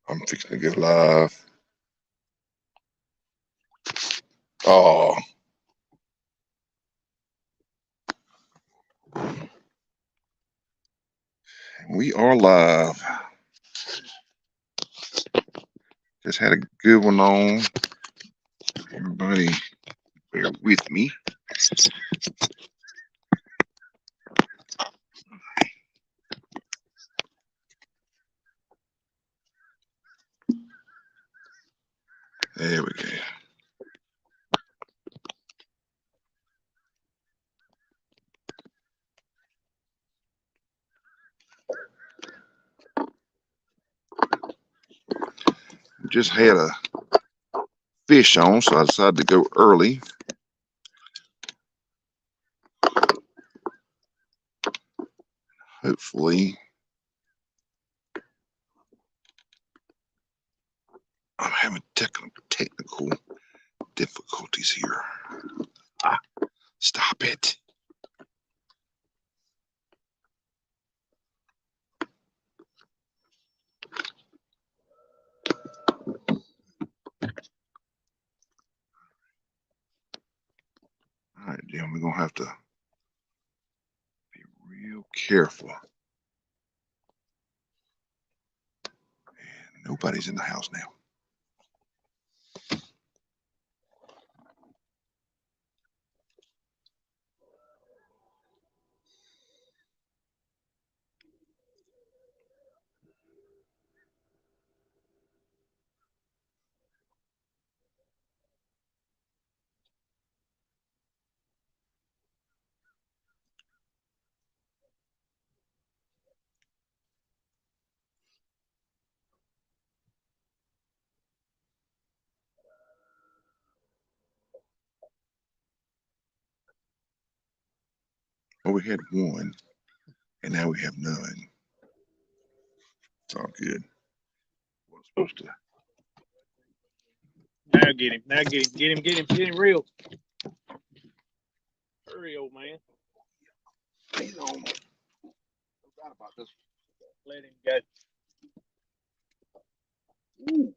I'm fixing to get live. Oh, we are live. Just had a good one on. Everybody, bear with me. There we go. Just had a fish on, so I decided to go early. Hopefully, I'm having technical difficulties here. Ah, stop it. All right, Jim, we're going to have to be real careful. And nobody's in the house now. Well, we had one, and now we have none. It's all good. We're supposed to. Now get him. Now get him. Get him. Get him. Get him real. Hurry, old man. He's on. Forgot about this. Let him go. Ooh.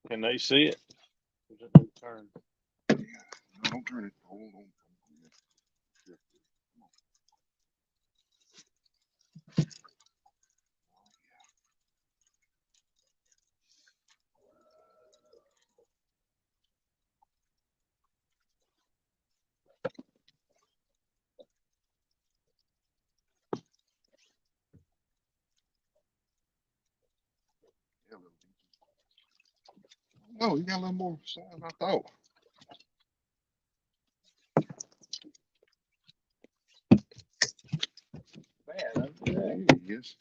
Can they see it? Turn. Yeah. No, don't turn it. Hold on. Oh, you got a little more size than I thought. Bad, There he is.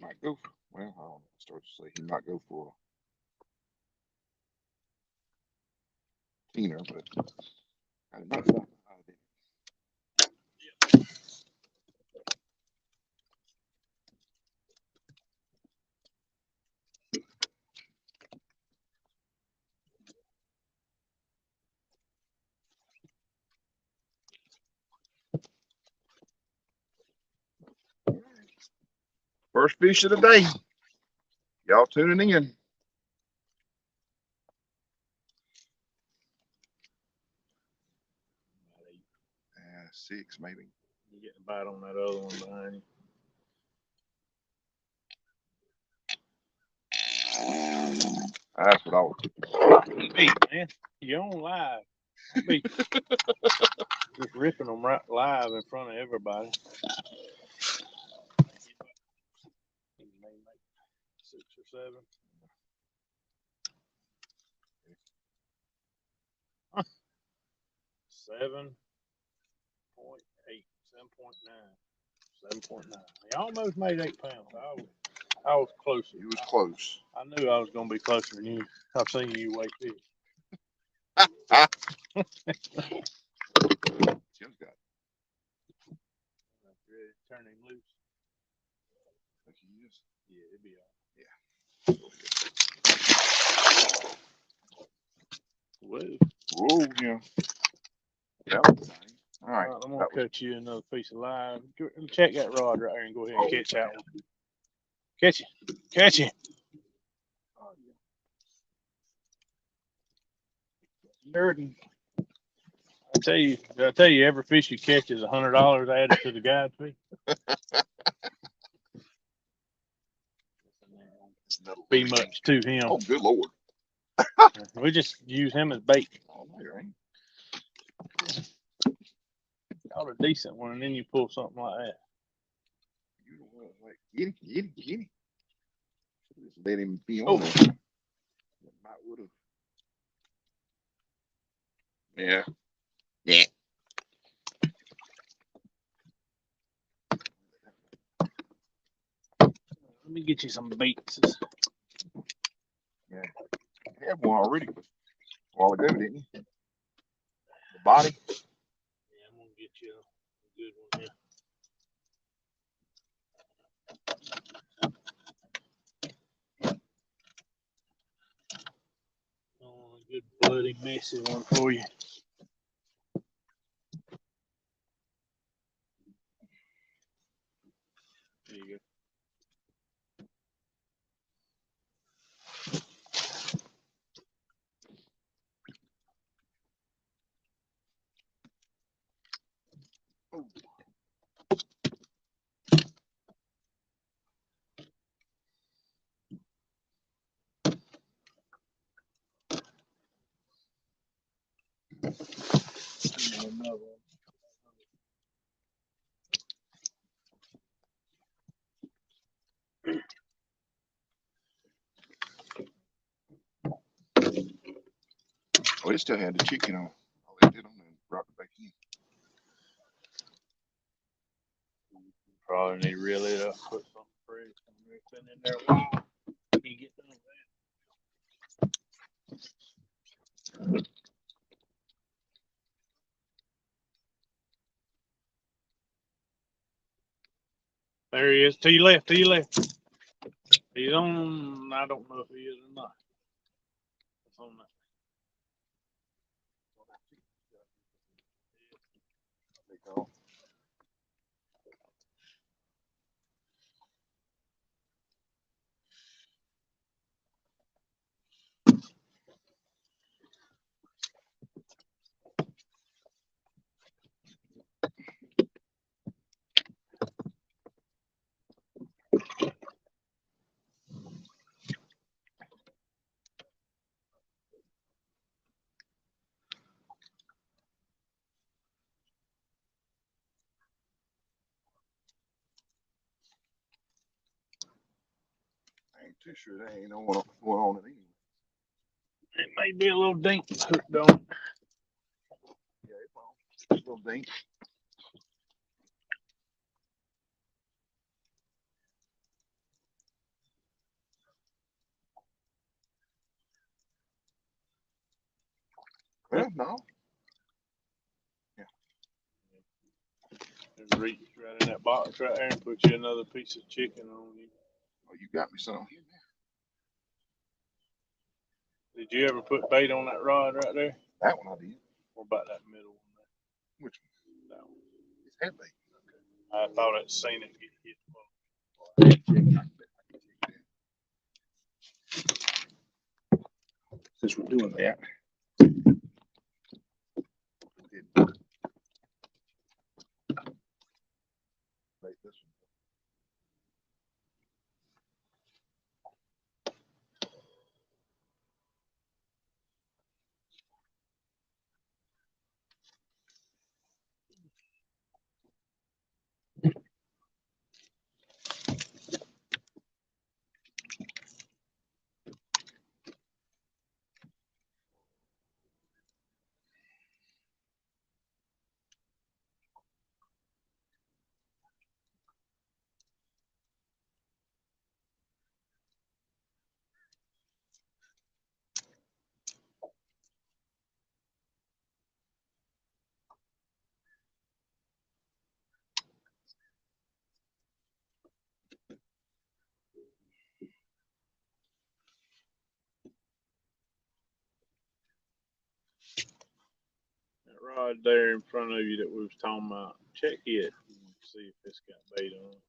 Might go for, well, I'll start to say he might go for a teener, but I might not. First fish of the day. Y'all tuning in. 6 maybe. You get a bite on that other one behind you. That's what I was. Hey, man, you're on live. Be just ripping them right live in front of everybody. Maybe 6 or 7. Huh. 7.8, 7.9, 7.9. He almost made 8 pounds. I was closer. He was close. I knew I was going to be closer than you. I've seen you weigh fish. Jim's got it. Ready to turn him loose? Think he is. Yeah, it'd be all Yeah. Whoa, yeah. That was nice. All right. I'm gonna That was, cut you another piece of line. Check that rod right there and go ahead and catch that one. Catch it. Catch it. oh, yeah. Nerding. I tell you, every fish you catch is $100 added to the guide fee. It's another Be little much to him. Oh, good Lord. We just use him as bait. Oh, there ain't. Caught a decent one, and then you pull something like that. You don't want to, like, get him. Just let him be on Oh. there. Might would have. Yeah. Yeah. Let me get you some baits. Yeah. You had one already a while ago, didn't you? The body. Yeah, I'm gonna get you a good one here. Oh, a good bloody messy one for you. There you go. Oh. Another one. Oh, it still had the chicken on. I left it on and brought it back in. Probably need to reel it up, put something fresh on there. It's been in there a while. You get done with that. There he is. To your left, to your left. He's on, I don't know if he is or not. It's on that. I ain't too sure they ain't know what's going on in anyway. It may be a little dink hooked on it. Yeah, it's on. A little dink. Well, no. Just reach right in that box right there and put you another piece of chicken on you. Oh, you got me some. Did you ever put bait on that rod right there? That one I did. What about that middle one there? Which one? That one. It's headbait. I thought I'd seen it get hit. Since we're doing that. Right, this one. rod there in front of you that we was talking about. Check it and see if it's got bait on it.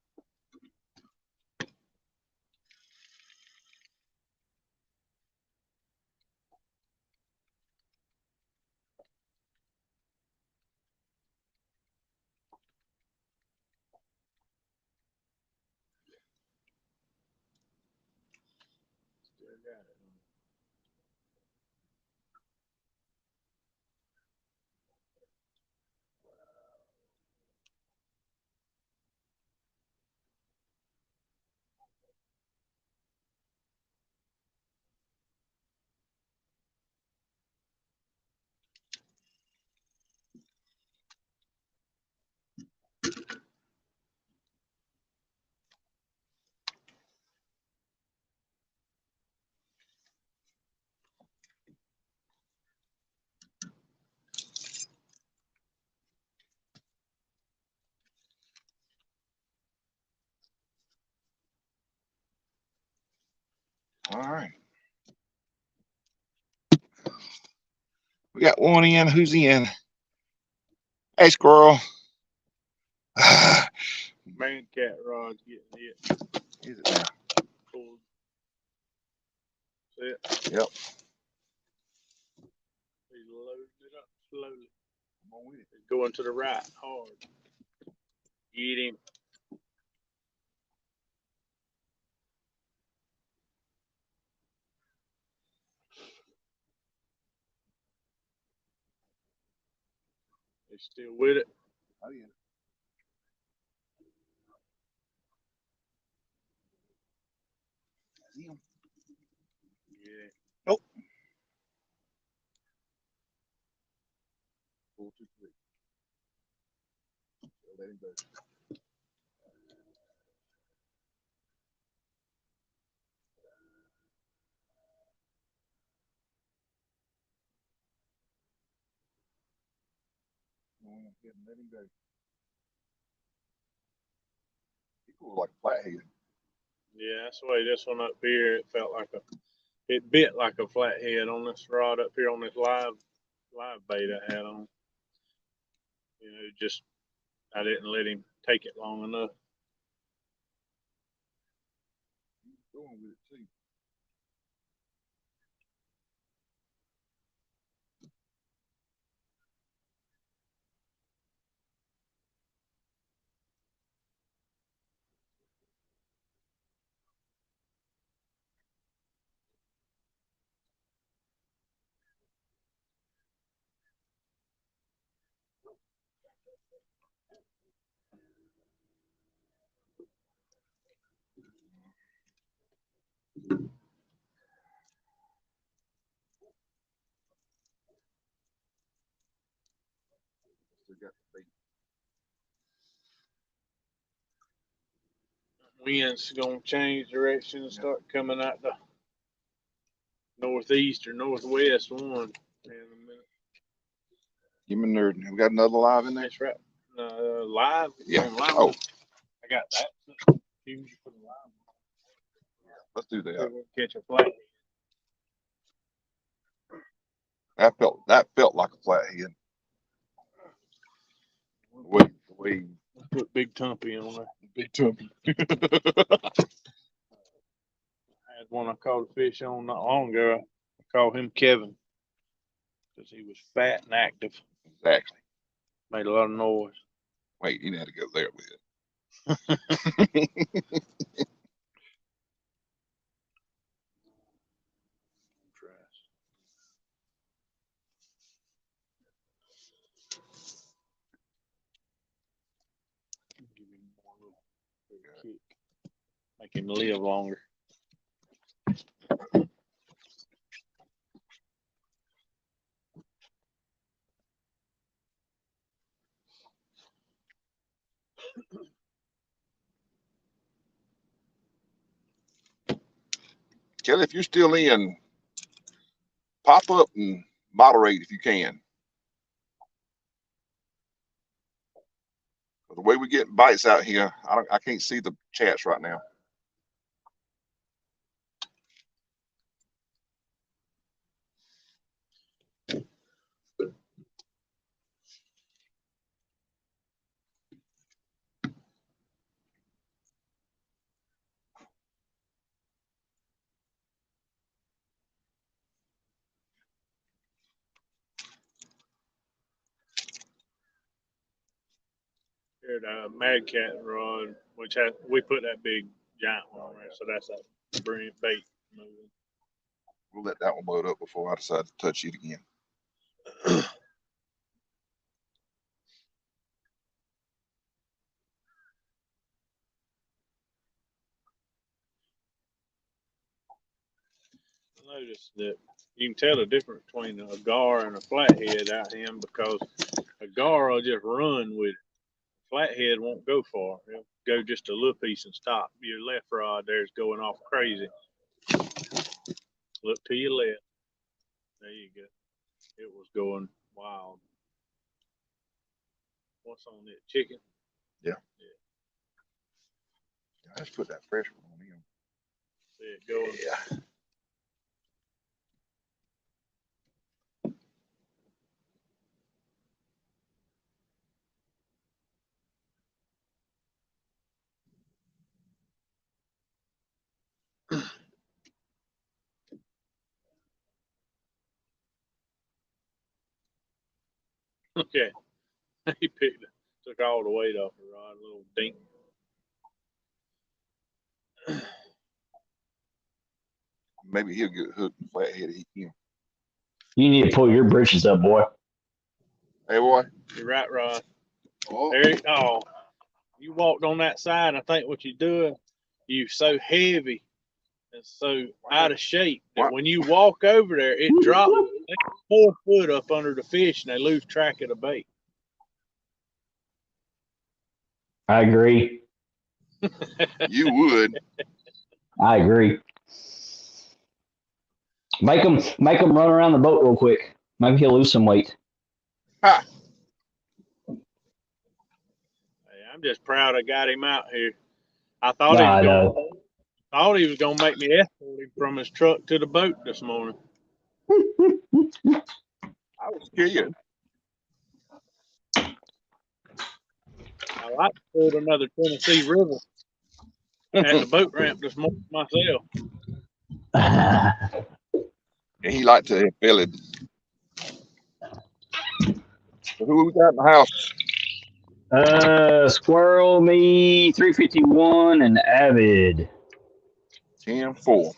Still got it. All right. We got one in. Who's in? Hey, squirrel. Man, cat rod's getting hit. Is it now? Pulled. See it? Yep. He's loading it up slowly. Come on with it. He's going to the right hard. Get him. He's still with it. Oh, yeah. See him? Yeah. Nope. 4, 2, 3. Let him go. Let him go. He pulled like a flathead. Yeah, that's the way this one up here, it felt like it bit like a flathead on this rod up here on this live bait I had on. You know, just I didn't let him take it long enough. He's going with it too. Still got the bait. Wind's gonna change direction and start coming out the northeast or northwest one in a minute. Give me a nerd. We got another live in there? That's right. Live. Yeah. Live Oh, I got that. Use for the live. let's do that. We'll catch a flat. That felt like a flathead. The way Put Big Tumpy on there. big tumpy. I had one I caught a fish on not long ago. I called him Kevin because he was fat and active. Exactly. Made a lot of noise. Wait, you had to go there with it. Give him more little kick. Make him live longer. Kelly, if you're still in, pop up and moderate if you can. The way we get bites out here, I can't see the chats right now. Here, the Mad Cat rod, which we put that big giant one on there, so that's that bait moving. We'll let that one load up before I decide to touch it again. I noticed that you can tell the difference between a gar and a flathead out here because a gar will just run with it. Flathead won't go far. It'll go just a little piece and stop. Your left rod there is going off crazy. Look to your left. There you go. It was going wild. What's on it? Chicken? Yeah. I just put that fresh one on him. See it going. Yeah. Okay. He took all the weight off the rod, a little dink. Maybe he'll get hooked and flathead him. You need to pull your britches up, boy. Hey, boy. You're right, Rod. Oh. You walked on that side. I think what you're doing, you're so heavy and so out of shape that when you walk over there, it drops 4 foot up under the fish and they lose track of the bait. I agree. You would. I agree. Make him run around the boat real quick. Maybe he'll lose some weight. Ha. Hey, I'm just proud I got him out here. I thought he was gonna make me escort him from his truck to the boat this morning. I was scared. I like to put another Tennessee River at the boat ramp this morning myself. And he liked to feel it. So who we got in the house? Squirrel, me, 351, and Avid. 10-4.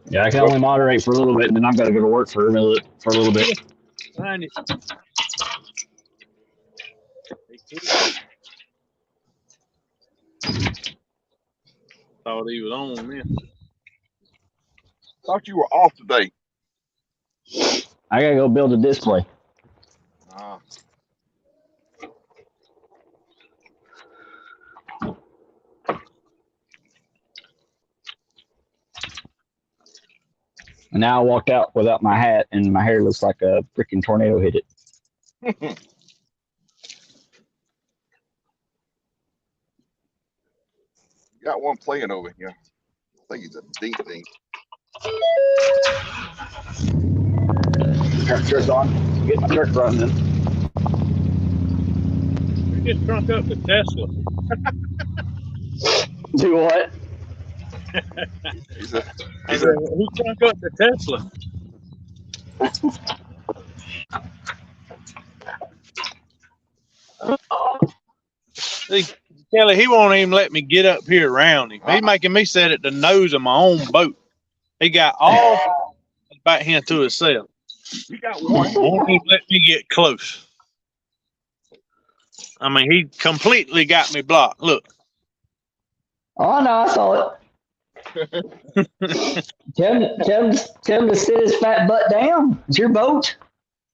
Yeah, I can only moderate for a little bit, and then I've got to go to work for a little bit. Behind you. Thought he was on me. Thought you were off today. I gotta go build a display. Ah. And now I walked out without my hat, and my hair looks like a freaking tornado hit it. Got one playing over here. I think he's a deep thing. Turn the truck on. Get my truck running. We just trunk up the Tesla. Do what? He trunk up the Tesla. See, Kelly, he won't even let me get up here around him. He's making me sit at the nose of my own boat. He got all back here to himself. You got one. He won't even let me get close. I mean, he completely got me blocked. Look. Oh no, I saw it. Tell him to sit his fat butt down. It's your boat.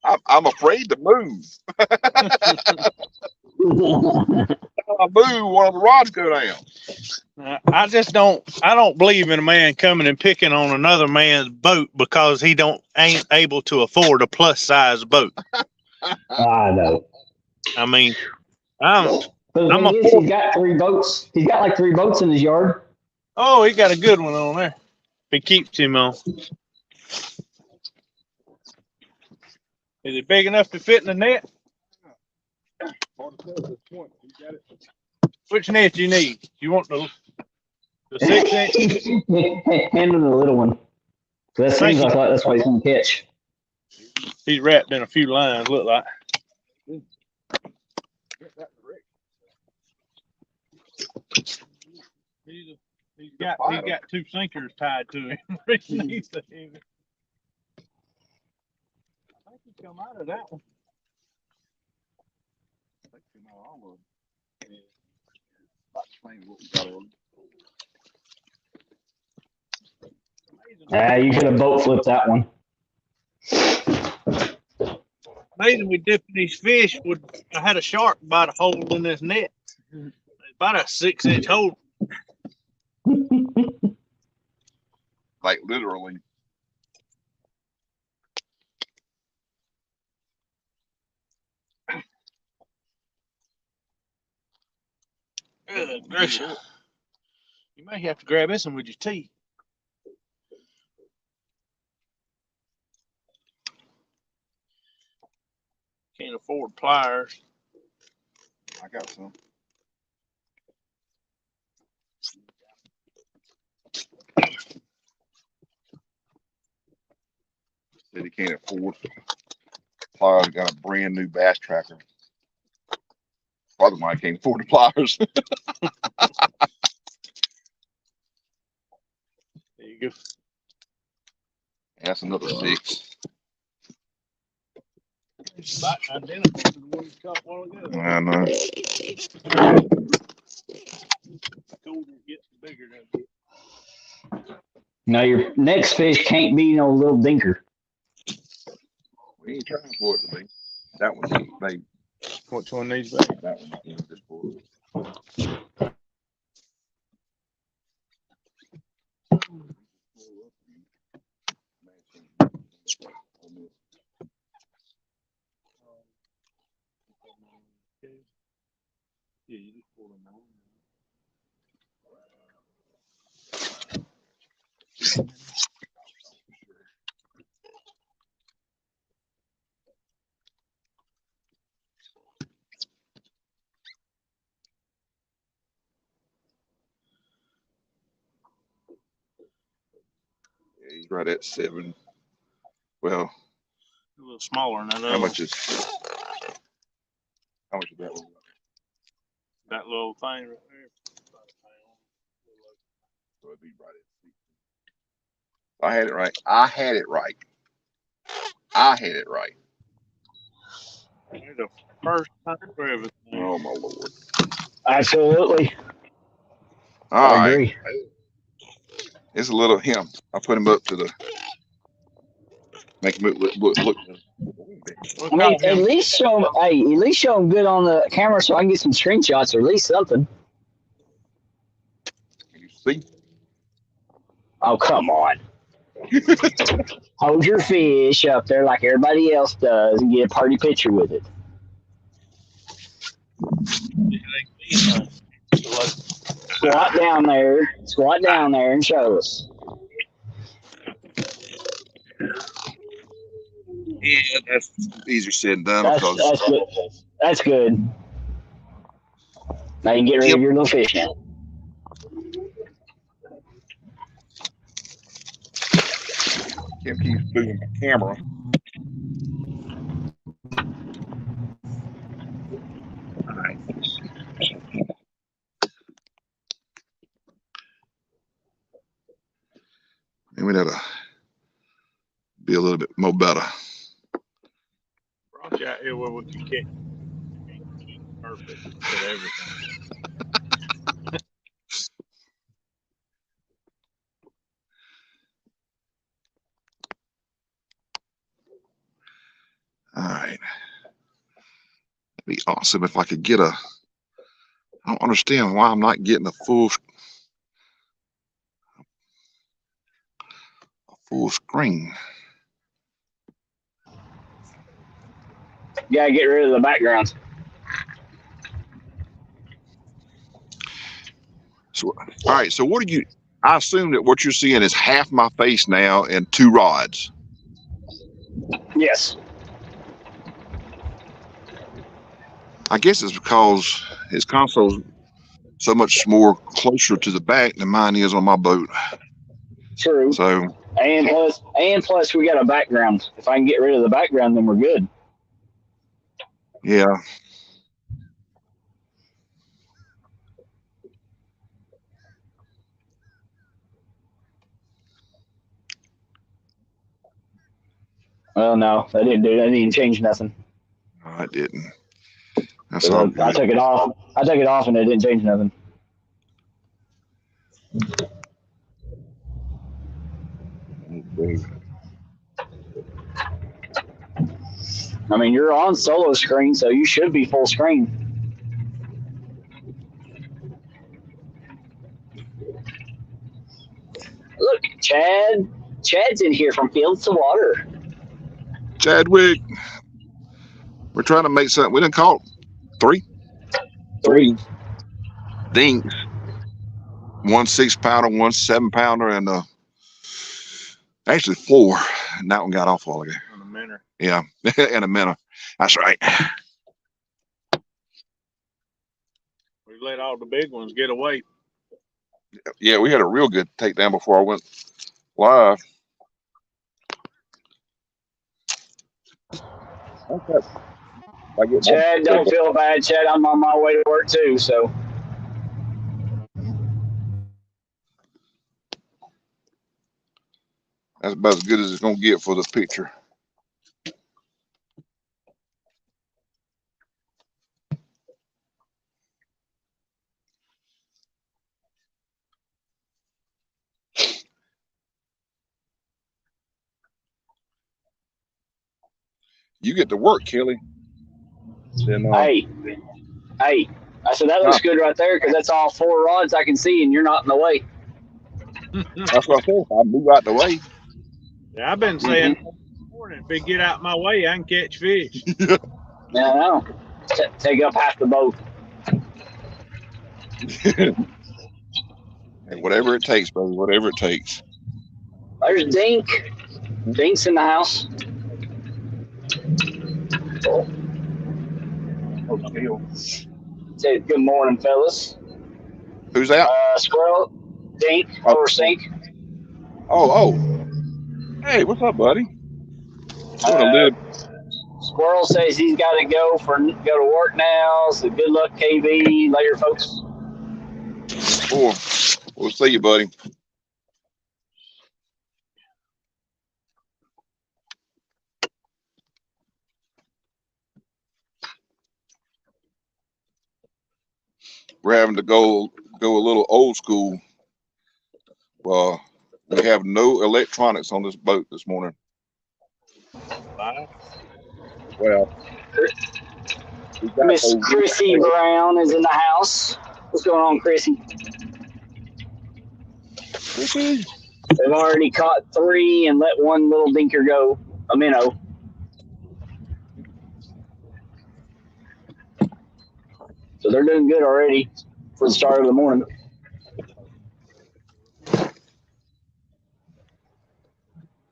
I'm afraid to move. I move, one of the rods go down. I don't believe in a man coming and picking on another man's boat because he ain't able to afford a plus size boat. I know. I mean, he's got 3 boats. He's got like 3 boats in his yard. Oh, he got a good one on there. He keeps him on. Is it big enough to fit in the net? Which net you need? You want the 6-inch? Hand him the little one. So that seems like that's what he's going to catch. He's wrapped in a few lines, look like. He's got two sinkers tied to him. He needs to hang it. I think he come out of that one. I think you know all of them. Yeah. About explain what we got on. You could have boat flipped that one. Amazing we dipping these fish. I had a shark bite a hole in this net. About a 6-inch hole. Like literally. Good gracious. You may have to grab this one with your teeth. Can't afford pliers. I got some. Said he can't afford pliers. Got a brand new bass tracker. Brother mine can't afford the pliers. There you go. That's another 6. It's about identical to the one you caught a while ago. I know. The colder it gets, the bigger it gets. Now your next fish can't be no little dinker. We ain't trying for it to be. That one, they. Which one needs that? That one, you know, just for it. Yeah, you just pull them out. Yeah, he's right at 7. Well, A little smaller than that. how much is that one? That little thing right there? So it'd be right at 6. I had it right. I had it right. I had it right. You're the first time for everything. Oh my lord. Absolutely. All I right. agree. It's a little him. I put him up to the make him look. I mean, at least show him good on the camera so I can get some screenshots or at least something. You see? Oh, come on. Hold your fish up there like everybody else does and get a party picture with it. Squat down there and show us. Yeah, that's easier said than done That's because good. That's good. Now you can get rid of your little fish now. Kim keeps moving my camera. All right. Maybe that'll be a little bit more better. Brought you out here where we can catch perfect at everything. All right. It'd be awesome if I could get I don't understand why I'm not getting a full screen. You gotta get rid of the background. So, all right. So what do you? I assume that what you're seeing is half my face now and 2 rods. Yes. I guess it's because his console's so much more closer to the back than mine is on my boat. True. So And plus we got a background. If I can get rid of the background, then we're good. yeah. Well, no, that didn't do. That didn't change nothing. No, I didn't. That's all good. I took it off. I took it off, and it didn't change nothing. I mean, you're on solo screen, so you should be full screen. Look, Chad. Chad's in here from Fields to Water. Chadwick, we're trying to make something. We didn't call three dinks. 1 6-pounder, 1 7-pounder, and actually 4. And that one got off all ago. In a minute. Yeah, in a minute. That's right. We let all the big ones get away. Yeah, we had a real good takedown before I went live. Chad, don't feel bad, Chad. I'm on my way to work too, so. That's about as good as it's gonna get for the picture. You get to work, Kelly. Then, hey, I said that looks good right there because that's all 4 rods I can see, and you're not in the way. That's what I said. I move out the way. Yeah, I've been saying this morning, if they get out my way, I can catch fish. Yeah, I know. Take up half the boat. And whatever it takes, brother. Whatever it takes. There's Dink. Dink's in the house. Say good morning, fellas. Who's that? Squirrel, Dink, over sink. Oh. Hey, what's up, buddy? Squirrel says he's got to go to work now. So good luck, KB. Later, folks. Cool. We'll see you, buddy. We're having to go a little old school. We have no electronics on this boat this morning. Well, Miss Chrissy Brown is in the house. What's going on, Chrissy? They've already caught 3 and let one little dinker go, a minnow. So they're doing good already for the start of the morning.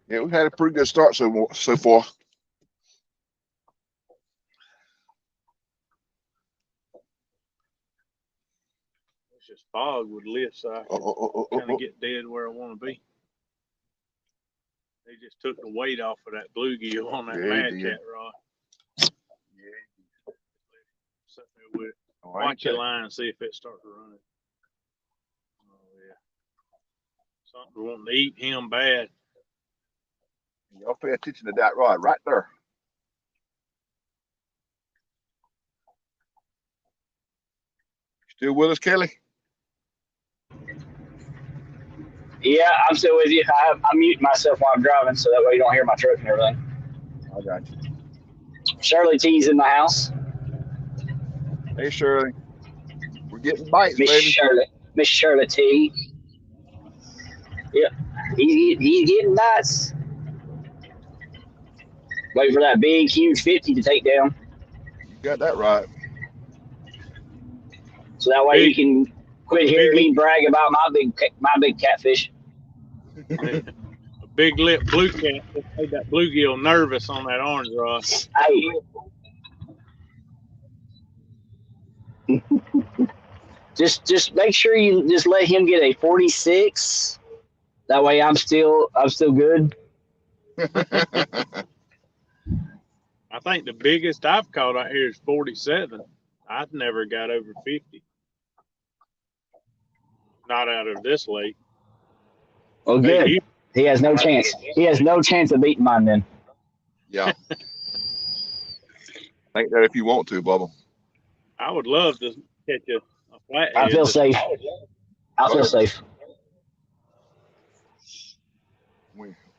Yeah, we've had a pretty good start so far. It's just fog with lifts, so I kind of get dead where I want to be. They just took the weight off of that bluegill on that mad cat rod. Yeah. Sit there with it. Watch your line and see if it starts running. Oh, yeah. Something wanting to eat him bad. Y'all pay attention to that rod right there. Still with us, Kelly? Yeah, I'm still with you. I'm muting myself while I'm driving, so that way you don't hear my truck and everything. I got you. Shirley T's in the house. Hey, Shirley. We're getting bites, Miss baby. Miss Shirley T. Yeah, he's getting bites. Wait for that big, huge 50 to take down. You got that right. So that way you can quit hearing me brag about my big catfish. A big lip blue cat just made that bluegill nervous on that orange rod. Hey. just make sure you just let him get a 46. That way I'm still good. I think the biggest I've caught out here is 47. I've never got over 50. Not out of this lake. Well, good. He has no chance. He has no chance of beating mine then. Yeah. Think that if you want to, Bubba. I would love to catch a flathead. I feel but safe. I feel safe.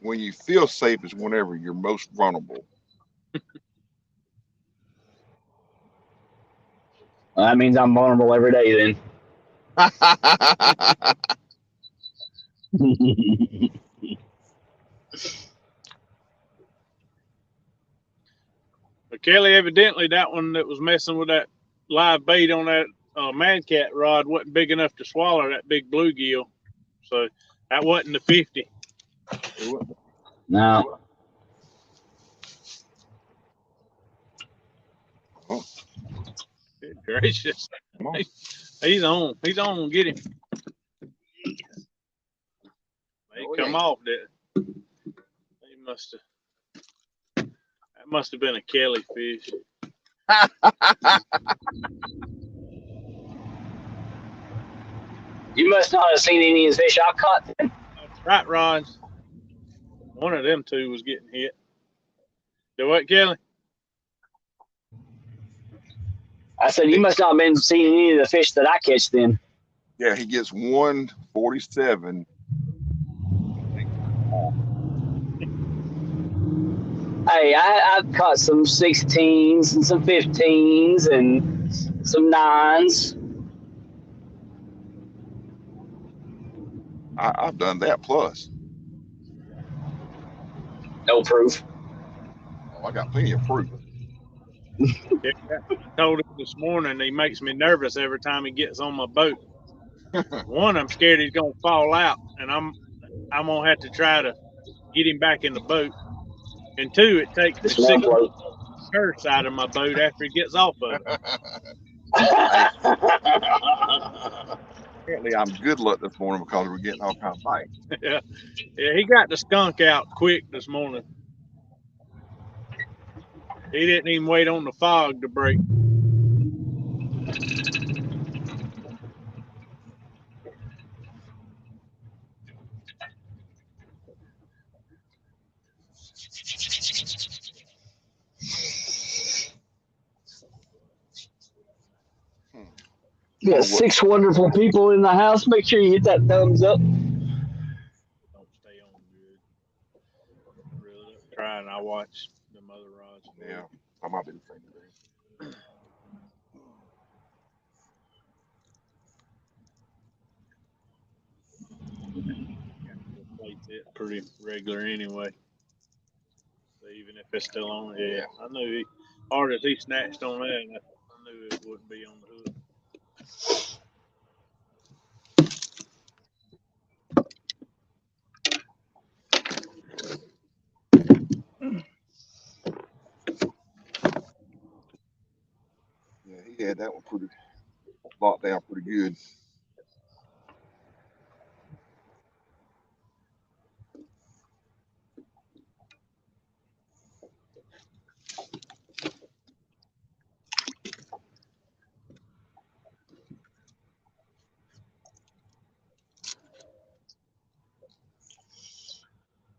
When you feel safe is whenever you're most vulnerable. Well, that means I'm vulnerable every day then. But Kelly, evidently that one that was messing with that live bait on that Mad Cat rod wasn't big enough to swallow that big bluegill. So that wasn't the 50. No. Oh, Good gracious. come on. He's on. He's on. Get him. They No, he come ain't. off that. He must have. That must have been a Kelly fish. You must not have seen any of the fish I caught. Right, rods. One of them two was getting hit. Do what, Kelly? I said, you must not have been seeing any of the fish that I catch then. Yeah, he gets 147. Hey, I've caught some 16s and some 15s and some 9s. I've done that plus. No proof. Oh, I got plenty of proof. Yeah, I told him this morning he makes me nervous every time he gets on my boat. One, I'm scared he's gonna fall out, and I'm gonna have to try to get him back in the boat. And two, it takes me This one 6 float. curse out of my boat after he gets off of it. Apparently, I'm good luck this morning because we're getting all kinds of bites. Yeah, he got the skunk out quick this morning. He didn't even wait on the fog to break. We got 6 wonderful people in the house. Make sure you hit that thumbs up. Don't stay on good. Really try and I watch the mother rods. Yeah, I might be the same thing. Plates it pretty regular anyway. So even if it's still on, yeah. I knew he, hard as he snatched on that, I knew it wouldn't be on the hook. Yeah, he had that one pretty locked down pretty good.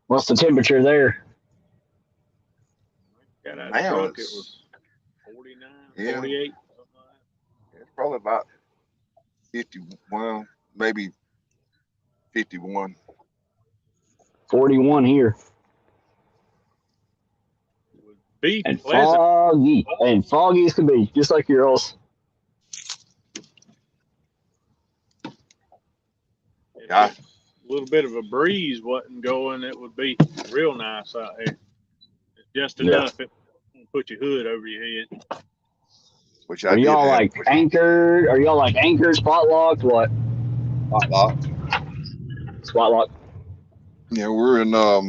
What's the temperature there? Got out of Now truck, it it's- was 49, Yeah. 48, something like that. It's probably about 50, well, maybe 51. 41 here. It would be And pleasant. foggy. And foggy as can be, just like yours. If Yeah. a little bit of a breeze wasn't going, it would be real nice out here. It's just enough it won't put your hood over your head. Which Are I did y'all have. like anchored? Are y'all like anchored, spot locked? What? Spot locked. Spot locked. Yeah, we're in About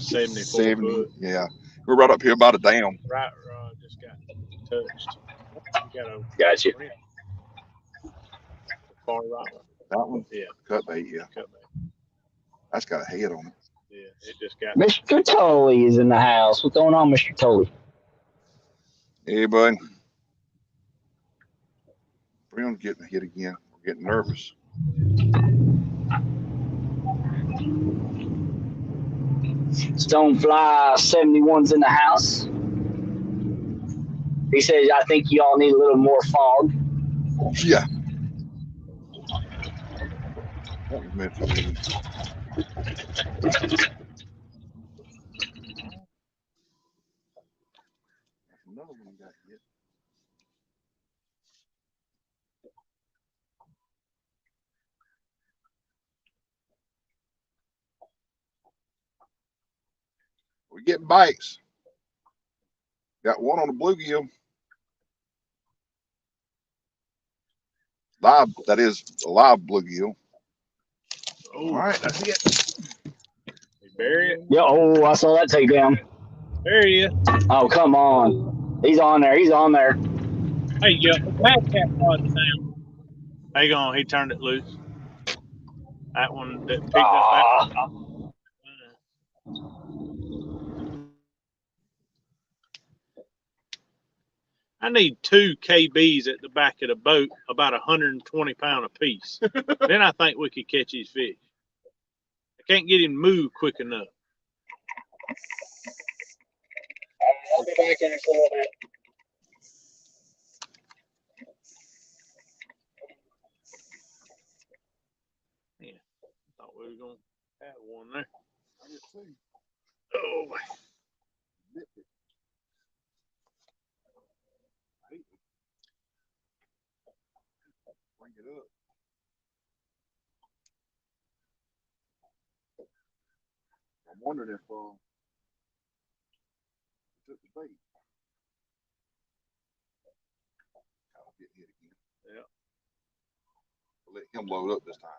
74 70. foot. Yeah, we're right up here by the dam. Right rod just got touched. You got a Gotcha. far right one. That one? Yeah. Cut bait, yeah. Cut back. That's got a head on it. Yeah, it just got. Mr. Tully is in the house. What's going on, Mr. Tully? Hey, bud. Breon's getting hit again. We're getting nervous. Stonefly 71's in the house. He says, I think y'all need a little more fog. Yeah. That was meant to be. That's another one you got to get. We're getting bites. Got one on the bluegill. Live, that is a live bluegill. All right, that's it. You bury it. Yeah, oh, I saw that takedown. There he is. Oh, come on. He's on there. He's on there. Hey, yeah, bad cat rod now. Hang on, he turned it loose. That one that picked up that. I need 2 KBs at the back of the boat, about 120 pounds apiece. Then I think we could catch these fish. I can't get him to move quick enough. I'll be back in a little bit. Yeah, I thought we were gonna have one there. I did too. Oh, Bring it up. I'm wondering if took the bait. I'll get hit again. yeah. I'll let him load up this time.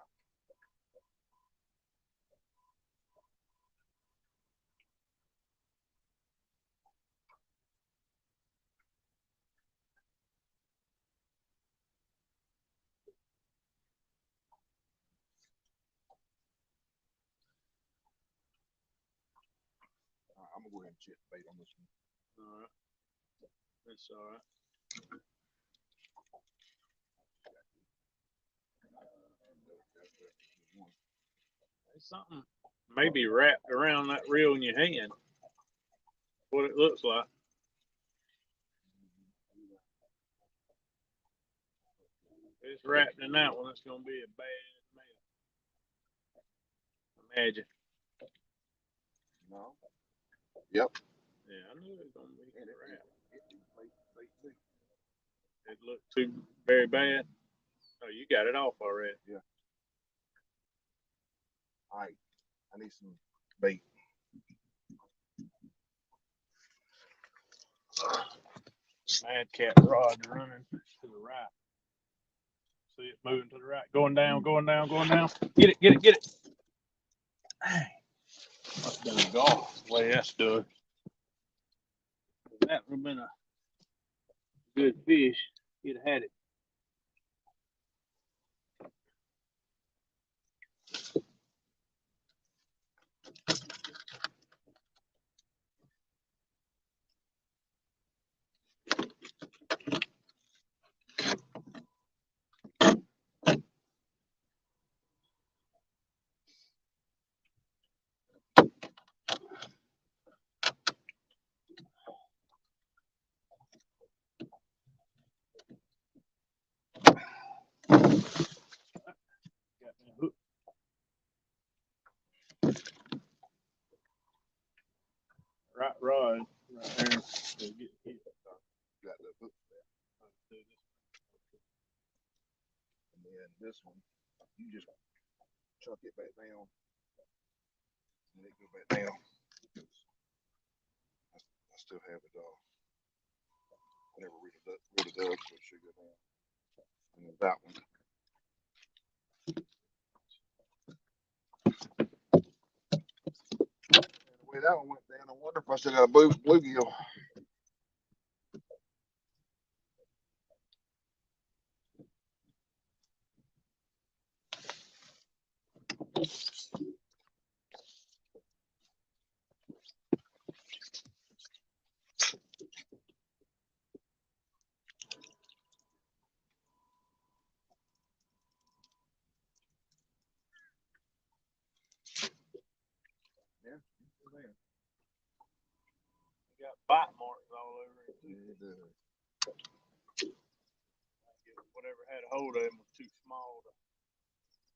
I'm gonna go ahead and check the bait on this one. All right. That's all right. There's something maybe wrapped around that reel in your hand. What it looks like. If it's wrapped in that one, it's gonna be a bad mess. Imagine. No. Yep. Yeah, I knew it was gonna be wrapped. It looked too very bad. Oh, you got it off already. Yeah. All right. I need some bait. Mad cat rod running to the right. See it moving to the right. Going down, going down, going down. Get it, get it, get it. Dang. Must have been a golf the way that's done. That would have been a good fish. You'd have had it. Got me hooked. Right rod right there. To get hit. Got the hook there. And then this one, you just chuck it back down. And it go back down. I still have it I never rid it up, so it should go down. And then that one. And the way that one went down, I wonder if I still got a bluegill. Yeah, got bite marks all over it. Whatever had a hold of him was too small to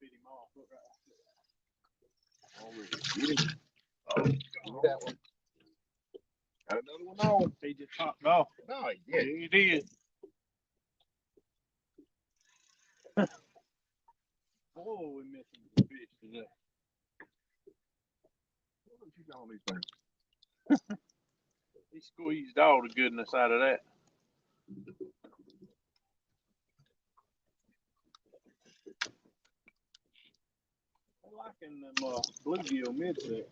fit him off. Look right there. Oh, that one. Got another one on. He just popped off. No, he Yeah, did. he did. Oh, we missing some fish today. What you got on these things? He squeezed all the goodness out of that. I liking them bluegill midset.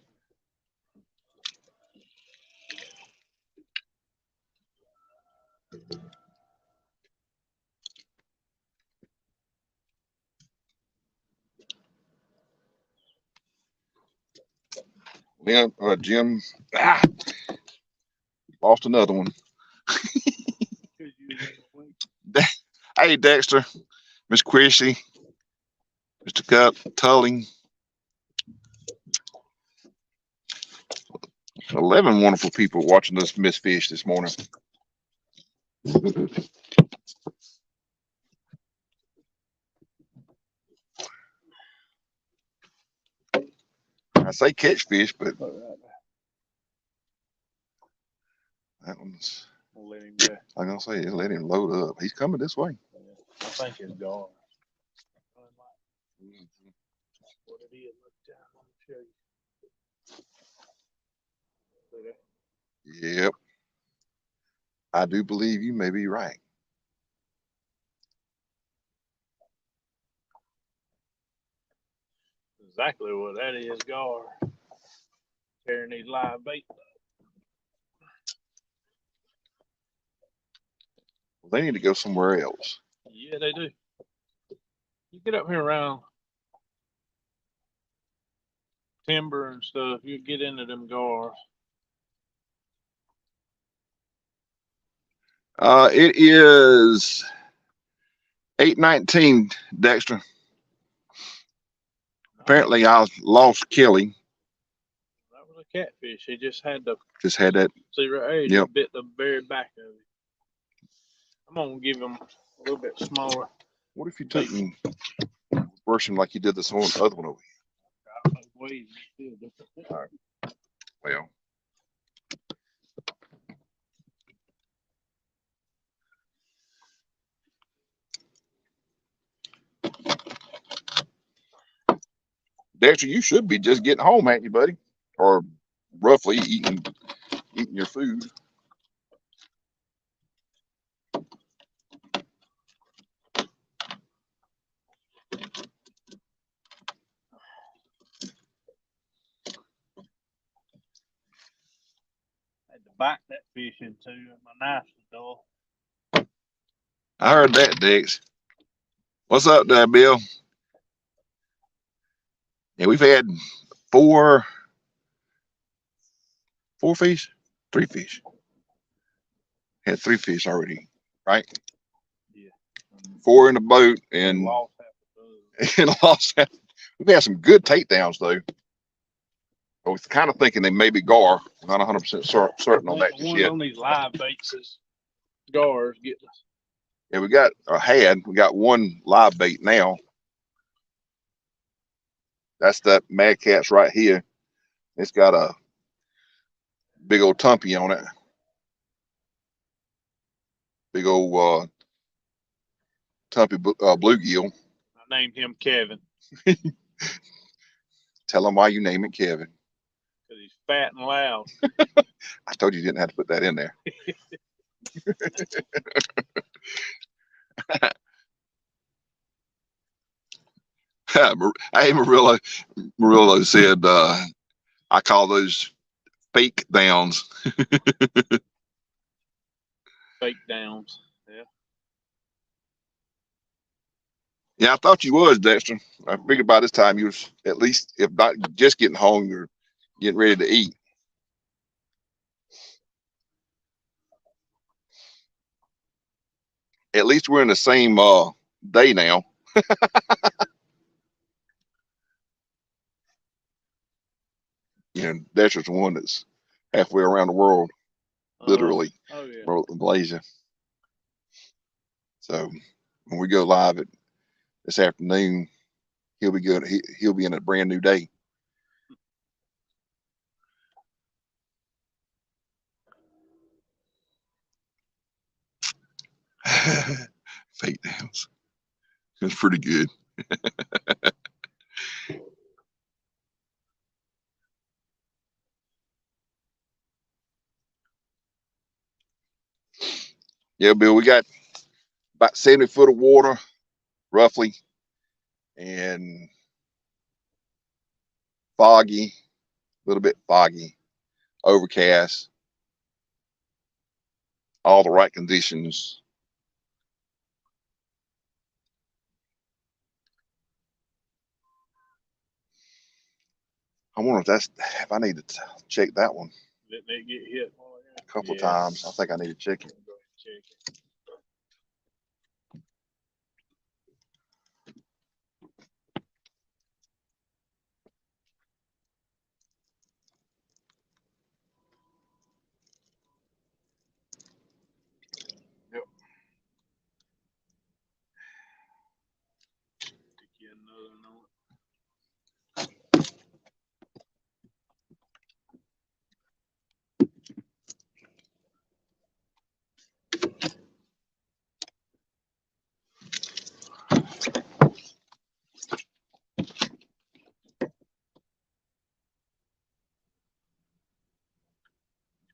Jim, lost another one. Hey, Dexter, Miss Quissy, Mr. Cup, Tully. 11 wonderful people watching us miss fish this morning. I say catch fish, but that one's, We'll let him go. I'm going to say, let him load up. He's coming this way. I think it's gone. What it is, look down. Let me show you. See that? Yep. I do believe you may be right. Exactly what that is, gar. Tearing these live bait. Well, they need to go somewhere else. Yeah, they do. You get up here around timber and stuff, you get into them gars. It is 8:19, Dexter. Apparently, I lost Kelly. That was a catfish. He just had to Just had that. see right there. He Yep. just bit the very back of it. I'm gonna give him a little bit smaller. What if you took and reverse him like you did this other one over here? All right. Well, Dexter, you should be just getting home, ain't you, buddy? Or roughly eating your food. Had to bite that fish into it. My knife was dull. I heard that, Dex. What's up there, Bill? Yeah, we've had four fish, 3 fish. Had 3 fish already, right? Yeah. 4 in the boat and Lost half a dozen. and lost. We've had some good takedowns though. I was kind of thinking they may be gar. Not 100% certain on that The just ones yet. on these live baits is gars getting us. Yeah, we got one live bait now. That's that Mad Cat's right here. It's got a big old tumpy on it. Big old tumpy bluegill. I named him Kevin Tell him why you name it Kevin. because he's fat and loud. I told you didn't have to put that in there. Hey, Murillo said, I call those fake downs. Fake downs. Yeah. Yeah, I thought you was, Dexter. I figured by this time you was at least, if not just getting home, you're getting ready to eat. At least we're in the same day now. You know, Dexter's the one that's halfway around the world. literally, Oh yeah. Malaysia. So when we go live this afternoon, he'll be good. He'll be in a brand new day. Fake downs. It's pretty good. Yeah, Bill, we got about 70 foot of water, roughly, and foggy, a little bit foggy, overcast, all the right conditions. I wonder if I need to check that one Didn't it get hit? a couple of times. I think I need to check it. Go ahead and check it. Yep. Stick you another note.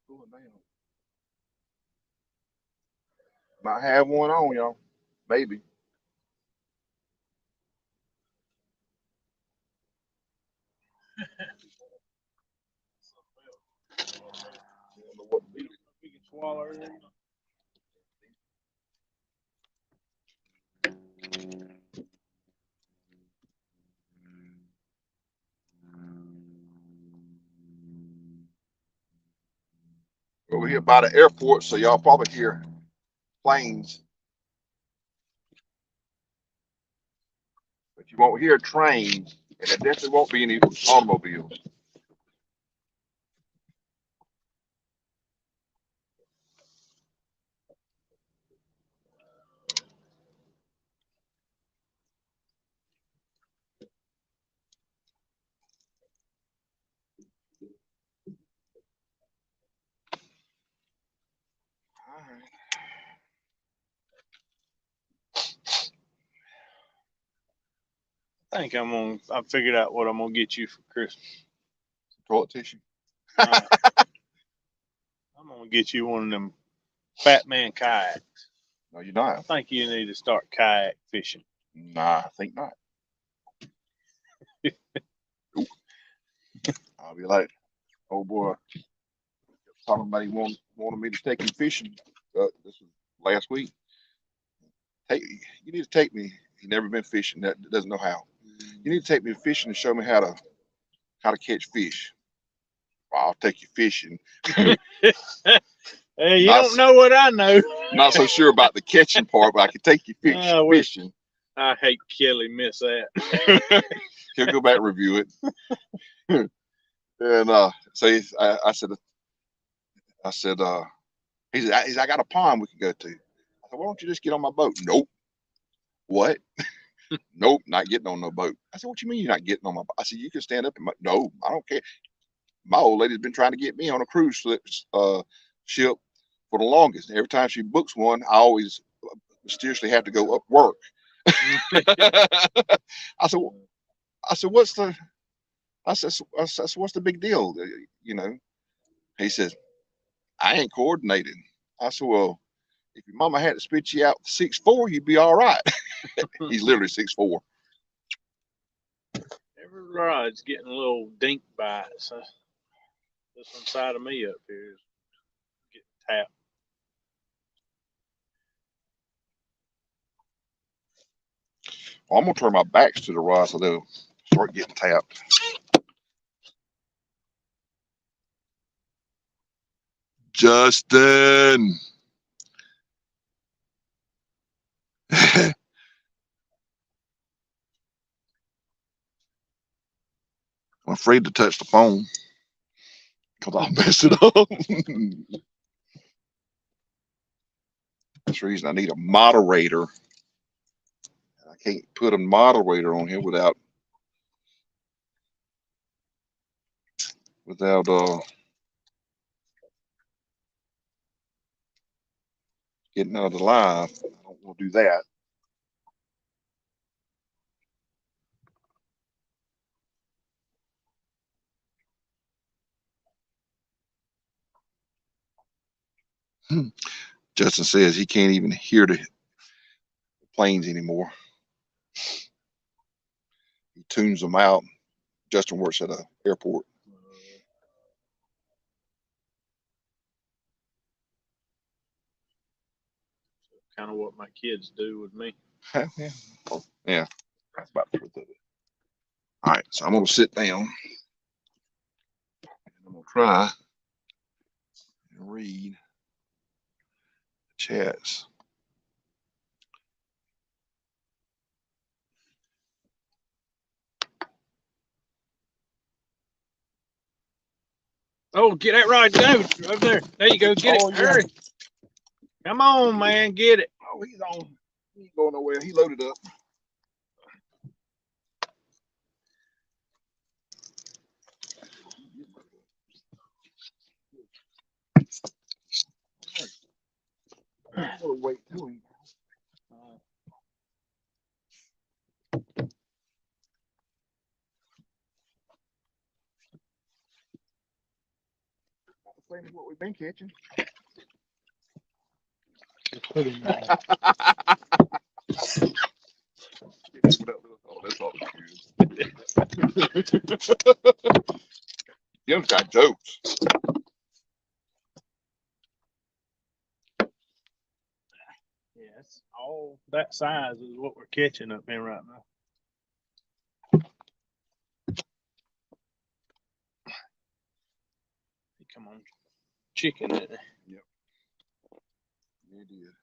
Cooling down. Might have one on, y'all. Maybe. We can swallow it. Over here by the airport, so y'all probably hear planes. But you won't hear trains, and there definitely won't be any automobiles. All right. I think I figured out what I'm gonna get you for Christmas. Toilet tissue. I'm gonna get you one of them Fat Man kayaks. No, you're I not. think you need to start kayak fishing. Nah, I think not. Nope. I'll be like, oh boy, talking about he wanted me to take him fishing. This was last week. You need to take me. He never been fishing. That doesn't know how. You need to take me fishing and show me how to catch fish. Well, I'll take you fishing. Hey, you Not don't know what I know. Not so sure about the catching part, but I can take you fishing. I hate Kelly miss that. He'll go back and review it. And so I said, he said, I got a pond we can go to. I said, why don't you just get on my boat? Nope. What? Nope, not getting on no boat. I said, what you mean you're not getting on my boat? I said, you can stand up and no, I don't care. My old lady's been trying to get me on a cruise ship for the longest. Every time she books one, I always mysteriously have to go up work. I said, what's the big deal? You know, he says, I ain't coordinating. I said, well, if your mama had to spit you out 6'4", you'd be all right. He's literally 6'4". Every rod's getting a little dink bites. This one side of me up here is getting tapped. Well, I'm gonna turn my backs to the rod so they'll start getting tapped. Justin. I'm afraid to touch the phone because I'll mess it up. That's the reason I need a moderator. I can't put a moderator on here without getting out of the live. I don't want to do that. Justin says he can't even hear the planes anymore. He tunes them out. Justin works at an airport. Kind of what my kids do with me. Yeah, that's about the truth of it. All right, so I'm gonna sit down. And I'm gonna try and read the chats. Oh, get that right down over there. There you go. Get it. Hurry. Come on, man. Get it. Oh, he's on. He ain't going nowhere. He loaded up. I'm gonna wait till he. Same as what we've been catching. Oh, that's all Jim's got jokes. Yeah, it's all that size is what we're catching up here right now. Come on, chicken in there. Yep. You did.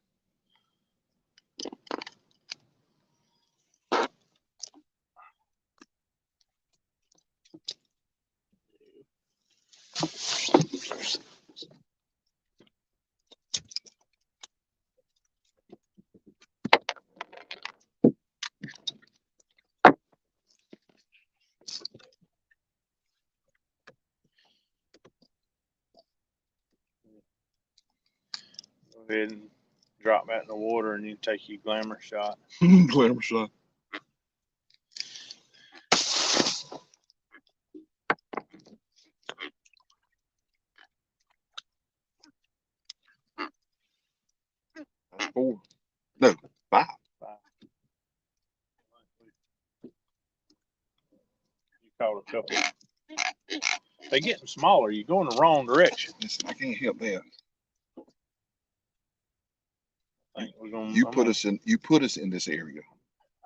Go ahead and drop that in the water, and you take your glamour shot. Glamour shot. That's 4. No, 5. You caught a couple. They're getting smaller. You're going the wrong direction. Listen, I can't help that. I think we're gonna, You put us in this area.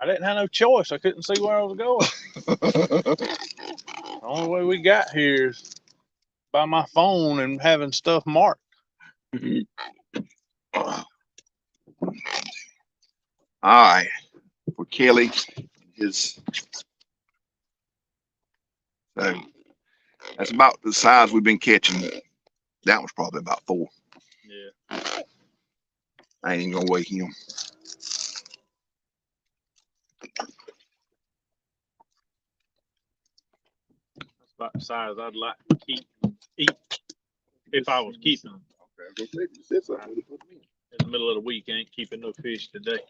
I didn't have no choice. I couldn't see where I was going. The only way we got here is by my phone and having stuff marked. All right, for Kelly, so that's about the size we've been catching. That was probably about 4. Yeah. I ain't even gonna weigh him. That's about the size I'd like to eat if I was keeping them. Okay, go take you said something. In the middle of the week, I ain't keeping no fish today.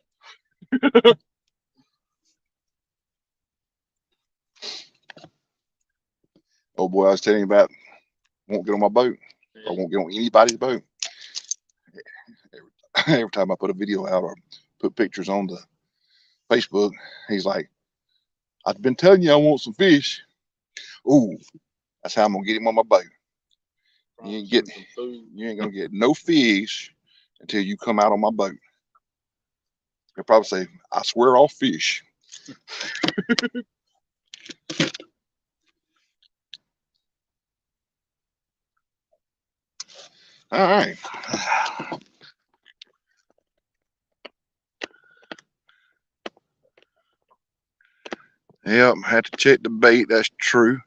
Oh boy, I was telling you about won't get on my boat. Yeah. I won't get on anybody's boat. Every time I put a video out or put pictures on the Facebook, he's like, I've been telling you I want some fish. Ooh, that's how I'm gonna get him on my boat. You ain't gonna get no fish until you come out on my boat. He'll probably say, I swear I'll fish. All right. Yep, had to check the bait. That's true.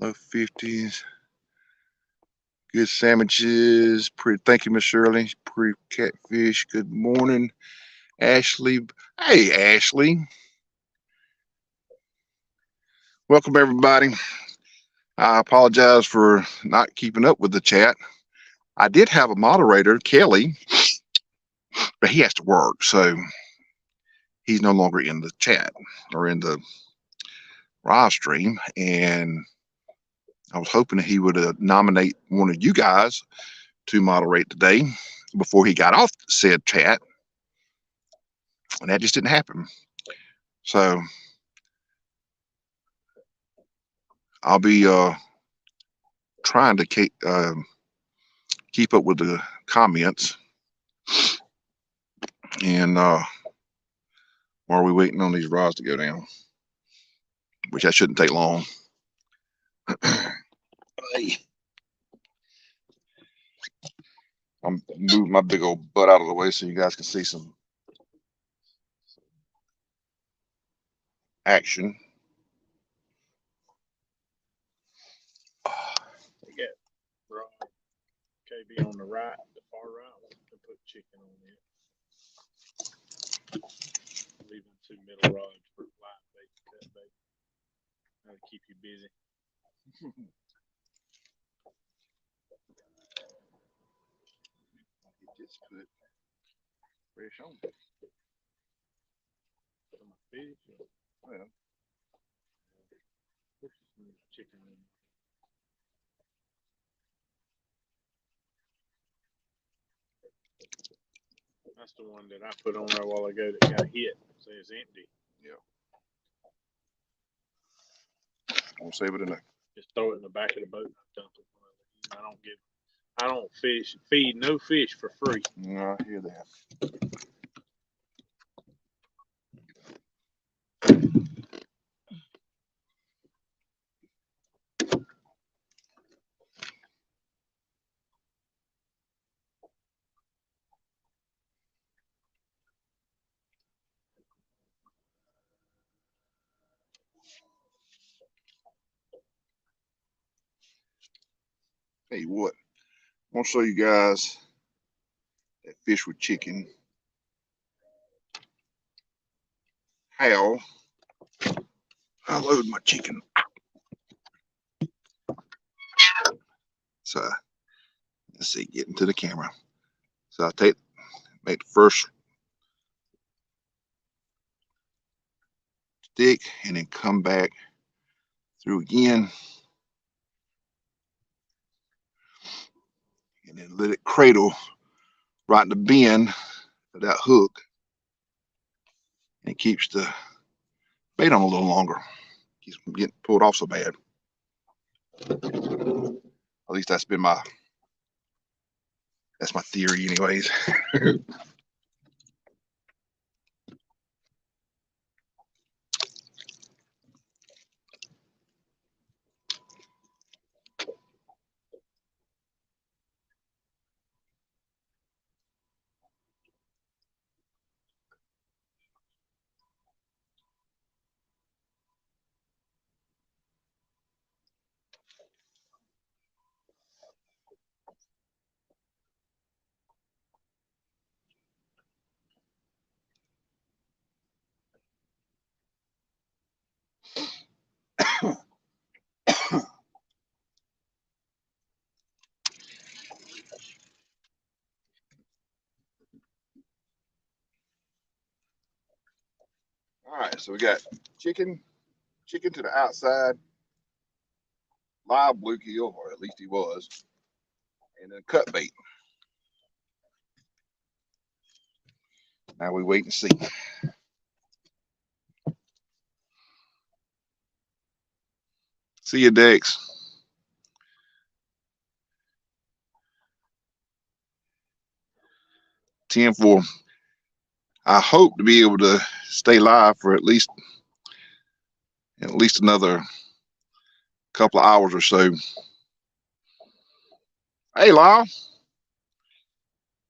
Low 50s. Good sandwiches. Pretty. Thank you, Miss Shirley. Pretty catfish. Good morning, Ashley. Hey, Ashley. Welcome, everybody. I apologize for not keeping up with the chat. I did have a moderator, Kelly, but he has to work, so he's no longer in the chat or in the live stream. And I was hoping he would nominate one of you guys to moderate today before he got off said chat, and that just didn't happen. So I'll be trying to keep up with the comments. And while we're waiting on these rods to go down, which that shouldn't take long. I'm moving my big old butt out of the way so you guys can see some action. They got rod KB on the right, the far right. To put chicken on it. Leaving 2 middle rods for live bait, cut bait. That'll keep you busy. Just put fresh on. Some fish. Well, Chicken in. That's the one that I put on there a while ago that got hit. So it's empty. yeah. I'll save it in there. Just throw it in the back of the boat and dump it. I don't feed no fish for free. No, I hear that. Hey, what? I want to show you guys that fish with chicken. How I load my chicken. So let's see, get into the camera. So I make the first stick and then come back through again. And then let it cradle right in the bend of that hook. And it keeps the bait on a little longer. Keeps from getting pulled off so bad. At least that's my theory anyways. All right, so we got chicken to the outside, live bluegill, or at least he was, and then cut bait. Now we wait and see. See you, Dex. $10-4. I hope to be able to stay live for at least another couple of hours or so. Hey, Lyle.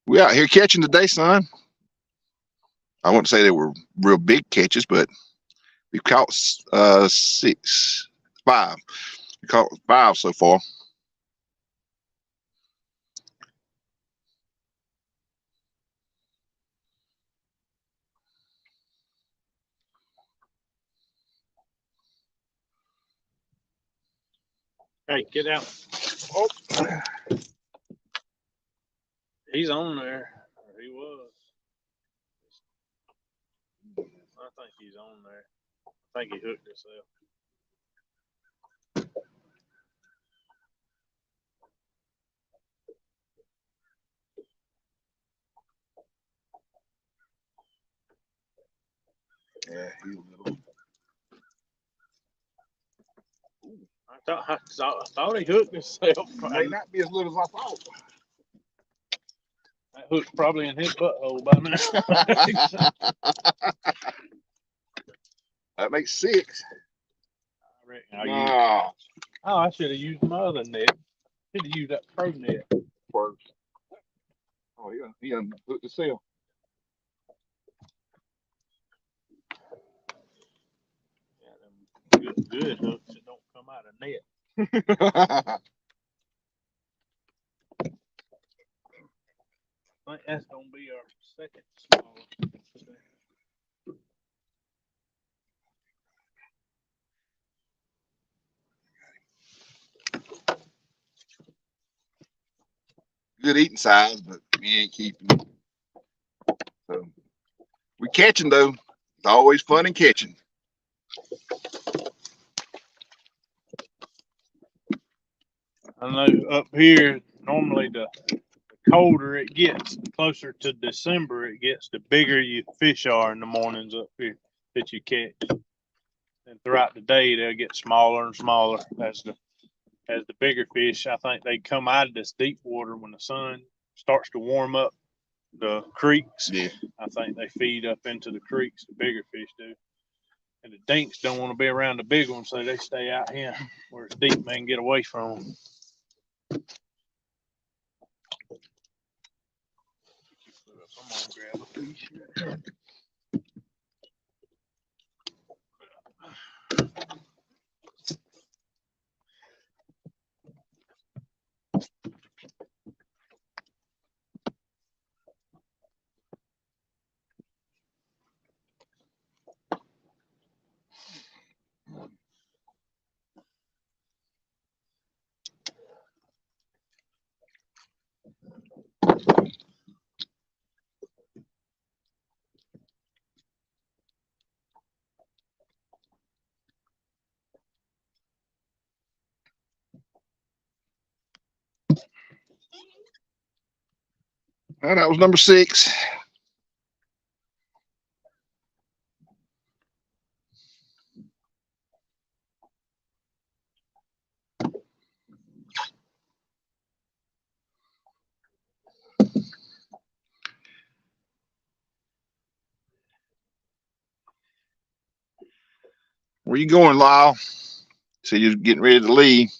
We out here catching today, son. I wouldn't say they were real big catches, but we caught 5 Caught 5 so far. Hey, get out. Oh, he's on there. Or he was. I think he's on there. I think he hooked himself. Yeah, he's a little. I thought he hooked himself. May not be as little as I thought. That hook's probably in his butthole by now. That makes 6. I reckon No. I should have used my other net. Should have used that pro net first. Oh, he hooked himself. Yeah, them good hooks that don't come out of net. I think that's gonna be our second smallest. Good eating size, but we ain't keeping. So we catching though. It's always fun in catching. I know up here normally the colder it gets, the closer to December it gets, the bigger you fish are in the mornings up here that you catch. And throughout the day they'll get smaller and smaller as the bigger fish. I think they come out of this deep water when the sun starts to warm up the creeks. Yeah. I think they feed up into the creeks, the bigger fish do. And the dinks don't want to be around the big ones, so they stay out here where it's deep and they can get away from them. I'm gonna grab a piece here. Well, that was number 6. Where you going, Lyle? So you're getting ready to leave.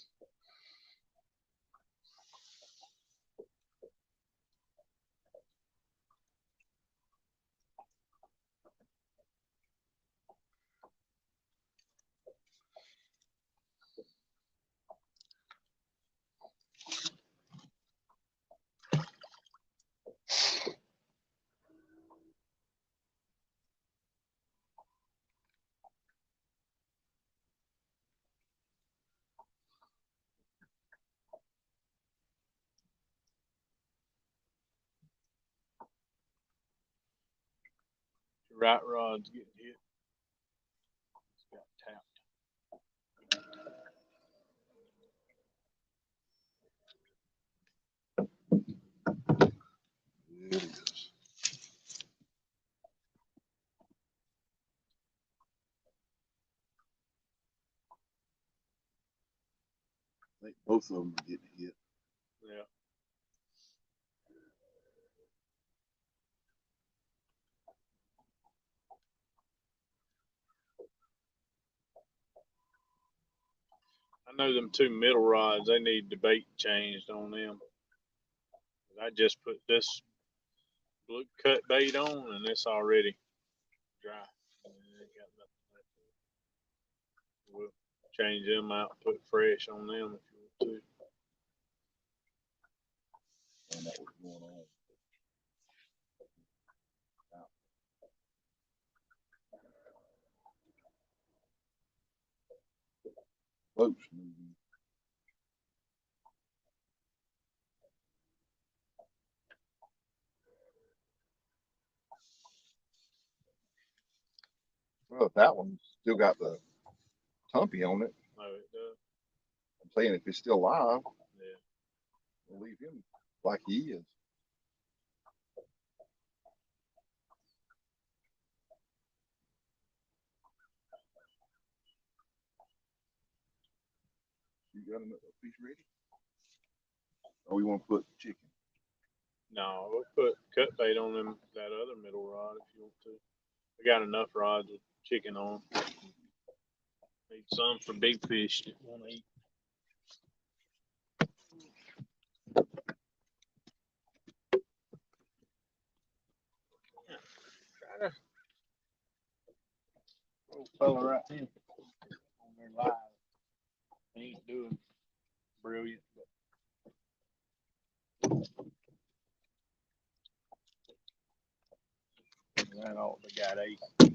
The right rod's getting hit. It's got tapped. There it is. I think both of them are getting hit. Yeah. I know them 2 middle rods, they need the bait changed on them. I just put this blue cut bait on and it's already dry. It ain't got nothing left in it. change them out, put fresh on them if you want to. And that was going on. Boats moving. Well, that one's still got the tumpy on it. Oh, it does. I'm saying if it's still live, Yeah. we'll leave him like he is. You got a piece ready? Or we want to put chicken? No, we'll put cut bait on them that other middle rod if you want to. We got enough rods with chicken on. Need some for big fish that want to eat. Try to old fella right here on there live. He ain't doing brilliant, but that ought to got 8 right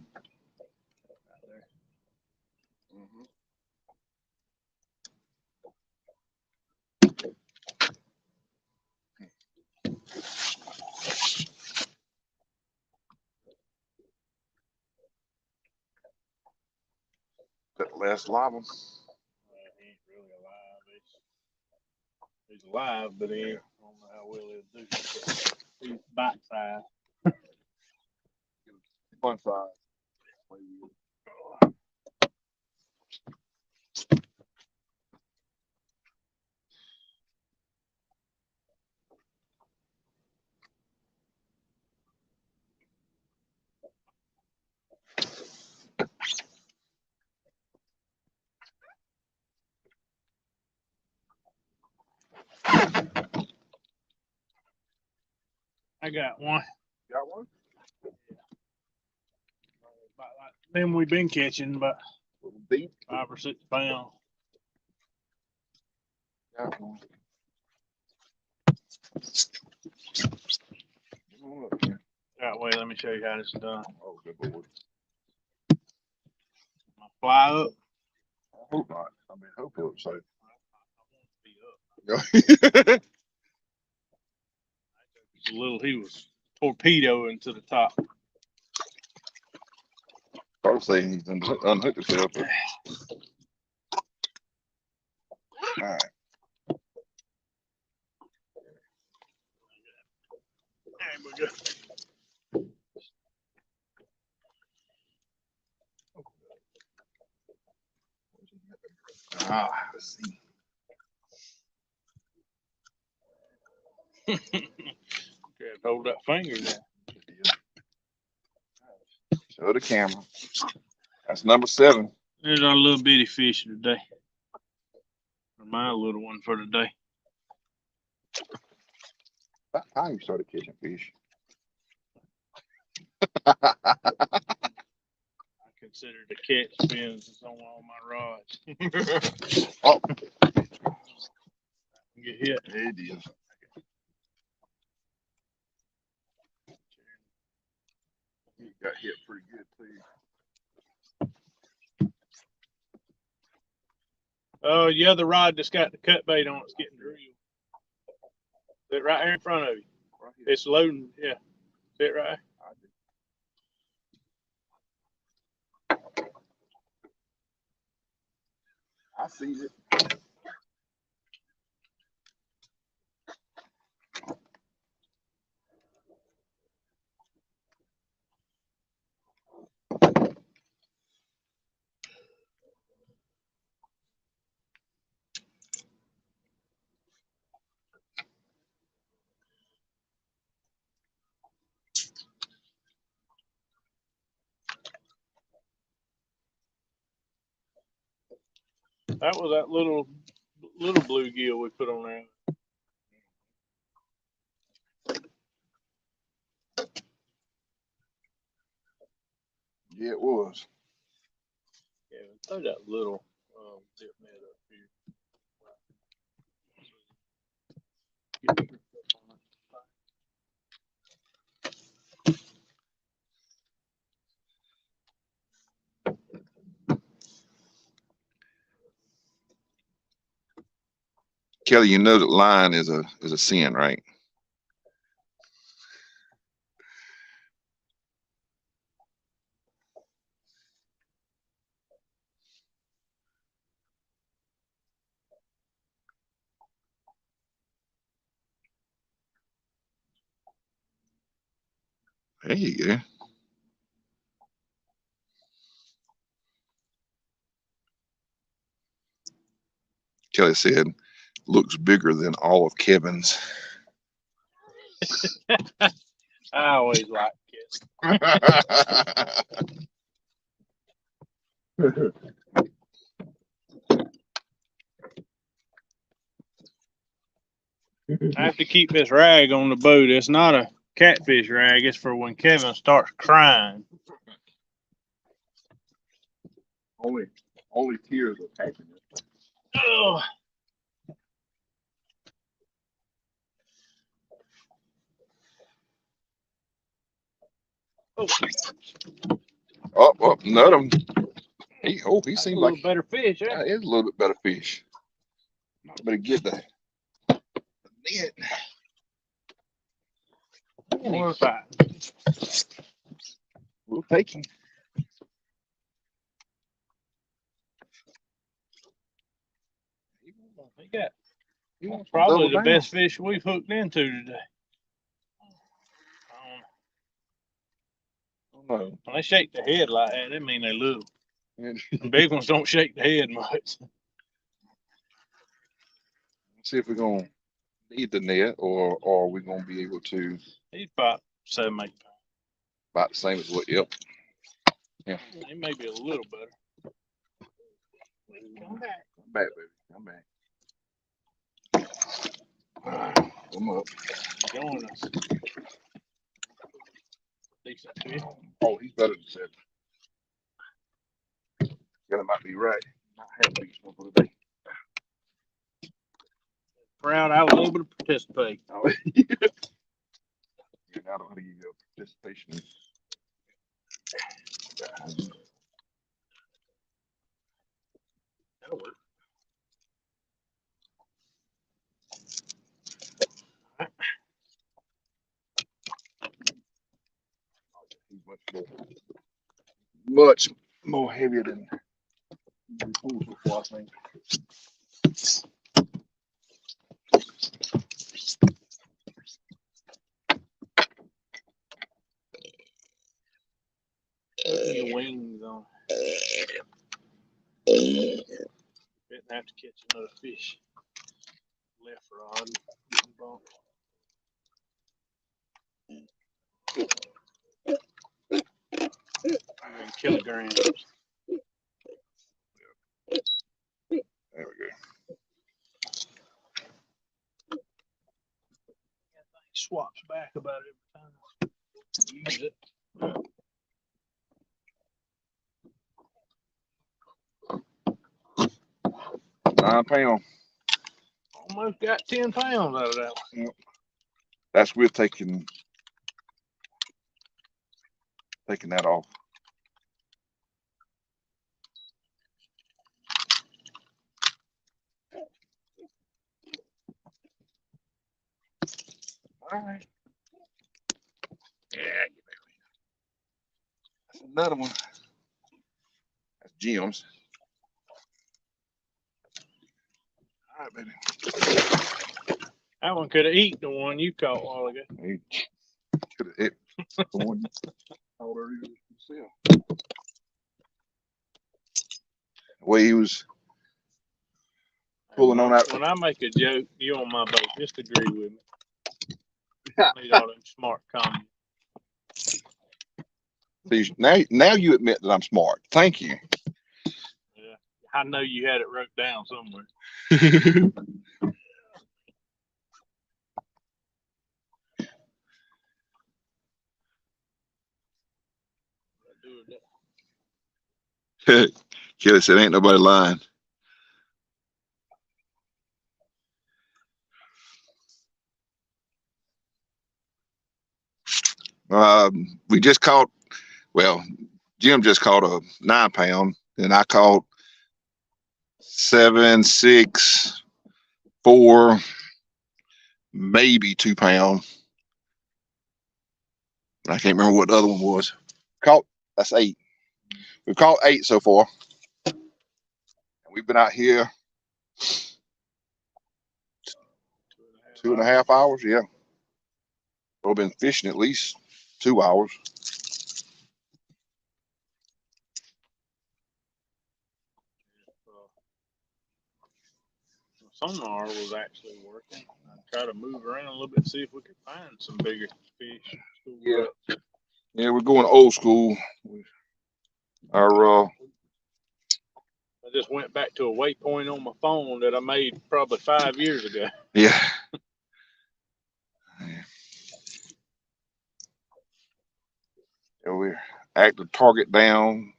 there. Mm-hmm. That last live one. Well, he ain't really alive. He's alive, but he ain't. I don't know how well he'll do. He's bite size. Fun size. I got one. Got one? About like them we've been catching, about Little deep. 5 or 6 pounds. Got one. Come on up here. Right, wait, let me show you how this is done. Oh, good Lord. I fly up. I hope not. I mean, hope he'll say. He was torpedoing to the top. I was saying he's unhooked himself. But... All right. There we go. Ah, let's see. Can't hold that finger there. Show the camera. That's number 7. There's our little bitty fish today. Or my little one for today. About time you started catching fish. I consider the catch fins on all my rods. Oh, Get hit. it is. He got hit pretty good too. Oh, the other rod that's got the cut bait on it's getting drilled. Is it right here in front of you? Right here. It's loading. Yeah. Is it right? I see it. That was that little bluegill we put on there. Yeah, it was. Yeah, throw that little dip net up here. Kelly, you know that lying is a sin, right? There you go. Kelly said, looks bigger than all of Kevin's. I always like kids. I have to keep this rag on the boat. It's not a catfish rag. It's for when Kevin starts crying. Only tears of happiness. Ugh. Oh, nut him. He That's seemed a like little better fish, eh? it's a little bit better fish. I better get the net. And he's fine. We'll take him. He got probably the best fish we've hooked into today. No. When they shake the head like that, that mean they little. The big ones don't shake the head much. See if we're gonna need the net or are we gonna be able to He's about 7, 8 pounds. about the same as what? Yep. Yeah. He may be a little better. Come back. Come back, baby. Come back. Come up. Join us. Decent fish. Oh, he's better than 7. Yeah, that might be right. Not have these one for the day. Proud I was able to participate. Oh, yeah. You're not on your participation. That'll work. He's much more heavier than pools before, I think. Your wings on. Didn't have to catch another fish. Left rod. Getting bumped. 100 kilograms. There we go. Swaps back about every time. Use it. 9 pounds. Almost got 10 pounds out of that one. Yep. That's with taking that off. All right. Yeah, that's another one. That's Jim's. All right, baby. That one could have eaten the one you caught a while ago. He could have hit the one you caught earlier himself. The way he was pulling on that. When I make a joke, you on my boat. Just agree with me. Need all them smart comments. See, now you admit that I'm smart. Thank you. Yeah, I know you had it wrote down somewhere. Kelly said, "Ain't nobody lying." We just caught. Well, Jim just caught a 9 pound, and I caught 7, 6, 4, maybe 2 pound. I can't remember what the other one was. Caught that's 8. We've caught 8 so far. We've been out here 2.5 hours. Yeah, we've been fishing at least 2 hours. Sonar was actually working. I try to move around a little bit, see if we could find some bigger fish. Yeah. Yeah, we're going old school. Our I just went back to a waypoint on my phone that I made probably 5 years ago. yeah. We're active target down,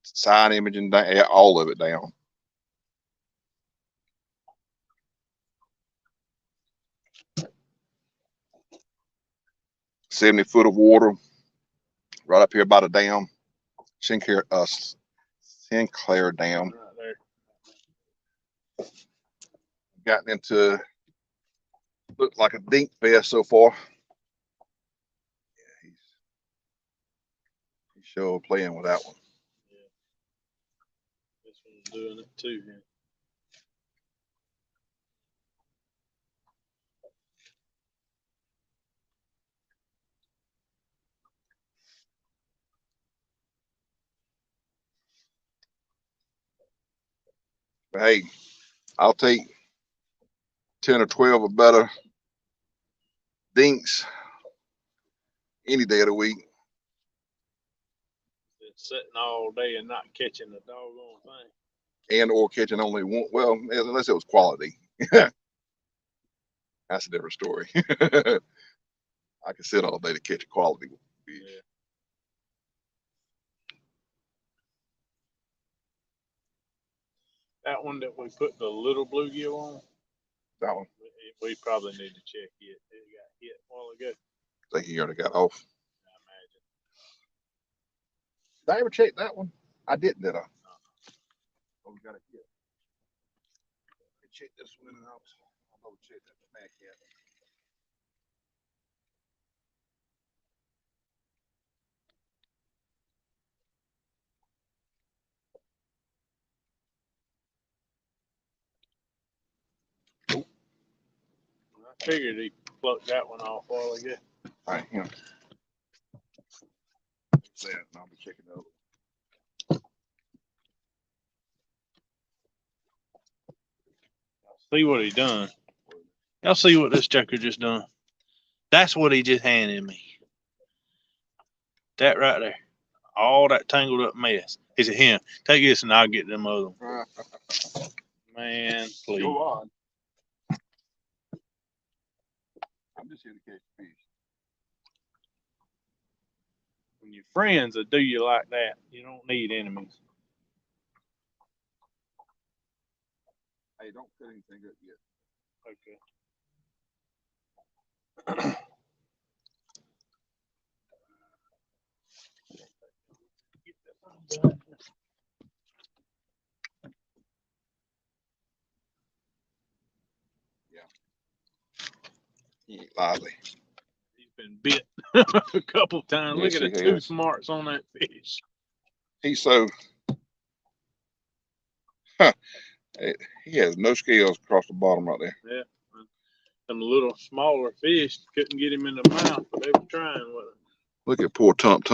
side imaging down, all of it down. $70 foot of water right up here by the dam, Sinclair Dam. Right there. Gotten into looked like a dink fest so far. Yeah, he's sure playing with that one. Yeah. This one's doing it too. Yeah. But hey, I'll take 10 or 12 or better dinks any day of the week. It's sitting all day and not catching the doggone thing. And or catching only one. Well, unless it was quality. That's a different story. I can sit all day to catch a quality fish. Yeah. That one that we put the little bluegill on, That one, we probably need to check it. It got hit a while ago. I think he already got off. I imagine. Did I ever check that one? I didn't, did I? Oh, we got it here. Check this one out. I'll double check that back yet. I figured he plucked that one off a while ago. All right, here. That, and I'll be checking the other. See what he done. Y'all see what this joker just done? That's what he just handed me. That right there. All that tangled up mess. He said, "Him, take this and I'll get them other ones." Man, please. Go on. I'm just here to catch fish. When your friends will do you like that, you don't need enemies. Hey, don't cut anything up yet. Okay. He ain't lively. He's been bit a couple times. Yes, Look at the he has. tooth marks on that fish. He's so. He has no scales across the bottom right there. Yeah. Some little smaller fish couldn't get him in the mouth, but they were trying with him. Look at poor Tump.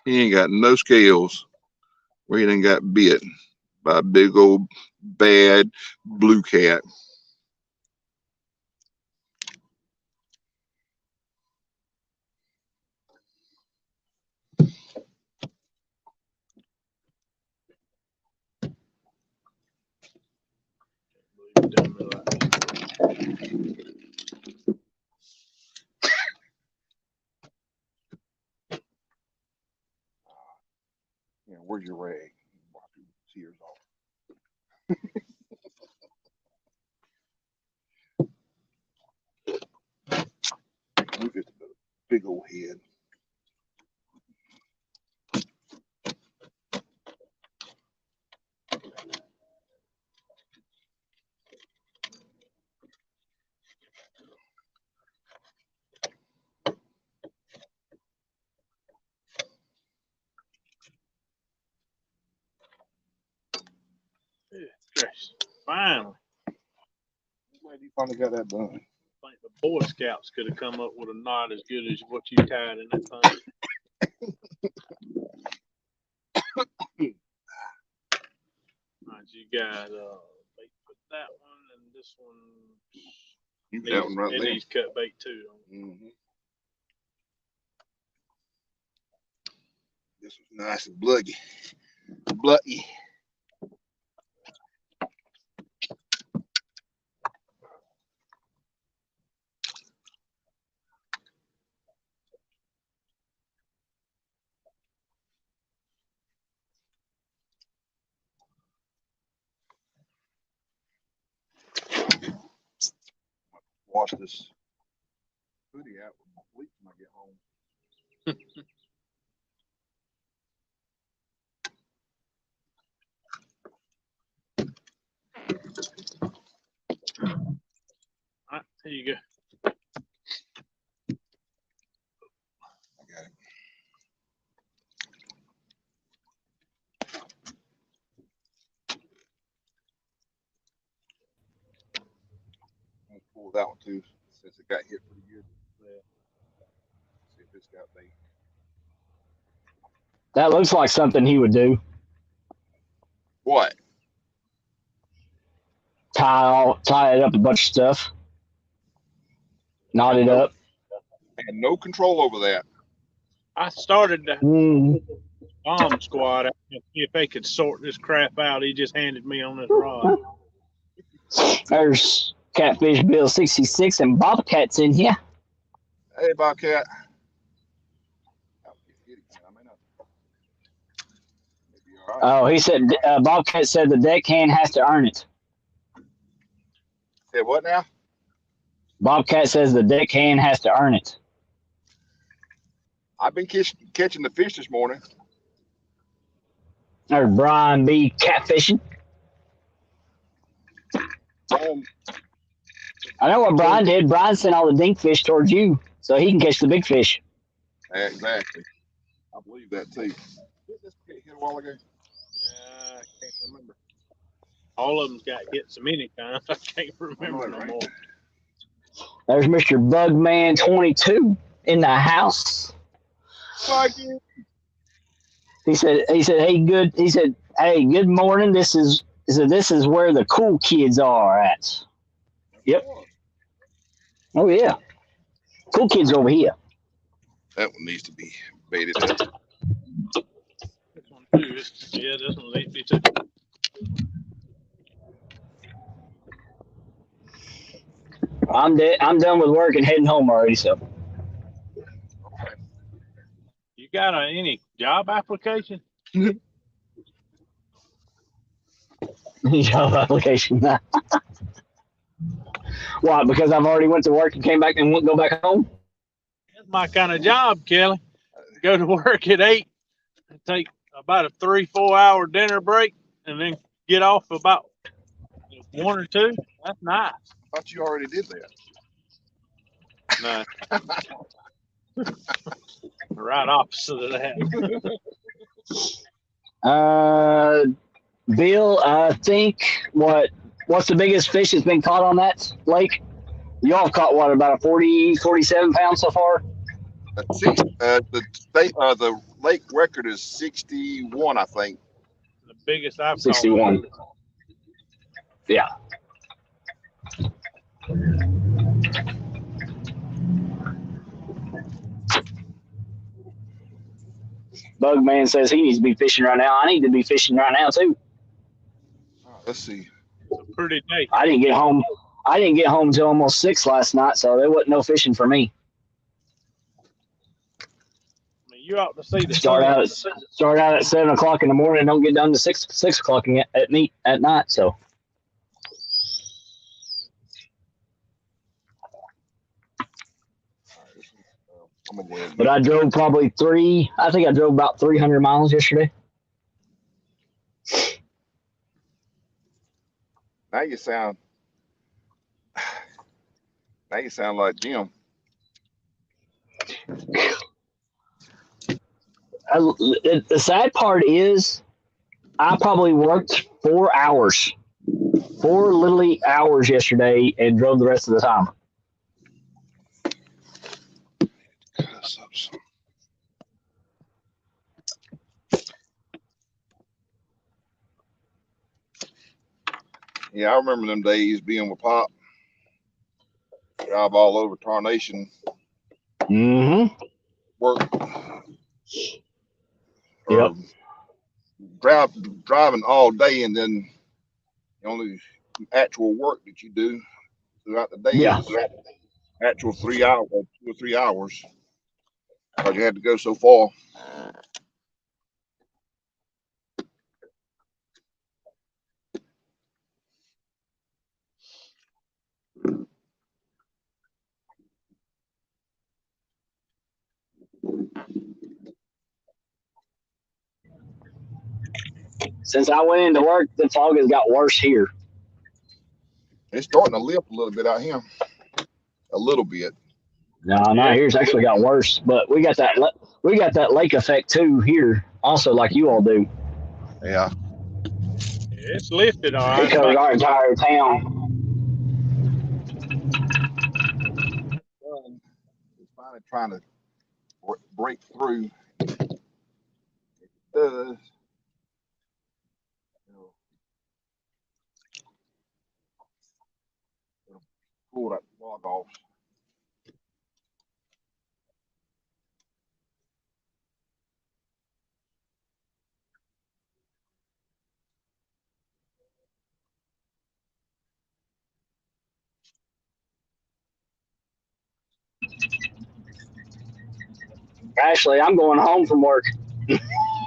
He ain't got no scales where he done got bit by a big old bad blue cat. Yeah, where's your rag? Wipe your tears off. Look at the big old head. gracious. Finally. I'm glad you finally got that done. I think the Boy Scouts could have come up with a knot as good as what you tied in that thing. All right, you got bait for that one and this one. You got that one right it there. needs cut bait too. Mm-hmm. This was nice and bloody. Bloody. Wash this hoodie out with my bleach when I get home. All right, here you go. I got it. I'm gonna pull that one too, since it got hit pretty good. Yeah. See if it's got bait. That looks like something he would do. What? Tie it up a bunch of stuff. Knot it up. I had no control over that. I started the Mm. bomb squad out to see if they could sort this crap out. He just handed me on this rod. There's Catfish Bill 66 and Bobcat's in here. Hey, Bobcat. I may not. Maybe all right. Oh, he said Bobcat said the deckhand has to earn it. Say what now? Bobcat says the deckhand has to earn it. I've been catching the fish this morning. There's Brian B. catfishing. I know what Brian did. Brian sent all the dink fish towards you so he can catch the big fish. Exactly. I believe that too. Did this get hit a while ago? I can't remember. All of them's got hit so many times. I can't remember no more. There's Mr. Bugman 22 in the house. He said, hey, good. He said, hey, good morning. This is where the cool kids are at. Yep. Oh yeah. Cool kids over here. That one needs to be baited up. This one too. Yeah, this one needs to be too. I'm done with work and heading home already. So. You got any job application? Job application. Why? Because I've already went to work and came back and won't go back home. That's my kind of job, Kelly. Go to work at 8, take about a 3-4 hour dinner break, and then get off about 1 or 2. That's nice. I thought you already did that. No. The right opposite of that. Bill, I think what's the biggest fish that's been caught on that lake? Y'all have caught what, about a 47 pounds so far? Let's see. The lake record is 61, I think. The biggest I've 61. Caught. Yeah. Bugman says he needs to be fishing right now. I need to be fishing right now too. Let's see. It's a pretty day. I didn't get home till almost 6 last night, so there wasn't no fishing for me. I mean, you ought to see the Start out at 7 o'clock in the morning and don't get done to 6 o'clock at night. So. But I drove probably I think I drove about 300 miles yesterday. Now you sound like Jim. The sad part is I probably worked 4 hours 4 literally hours yesterday and drove the rest of the time. Yeah, I remember them days being with Pop. Drive all over Tarnation. Mm-hmm. Work. Yep. Driving all day, and then the only actual work that you do throughout the day is actual 3 hours, 2 or 3 hours, because you had to go so far. Since I went into work, the fog has got worse here. It's starting to lift a little bit out here. A little bit. No, not here. It's actually got worse. But we got that lake effect too here, also like you all do. Yeah. It's lifted all right. It covers our entire town. It's finally trying to break through. It does. It'll pull that fog off. Ashley, I'm going home from work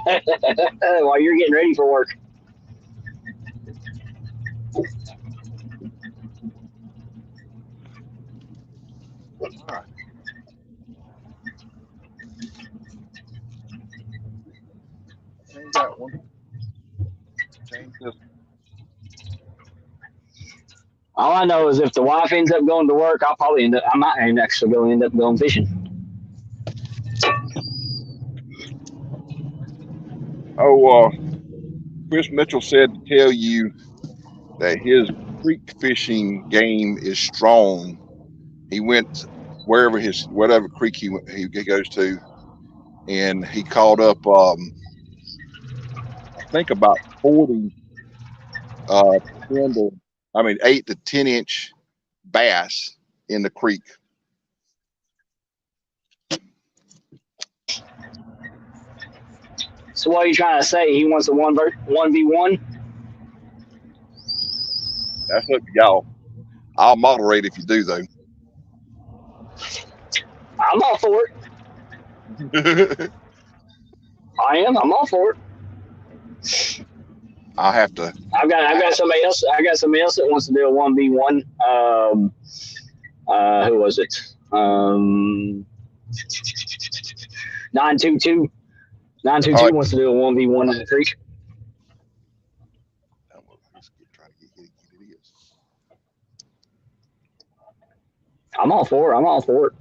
while you're getting ready for work. All right. Change that one. Change this. All I know is if the wife ends up going to work, I might actually end up going fishing. Oh, Chris Mitchell said to tell you that his creek fishing game is strong. He went whatever creek he goes to, and he caught up I think about 40 8 to 10 inch bass in the creek. So what are you trying to say? He wants a 1v1? That's up to y'all. I'll moderate if you do, though. I'm all for it. I am. I'm all for it. I'll have to. I've got somebody else. I got somebody else that wants to do a 1v1. Who was it? 922. 922 wants to do a 1v1 in the creek. I'm all for it. I'm all for it.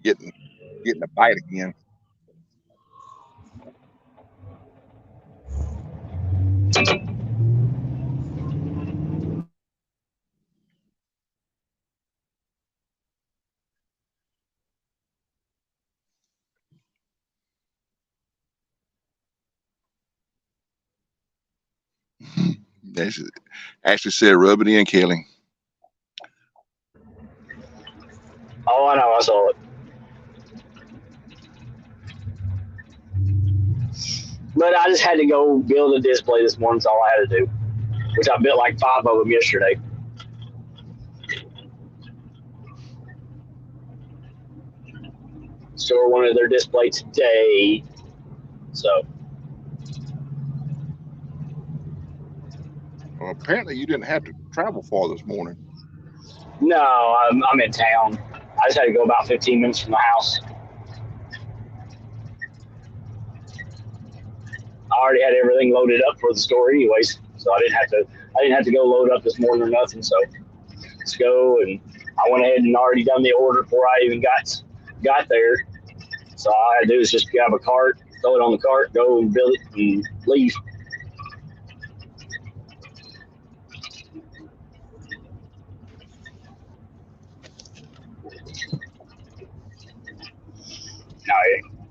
Getting a bite again. Ashley said, "Rub it in, Kelly." Oh, I know. I saw it. But I just had to go build a display this morning. That's all I had to do. Which I built like 5 of them yesterday. Store one of their display today. So. Well, apparently you didn't have to travel far this morning. No, I'm in town. I just had to go about 15 minutes from the house. I already had everything loaded up for the store anyways, so I didn't have to go load up this morning or nothing. So Let's go. And I went ahead and already done the order before I even got there. So all I had to do is just grab a cart, throw it on the cart, go and build it, and leave. Now,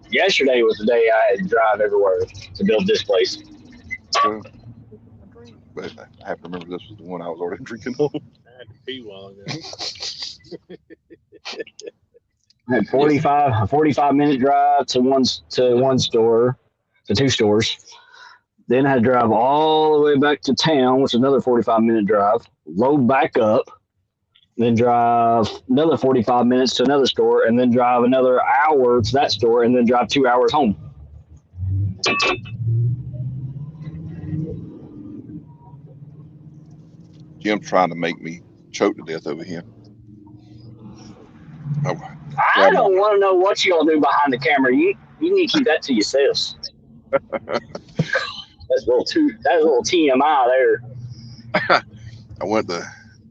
yesterday was the day I had to drive everywhere to build this place. But I have to remember this was the one I was already drinking on. I had to pee a while ago. I had a 45-minute drive to one store, to two stores. Then I had to drive all the way back to town, which is another 45-minute drive. Load back up, then drive another 45 minutes to another store, and then drive another hour to that store, and then drive 2 hours home. Jim's trying to make me choke to death over here. Oh, I don't want to know what you all do behind the camera. You need to keep that to yourselves. That's a little TMI there. I went to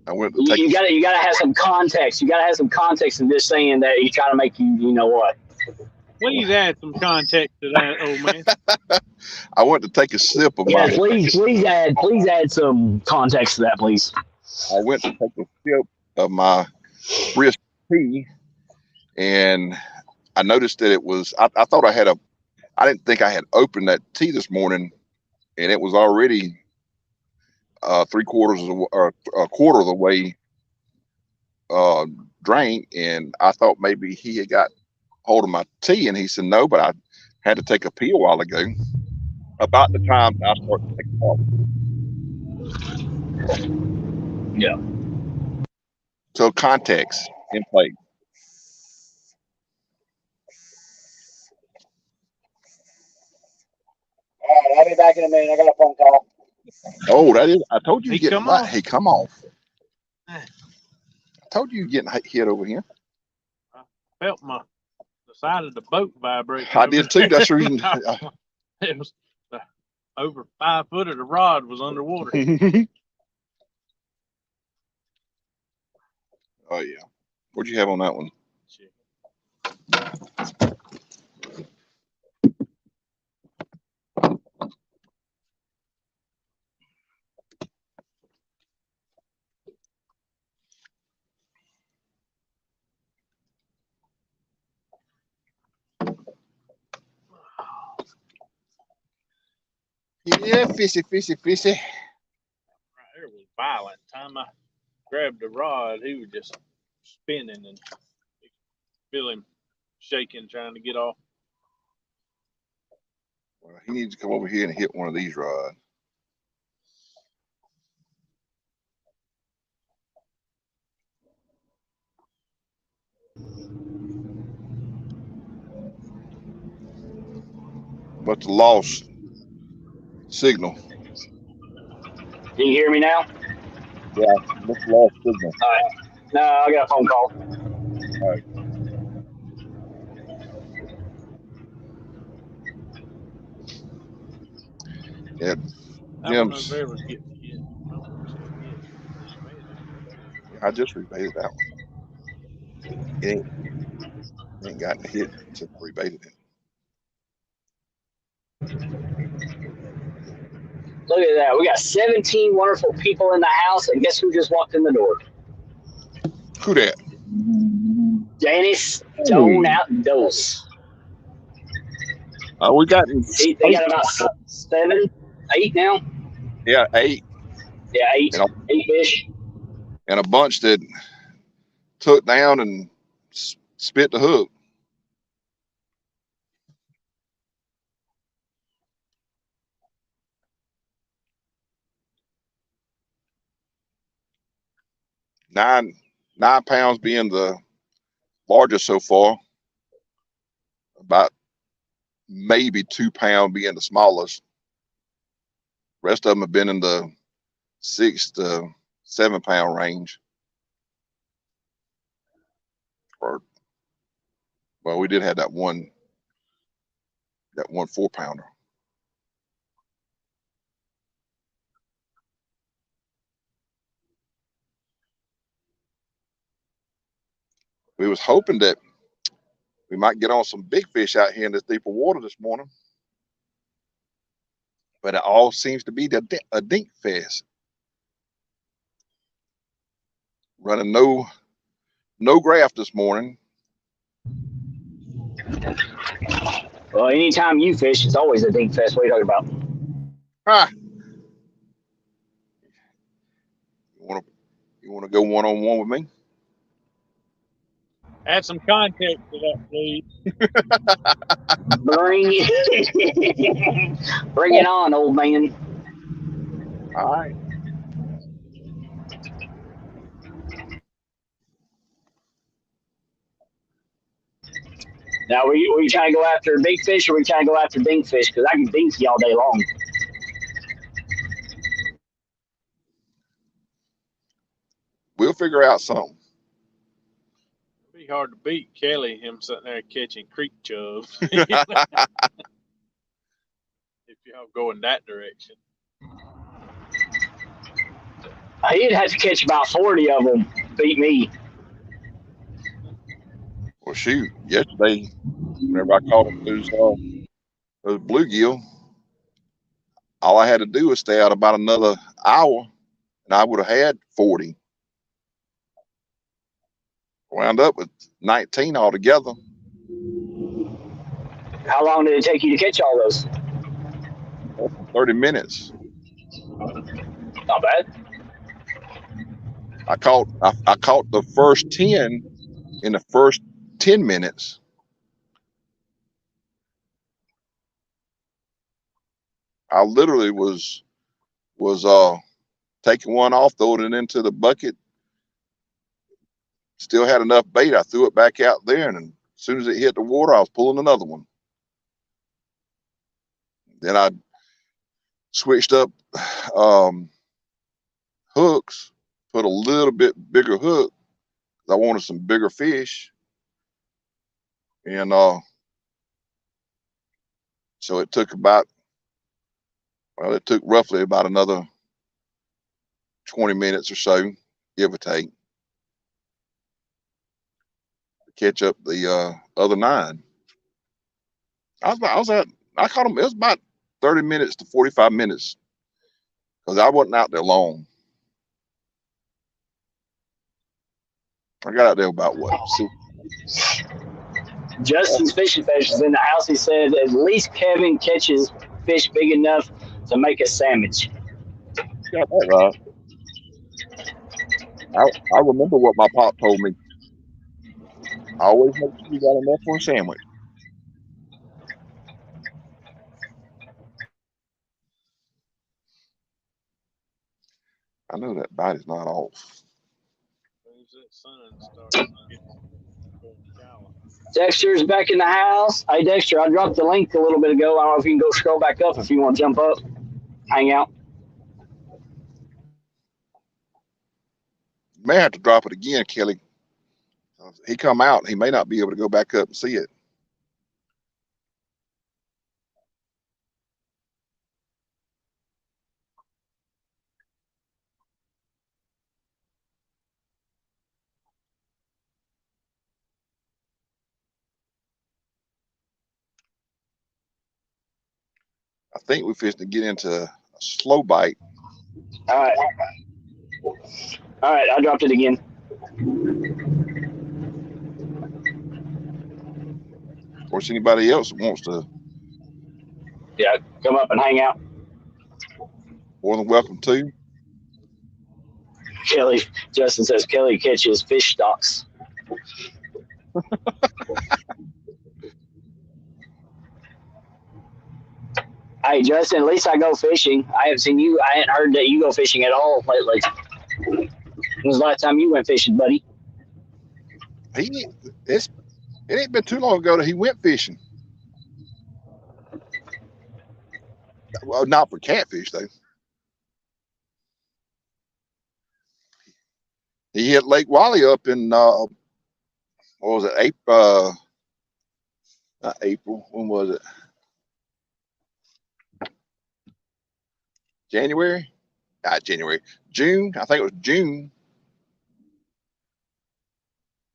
You gotta have some context. You gotta have some context in this saying that he's trying to make you know what. Please add some context to that, old man. I went to take a sip of Yeah, my. please add some context to that, please. I went to take a sip of my brisk tea, and I noticed that it was. I thought I didn't think I had opened that tea this morning, and it was already a quarter of the way drank, and I thought maybe he had got hold of my tea, and he said no, but I had to take a pee a while ago. About the time I started to take off. Yeah. So context in place. All right, I'll be back in a minute. I got a phone call. Oh, that is. I told you Hey, getting come light. off. Hey, come off. I told you getting hit over here. I felt the side of the boat vibrate. I did too. That's the reason. It was over 5 foot of the rod was underwater. Oh yeah. What'd you have on that one? Yeah, fishy. Right there was violent. Time I grabbed the rod, he was just spinning, and feel him shaking, trying to get off. Well, he needs to come over here and hit one of these rods. What's the lost signal? Can you hear me now? Yeah, what's the lost signal? All right. No, I got a phone call. All right. Yeah, That one Jim's. over there was getting hit. I don't want to say hit. I just rebaited that one. It ain't gotten hit since I rebaited it. Look at that. We got 17 wonderful people in the house, and guess who just walked in the door? Who that? Dennis Stone Outdoors. We got They got about 7, 8 now. Yeah, 8. Yeah, 8 fish. And a bunch that took down and spit the hook. Nine pounds being the largest so far. About maybe 2 pound being the smallest. Rest of them have been in the 6 to 7 pound range. Well, we did have that one 4 pounder. we was hoping that we might get on some big fish out here in this deeper water this morning, but it all seems to be a dink fest. Running no graph this morning. Well, anytime you fish, it's always a dink fest. What are you talking about? Ah, you wanna go one-on-one with me? Add some context to that, please. Bring bring it on, old man. All right. Now, were you trying to go after big fish or were you trying to go after dink fish? Because I can dink you all day long. We'll figure out something. It'd be hard to beat Kelly, him sitting there catching creek chubs. If y'all go in that direction. He'd have to catch about 40 of them, beat me. Well, shoot, yesterday, whenever I caught those bluegill, all I had to do was stay out about another hour, and I would have had 40. Wound up with 19 altogether. How long did it take you to catch all those? 30 minutes. Not bad. I caught the first 10 in the first 10 minutes. I literally was taking one off, throwing it into the bucket. Still had enough bait. I threw it back out there, and as soon as it hit the water, I was pulling another one. Then I switched up hooks, put a little bit bigger hook because I wanted some bigger fish, and so it took roughly about another 20 minutes or so, give or take, to catch up the other 9. I caught them. It was about 30 minutes to 45 minutes because I wasn't out there long. I got out there about what? Justin's fishing fish is in the house. He said at least Kevin catches fish big enough to make a sandwich. Got that right. I remember what my pop told me. I always make sure you got enough for a sandwich. I know that bite is not off. Dexter's back in the house. Hey, Dexter, I dropped the link a little bit ago. I don't know if you can go scroll back up if you want to jump up, hang out. You may have to drop it again, Kelly. He come out. He may not be able to go back up and see it. I think we're fixing to get into a slow bite. All right. All right, I dropped it again. Of course, anybody else wants to, Yeah, come up and hang out. more than welcome to. Kelly, Justin says Kelly catches fish stocks. Hey, Justin, at least I go fishing. I haven't seen you. I hadn't heard that you go fishing at all lately. When was the last time you went fishing, buddy? It ain't been too long ago that he went fishing. Well, not for catfish though. He hit Lake Wally up in what was it? April? Not April. When was it? January? Not January. June. I think it was June.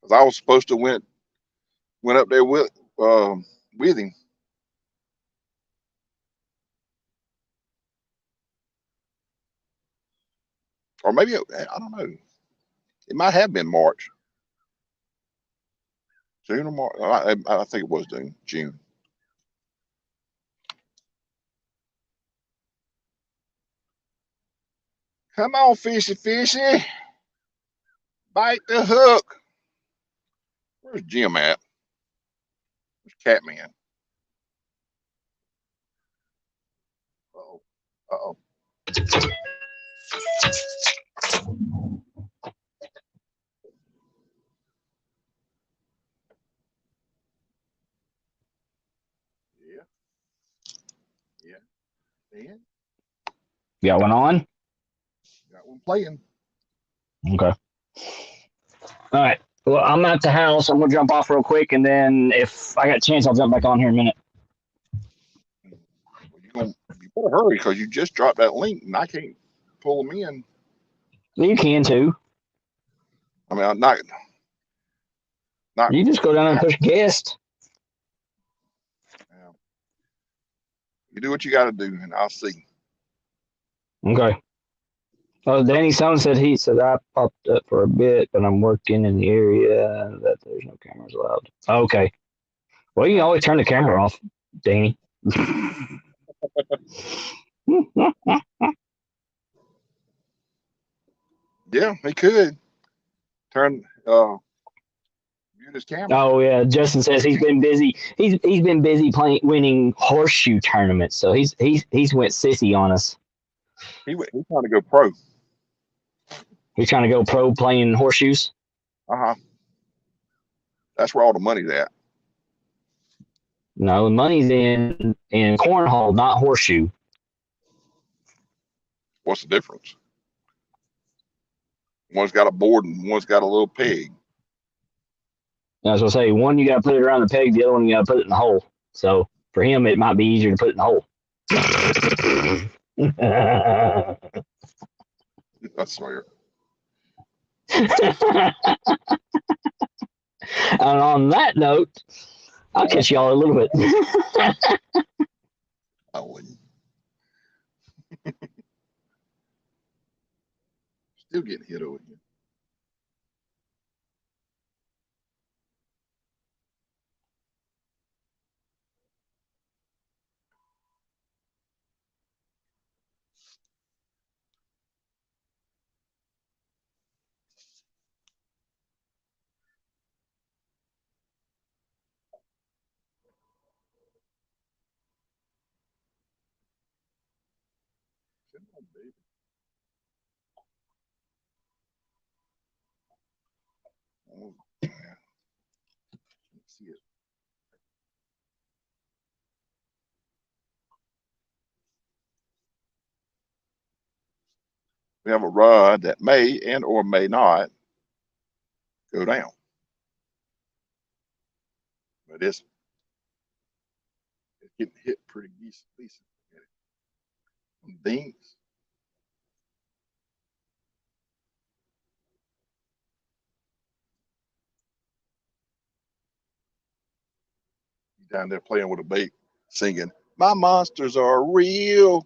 'Cause I was supposed to went up there with him. Or maybe I don't know. It might have been March, June or March. I think it was June. Come on, fishy, fishy. Bite the hook. Where's Jim at? Where's Catman? Uh-oh. Uh-oh. Yeah. Yeah. Dan? Got one on? Got one playing. Okay. All right. Well, I'm at the house. I'm gonna jump off real quick, and then if I got a chance, I'll jump back on here in a minute. Well, you better hurry because you just dropped that link and I can't pull them in. You can too. I mean, I'm not. You just go down and push guest. You do what you got to do, and I'll see. Okay. Well, Danny Stone said I popped up for a bit, but I'm working in the area that there's no cameras allowed. Okay. Well, you can always turn the camera off, Danny. Yeah, he could turn mute his camera. Oh yeah, Justin says he's been busy. He's been busy winning horseshoe tournaments, so he's went sissy on us. He's trying to go pro. He's trying to go pro playing horseshoes. That's where all the money's at. No, the money's in cornhole, not horseshoe. What's the difference? One's got a board and one's got a little peg. As I say, one you got to put it around the peg, the other one you got to put it in the hole. So for him, it might be easier to put it in the hole. I swear. And on that note, I'll catch y'all a little bit. I wouldn't. Still getting hit over here. Come on, baby. Oh, yeah. See it. We have a rod that may and or may not go down. But it's getting hit pretty decent. Dings. He's down there playing with a bait, singing, "My monsters are real."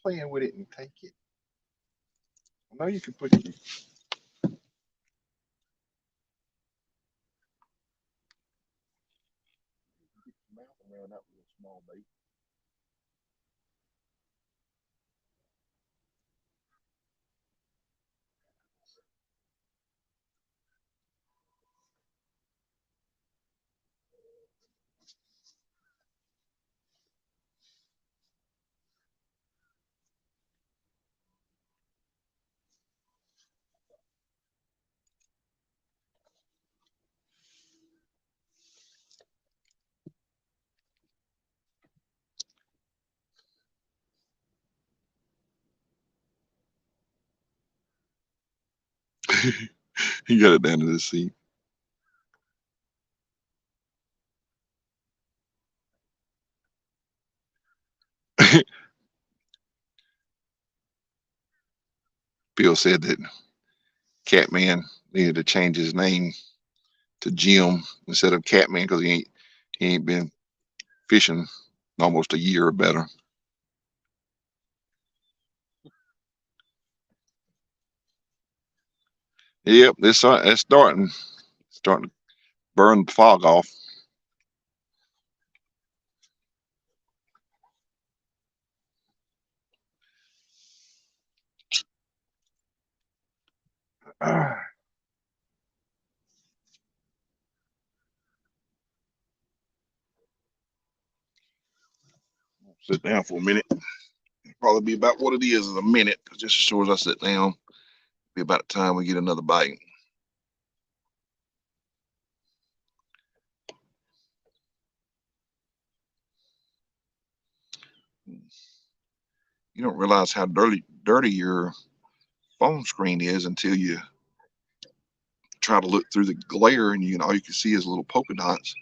Playing with it and take it. I know you can put your mouth around that little small bait. He got it down to the sea. Bill said that Catman needed to change his name to Jim instead of Catman because he ain't been fishing in almost a year or better. Yep, it's starting to burn the fog off. Sit down for a minute. Probably be about what it is in a minute. Just as sure as I sit down, be about the time we get another bite. You don't realize how dirty your phone screen is until you try to look through the glare and all you can see is little polka dots.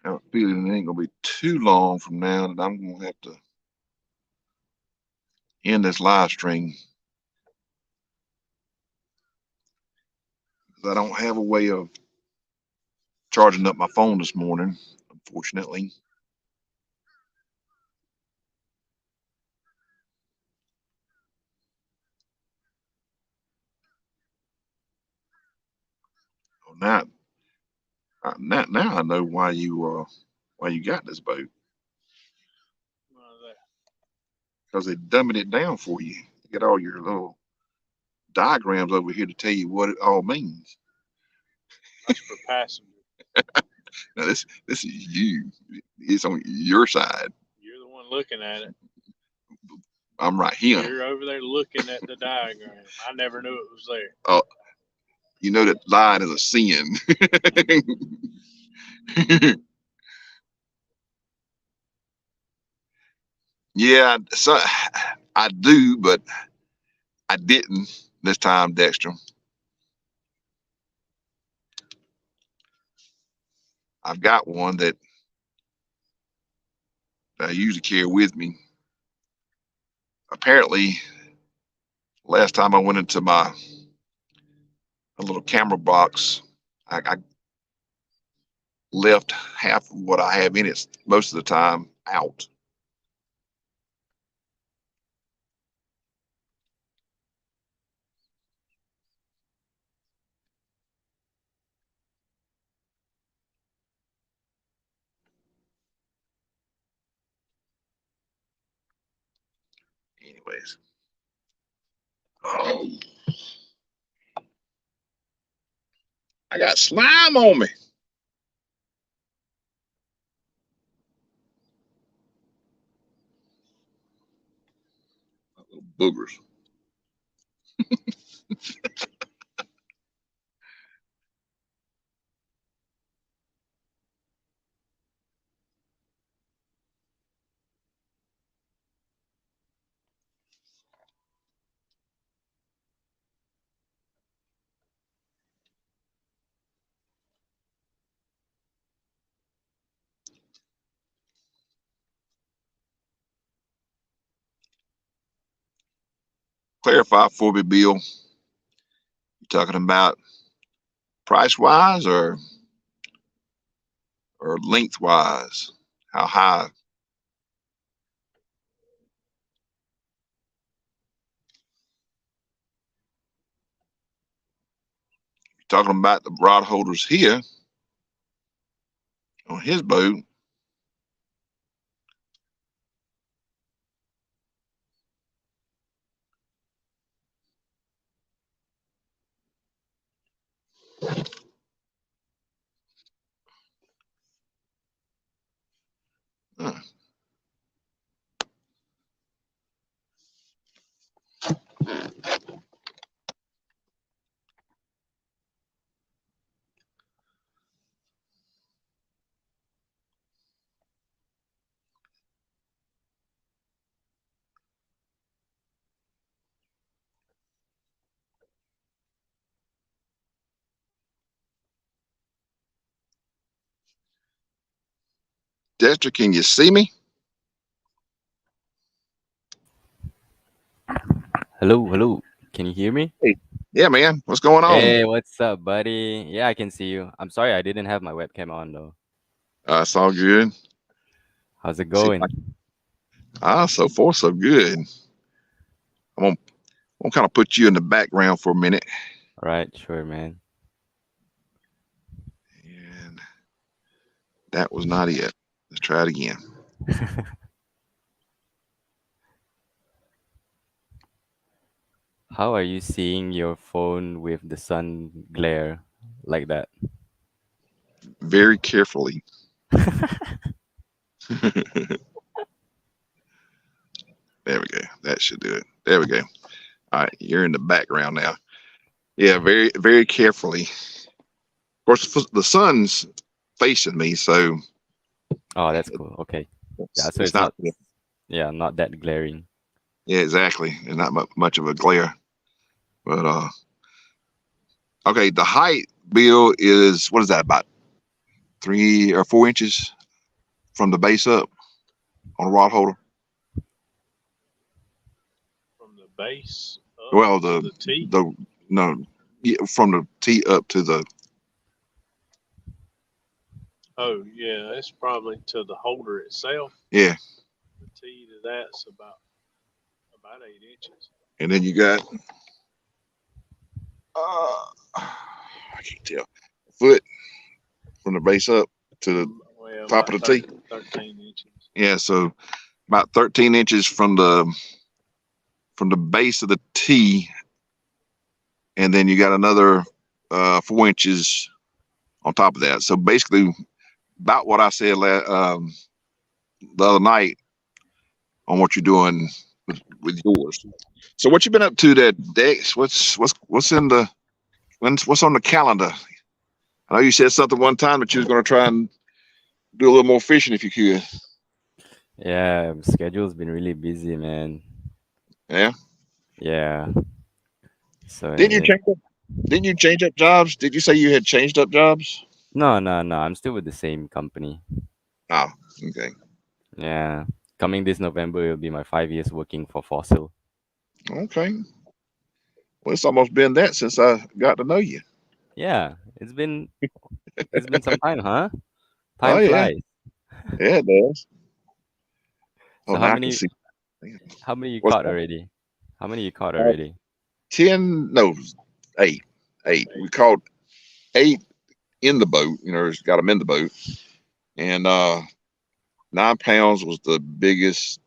I have a feeling it ain't gonna be too long from now that I'm gonna have to end this live stream because I don't have a way of charging up my phone this morning, unfortunately. Oh, now I know why you got this boat, because they dumbing it down for you. You get all your little diagrams over here to tell you what it all means. That's for passenger. Now this is you. It's on your side. You're the one looking at it. I'm right here. You're over there looking at the diagram. I never knew it was there. Oh, you know that line is a sin. Yeah, so I do, but I didn't this time, Dexter. I've got one that I usually carry with me. Apparently, last time I went into my a little camera box, I left half of what I have in it most of the time out. Anyways, oh, I got slime on me. Little boogers. Clarify for me, Bill. You talking about price wise or lengthwise? How high? You talking about the rod holders here on his boat? Dexter, can you see me? Hello, hello. Can you hear me? Hey, yeah, man. What's going on? Hey, what's up, buddy? Yeah, I can see you. I'm sorry I didn't have my webcam on though. It's all good. How's it See, like, going? so far so good. I'm gonna kind of put you in the background for a minute. Right, sure, man. And that was not it. Let's try it again. How are you seeing your phone with the sun glare like that? Very carefully. There we go. That should do it. There we go. All right, you're in the background now. Yeah, very, very carefully. Of course, the sun's facing me, so Oh, that's cool. Okay. Yeah, so it's it's not. not, yeah, not that glaring. Yeah, exactly. It's not much of a glare. But okay, the height, Bill, is what is that? About 3 or 4 inches from the base up on a rod holder. From the base up Well, to the T. the no, yeah, from the tee up to the Oh yeah, it's probably to the holder itself. yeah, The T to that's about 8 inches. and then you got I can't tell foot from the base up to the Well, top about of the tee. 13 inches. Yeah, so about 13 inches from the base of the tee, and then you got another 4 inches on top of that. So basically, about what I said the other night on what you're doing with yours. So what you been up to that Dex? What's in the what's on the calendar? I know you said something one time that you was going to try and do a little more fishing if you could. Yeah, schedule's been really busy, man. Yeah. Yeah. So Didn't you change up? Didn't you change up jobs? Did you say you had changed up jobs? no, no, no. I'm still with the same company. Oh, okay. Yeah. Coming this November, it'll be my 5 years working for Fossil. Okay. Well, it's almost been that since I got to know you. Yeah, it's been some time, huh? Oh Time yeah, flies. yeah, it does. Oh, So how now I can many see. Man, how many you what's caught that? already? How many you caught Uh, already? 10? No, eight. Eight. We caught 8 in the boat. It's got them in the boat, and 9 pounds was the biggest,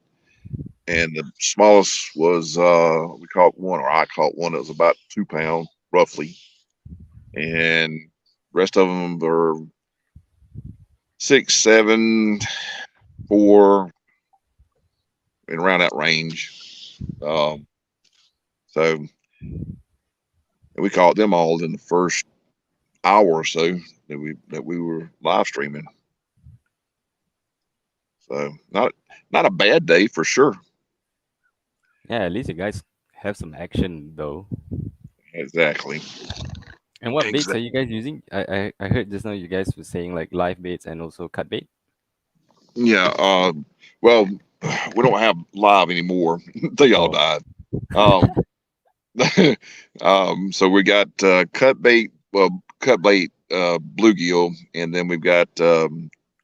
and the smallest was we caught one, or I caught one that was about 2 pounds roughly, and rest of them were 6, 7, 4, and around that range. So we caught them all in the first hour or so that we were live streaming. So not a bad day for sure. Yeah, at least you guys have some action though. Exactly. And what baits are Exactly. you guys using? I heard just now you guys were saying like live baits and also cut bait. Yeah. Well, we don't have live anymore. They all Oh, died. Um, so we got cut bait, bluegill, and then we've got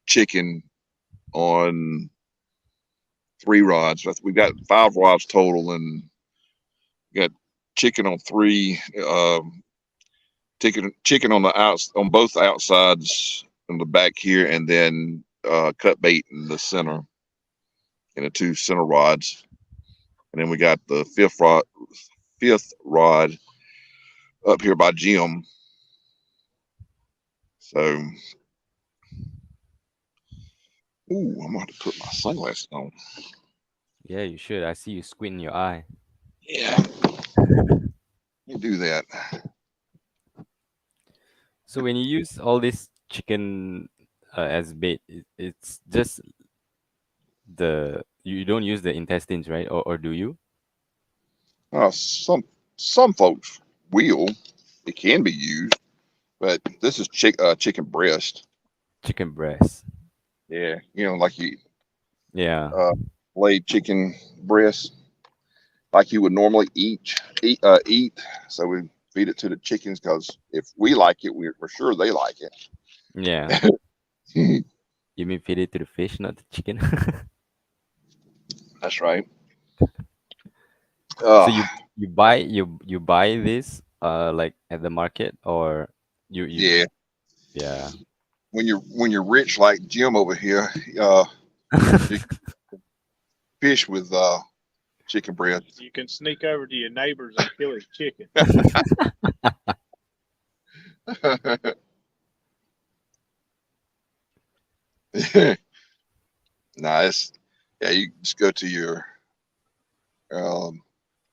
chicken on 3 rods. We've got 5 rods total, and we got chicken on 3. Chicken on the on both outsides on the back here, and then cut bait in the center, and the 2 center rods, and then we got the fifth rod up here by Jim. So, ooh, I'm going to put my sunglasses on. yeah, you should. I see you squinting your eye. Yeah, you do that. So when you use all this chicken as bait, it's just you don't use the intestines, right? Or do you? Some folks will. It can be used, but this is chicken breast. Chicken breast. Yeah, like you Yeah. laid chicken breast like you would normally eat. So we feed it to the chickens because if we like it, we're sure they like Yeah. it. You mean feed it to the fish, not the chicken? That's right. So Uh, you buy this like at the market, or you yeah. yeah. When you're rich like Jim over here, uh, you can fish with chicken breast. You can sneak over to your neighbors and kill his chicken. Nice. Yeah, you just go to your um,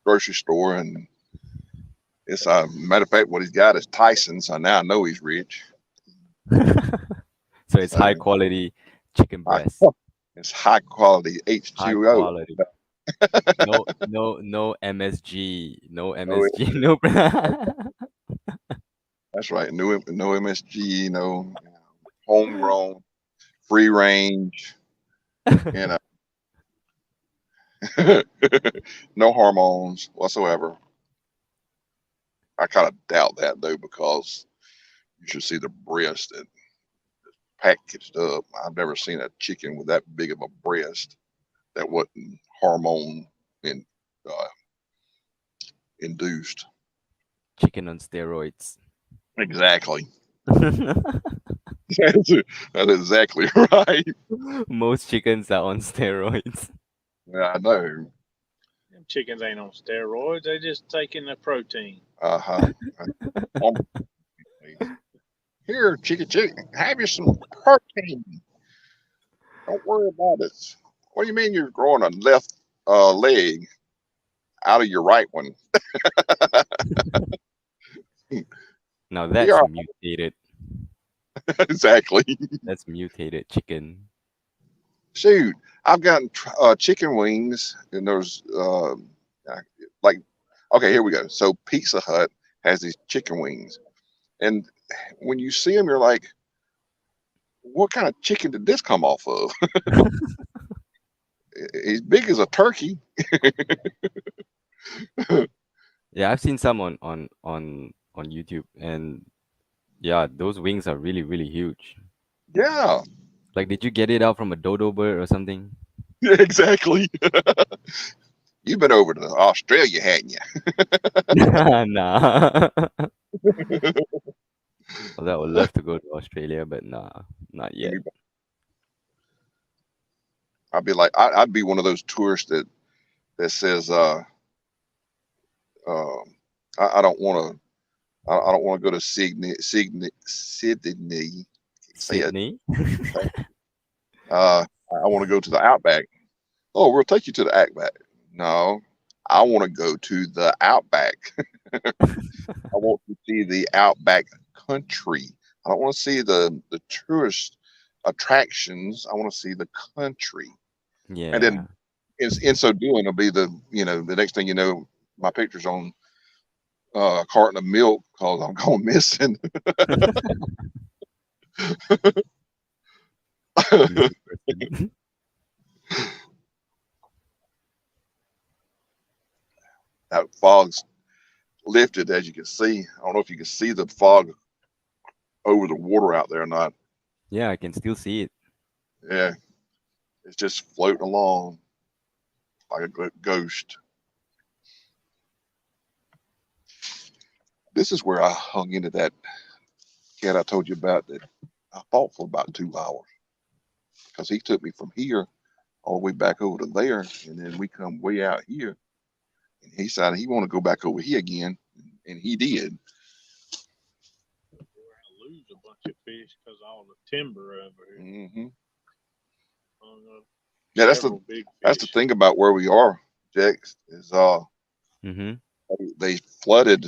grocery store, and it's matter of fact, what he's got is Tyson. So now I know he's rich. So it's high So quality chicken high, breast. it's high quality High H2O. quality. No MSG. No No, MSG. No. that's right. No MSG. No homegrown, free range. You know, no hormones whatsoever. I kind of doubt that though, because you should see the breast and packaged up. I've never seen a chicken with that big of a breast that wasn't hormone in, uh, induced. Chicken on steroids. Exactly. That's exactly right. Most chickens are on steroids. Yeah, I know. Them chickens ain't on steroids. They just taking the protein. Uh huh. Here, chicken, have you some protein. Don't worry about it. What do you mean you're growing a left leg out of your right one? Now Yeah, that's mutated. exactly. That's mutated chicken. Shoot, I've gotten chicken wings, and there's like, okay, here we go. So Pizza Hut has these chicken wings, and when you see them, you're like, what kind of chicken did this come off of? As big as a turkey. Yeah, I've seen some on YouTube, and yeah, those wings are really huge. Yeah, Like, did you get it out from a dodo bird or something? exactly. You've been over to Australia, hadn't Nah. you? Although I would love to go to Australia, but nah, not Give yet. me- I'd be like, I'd be one of those tourists that says, um, I don't want to. I don't want to go to Sydney. Say it. Sydney? I want to go to the Outback. Oh, we'll take you to the Outback. No, I want to go to the Outback. I want to see the Outback country. I don't want to see the tourist attractions. I want to see the country. And Yeah. then in so doing, it'll be the next thing you know, my picture's on a carton of milk because I'm going missing. Missing person. That fog's lifted, as you can see. I don't know if you can see the fog over the water out there or not. Yeah, I can still see it. Yeah, it's just floating along like a ghost. This is where I hung into that cat I told you about that I fought for about 2 hours because he took me from here all the way back over to there, and then we come way out here, and he decided he want to go back over here again, and he did. We're gonna lose a bunch of fish because all the timber over here. Hmm. Hung up Yeah, several big that's the fish. thing about where we are, Jack. Is Mm-hmm. they flooded,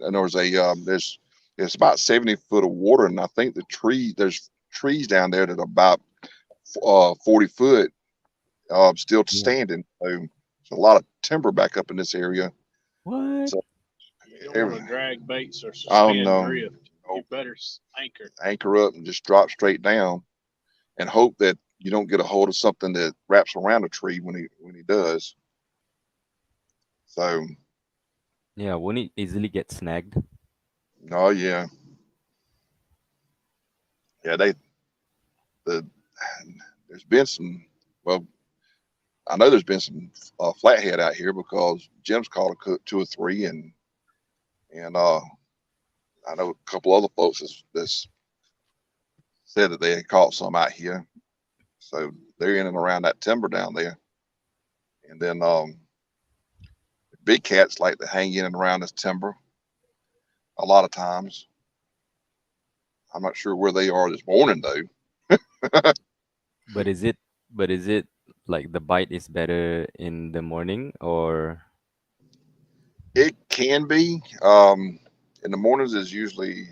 and there was there's it's about 70 foot of water, and I think there's trees down there that are about 40 foot still Yeah. standing. So there's a lot of timber back up in this area. What? So You don't every, want to drag baits or I don't suspend know, drift. You better anchor. anchor up and just drop straight down, and hope that you don't get a hold of something that wraps around a tree when he does. So, Yeah, won't it easily get snagged? oh yeah, yeah. The there's been some. Well, I know there's been some flathead out here because Jim's caught two or three, and I know a couple other folks that's said that they had caught some out here. So they're in and around that timber down there. And then big cats like to hang in and around this timber a lot of times. I'm not sure where they are this morning though. But is it like the bite is better in the morning or It can be. In the mornings is usually,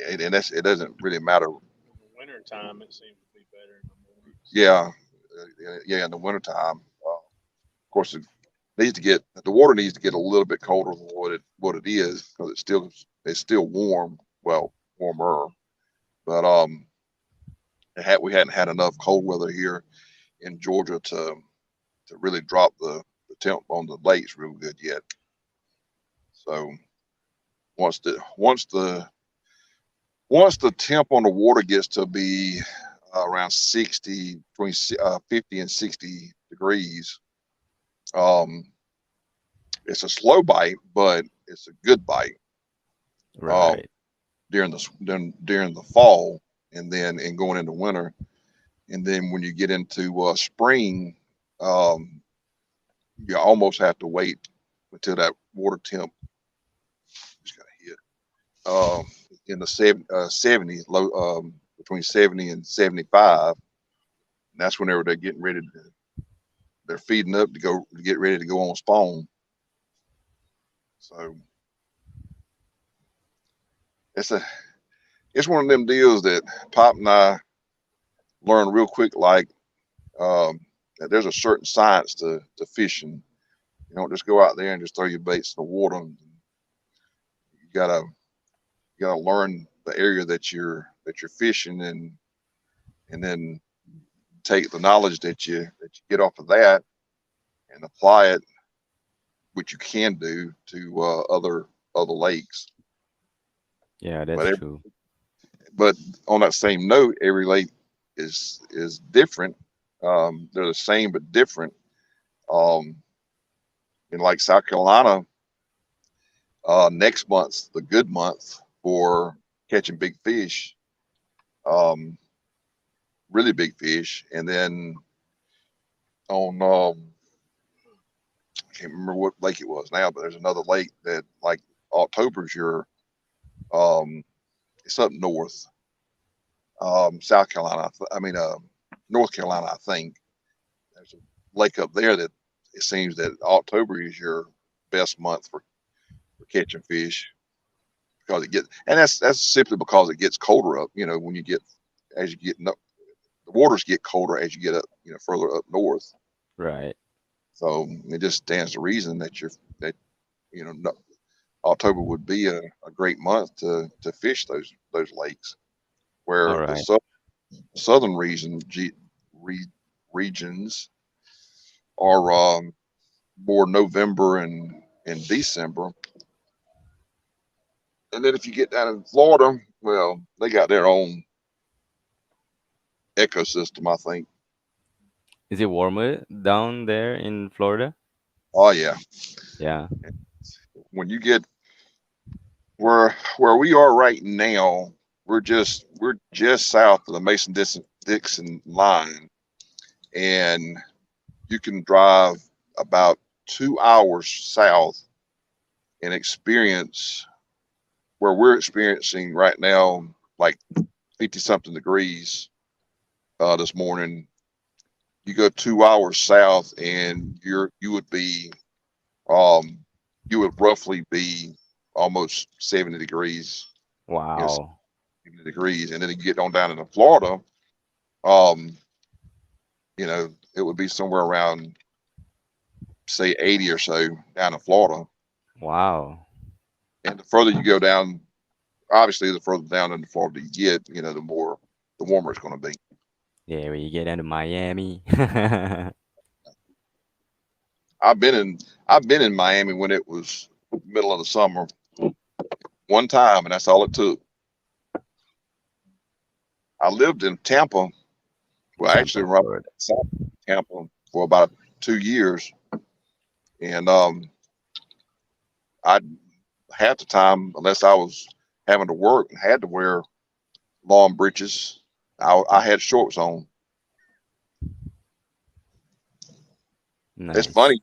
and it doesn't really matter. In the winter time, it seems to be better in the mornings. Yeah, yeah. In the wintertime, of course, the water needs to get a little bit colder than what it is because it's still warm. Well, warmer, but we hadn't had enough cold weather here in Georgia to really drop the temp on the lakes real good yet. So once the once the temp on the water gets to be around 60, between 50 and 60 degrees, um, it's a slow bite, but it's a good bite um, right? during the fall, and going into winter, and then when you get into spring, um, you almost have to wait until that water temp just got hit in the 70s, low between 70 and 75. And that's whenever they're feeding up to get ready to go on spawn. So it's a it's one of them deals that Pop and I learned real quick. Like um, that there's a certain science to fishing. You don't just go out there and just throw your baits in the water. You gotta you gotta learn the area that you're fishing, and then take the knowledge that you get off of that and apply it, which you can do to other lakes. Yeah, that's But true. but on that same note, every lake is different. They're the same but different. Um, in like South Carolina, next month's the good month for catching big fish, um, really big fish. And then on I can't remember what lake it was now, but there's another lake that like October's your um, it's up north, South Carolina. I mean, North Carolina, I think. There's a lake up there that it seems that October is your best month for catching fish because and that's simply because it gets colder up. You know, when you get as you get up, the waters get colder as you get up, further up north. Right. So it just stands to reason that you know no, October would be a great month to fish those lakes, All where the right. southern regions are more November and December. And then if you get down in Florida, well, they got their own ecosystem, I think. Is it warmer down there in Florida? Oh yeah, Yeah. when you get where we are right now, we're just south of the Mason Dixon line, and you can drive about 2 hours south and experience where we're experiencing right now, like 50 something degrees this morning. You go 2 hours south, and um, you would roughly be almost 70 degrees, you know, Wow. 70 degrees, and then you get on down into Florida, um, it would be somewhere around say 80 or so down in Florida. Wow. And the further you go down, obviously, the further down into Florida you get, the warmer it's going to be. Yeah, we get into Miami. I've been in I've been in Miami when it was middle of the summer one time, and that's all it took. I lived in Tampa, well, actually Tampa, right Florida. south of Tampa for about 2 years, and I half the time, unless I was having to work, had to wear long breeches. I had shorts on. It's Nice. funny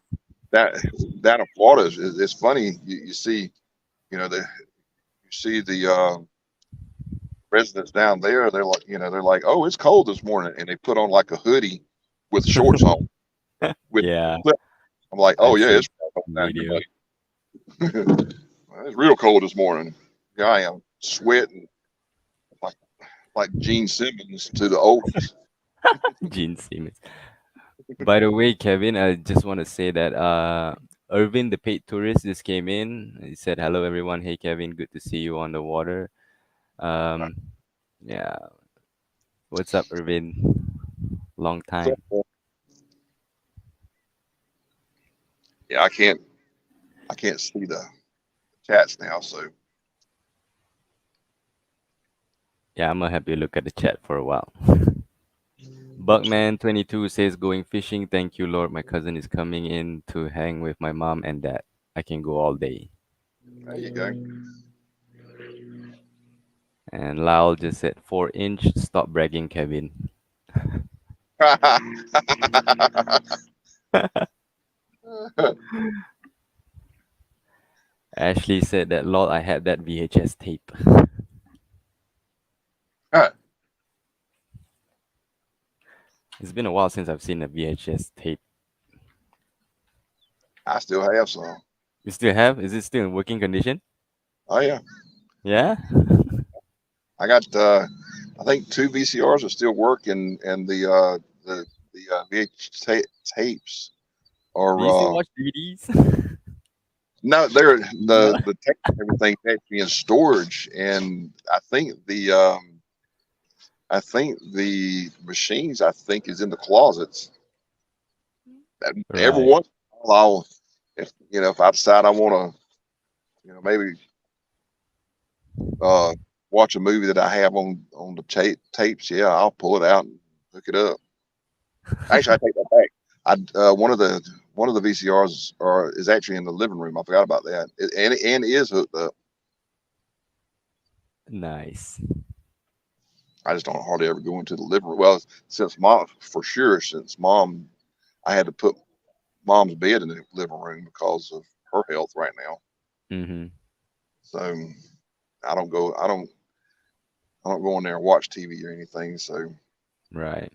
that down in Florida, it's funny. You see, you see the residents down there. They're like, oh, it's cold this morning, and they put on like a hoodie with shorts on with Yeah, flip. I'm like, oh I've yeah, seen it's cold down here, video. buddy. Well, it's real cold this morning. Here I am sweating like Gene Simmons to the oldies. Gene Simmons. By the way, Kevin, I just want to say that Irvin, the paid tourist, just came in. He said, "Hello, everyone. Hey, Kevin, good to see you on the water." Um, yeah. What's up, Irvin? Long So, time. yeah, I can't see the chats now. So Yeah, I'm gonna have you look at the chat for a while. Buckman22 says, "Going fishing. Thank you, Lord. My cousin is coming in to hang with my mom and dad. I can go all day." there you go. And Lyle just said, 4 inch. Stop bragging, Kevin. Ashley said that, "Lol, I had that VHS tape." It's been a while since I've seen a VHS tape. I still have some. You still have? Is it still in working condition? Oh yeah, Yeah? I got I think two VCRs are still working, and the tapes Do you still are watch DVDs? no, they're No. the tape and everything actually in storage, and I think the machines is in the closets. Every Right. once in a while, if I decide I want to maybe uh watch a movie that I have on the tapes, yeah, I'll pull it out and hook it up. Actually, I take that back. One of the VCRs is actually in the living room. I forgot about that. And is hooked up. Nice. I just don't hardly ever go into the living room. Well, since mom, for sure, since mom, I had to put mom's bed in the living room because of her health right now. Mm-hmm. So I don't go in there and watch TV or anything. So Right.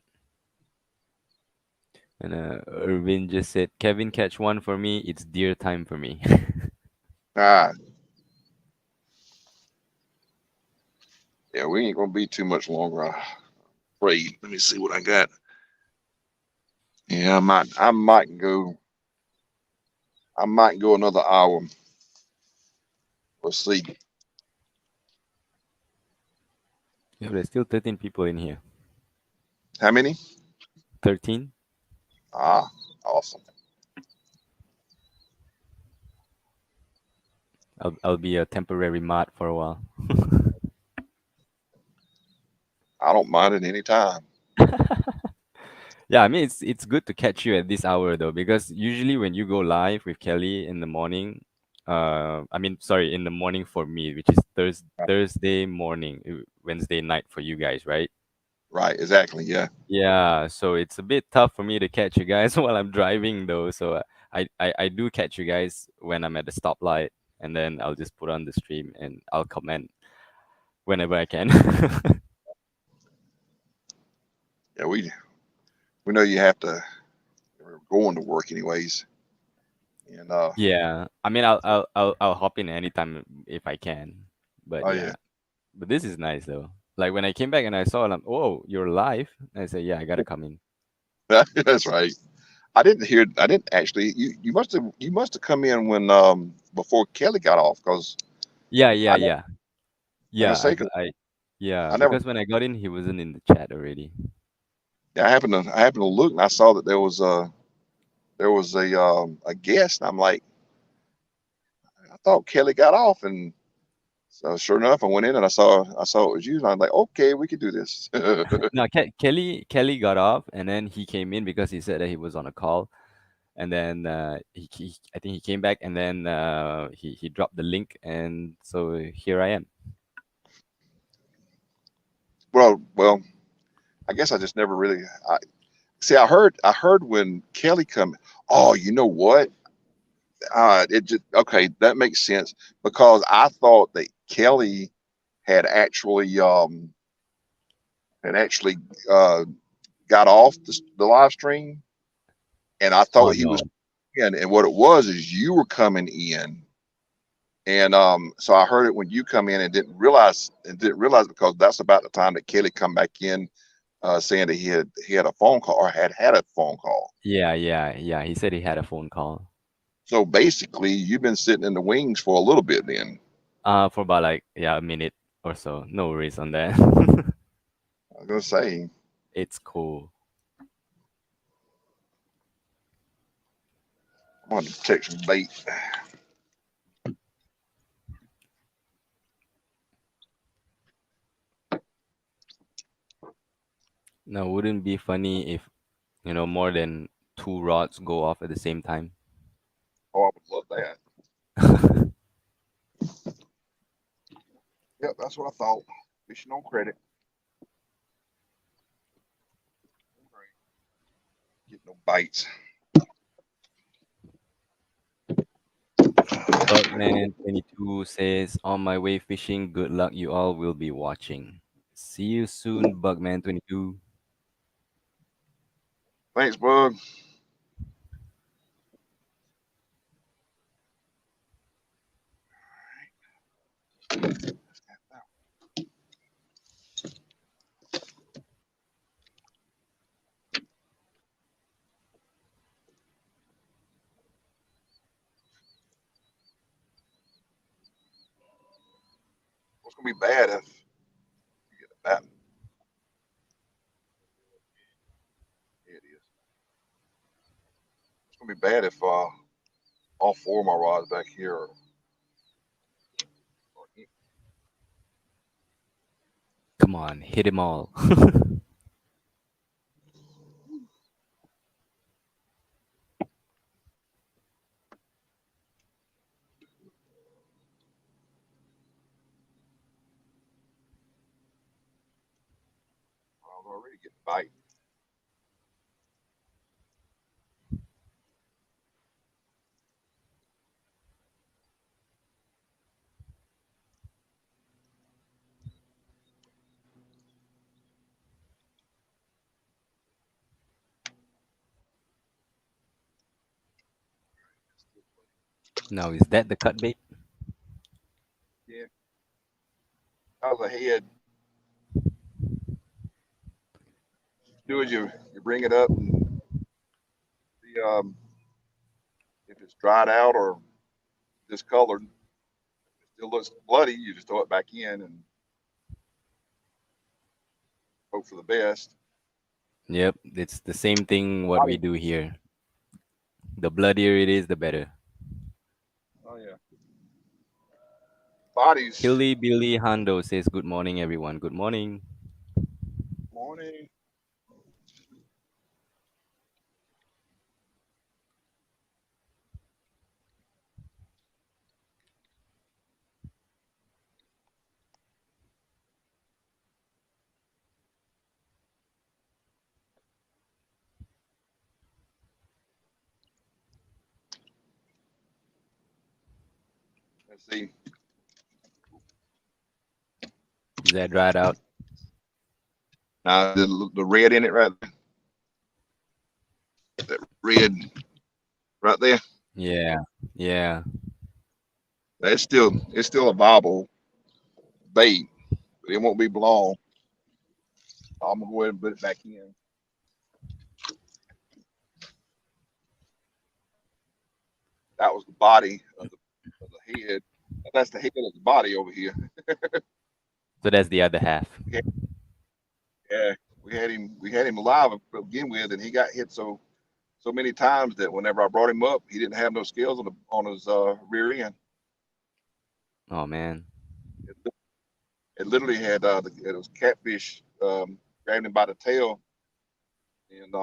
And Irvin just said, "Kevin, catch one for me. It's deer time for me." ah, yeah, we ain't gonna be too much longer. I'm afraid. Let me see what I got. Yeah, I might go another hour. We'll see. Yeah, there's still 13 people in here. How many? 13? Ah, awesome. I'll be a temporary mod for a while. I don't mind it anytime. Yeah, I mean it's good to catch you at this hour though, because usually when you go live with Kelly in the morning, I mean sorry, in the morning for me, which is Thursday morning, Wednesday night for you guys, right? Right, exactly. Yeah. Yeah, so it's a bit tough for me to catch you guys while I'm driving though. So I do catch you guys when I'm at the stoplight, and then I'll just put on the stream and I'll comment whenever I can. Yeah, we know you have to we're going to work anyways. And Yeah, I mean I'll hop in anytime if I can. But oh yeah. yeah, but this is nice though. Like when I came back and I saw it, I'm, oh, you're live. I said, yeah, I gotta come in. That's right. I didn't actually you must have come in when before Kelly got off because Yeah, yeah, I never yeah, like I yeah. say 'cause Yeah, I never because when I got in, he wasn't in the chat already. Yeah, I happened to look and I saw that there was a guest. And I'm like, I thought Kelly got off, and so sure enough, I went in and I saw it was you, and I'm like, okay, we could do this. No, Kelly got off, and then he came in because he said that he was on a call, and then he I think he came back, and then he dropped the link, and so here I am. Well, I guess I just never really. I see. I heard when Kelly come. Oh, you know what? It just okay. That makes sense because I thought that Kelly had actually um had actually uh got off the live stream, and I Oh thought he was no. in. And what it was is you were coming in, and so I heard it when you come in and didn't realize because that's about the time that Kelly come back in, saying that he had a phone call or had a phone call. Yeah, yeah, yeah. He said he had a phone call. So basically, you've been sitting in the wings for a little bit then. For about like yeah a minute or so. No worries on that. I was gonna say, It's cool. I wanted to take some bait. Now, wouldn't be funny if more than two rods go off at the same time. Oh, I would love that. Yep, that's what I thought. Fishing on credit. Get no bites. Bugman22 says, "On my way fishing. Good luck, you all will be watching. See you soon, Bugman22." Thanks, bud. What's gonna be bad if you get that? Yeah, it is. It's gonna be bad if all four of my rods back here are empty. Come on, hit him all. I was already getting bite. Now, is that the cut bait? Yeah, I was ahead. Do is you bring it up and see if it's dried out or discolored. If it still looks bloody, you just throw it back in and hope for the best. Yep, it's the same thing what we Body. do here. The bloodier it is, the better. Oh yeah. Bodies. Hilly Billy Hando says, "Good morning, everyone. Good morning." Morning. Let's see. Is that dried out? Now the red in it right there. That red right there. Yeah, yeah. It's still a viable bait, but it won't be long. I'm gonna go ahead and put it back in. That was the body of the head. That's the head of the body over here. So that's the other half. Yeah, yeah. we had him alive to begin with, and he got hit so many times that whenever I brought him up, he didn't have no scales on his rear end. Oh man. It literally had it was catfish grabbing him by the tail and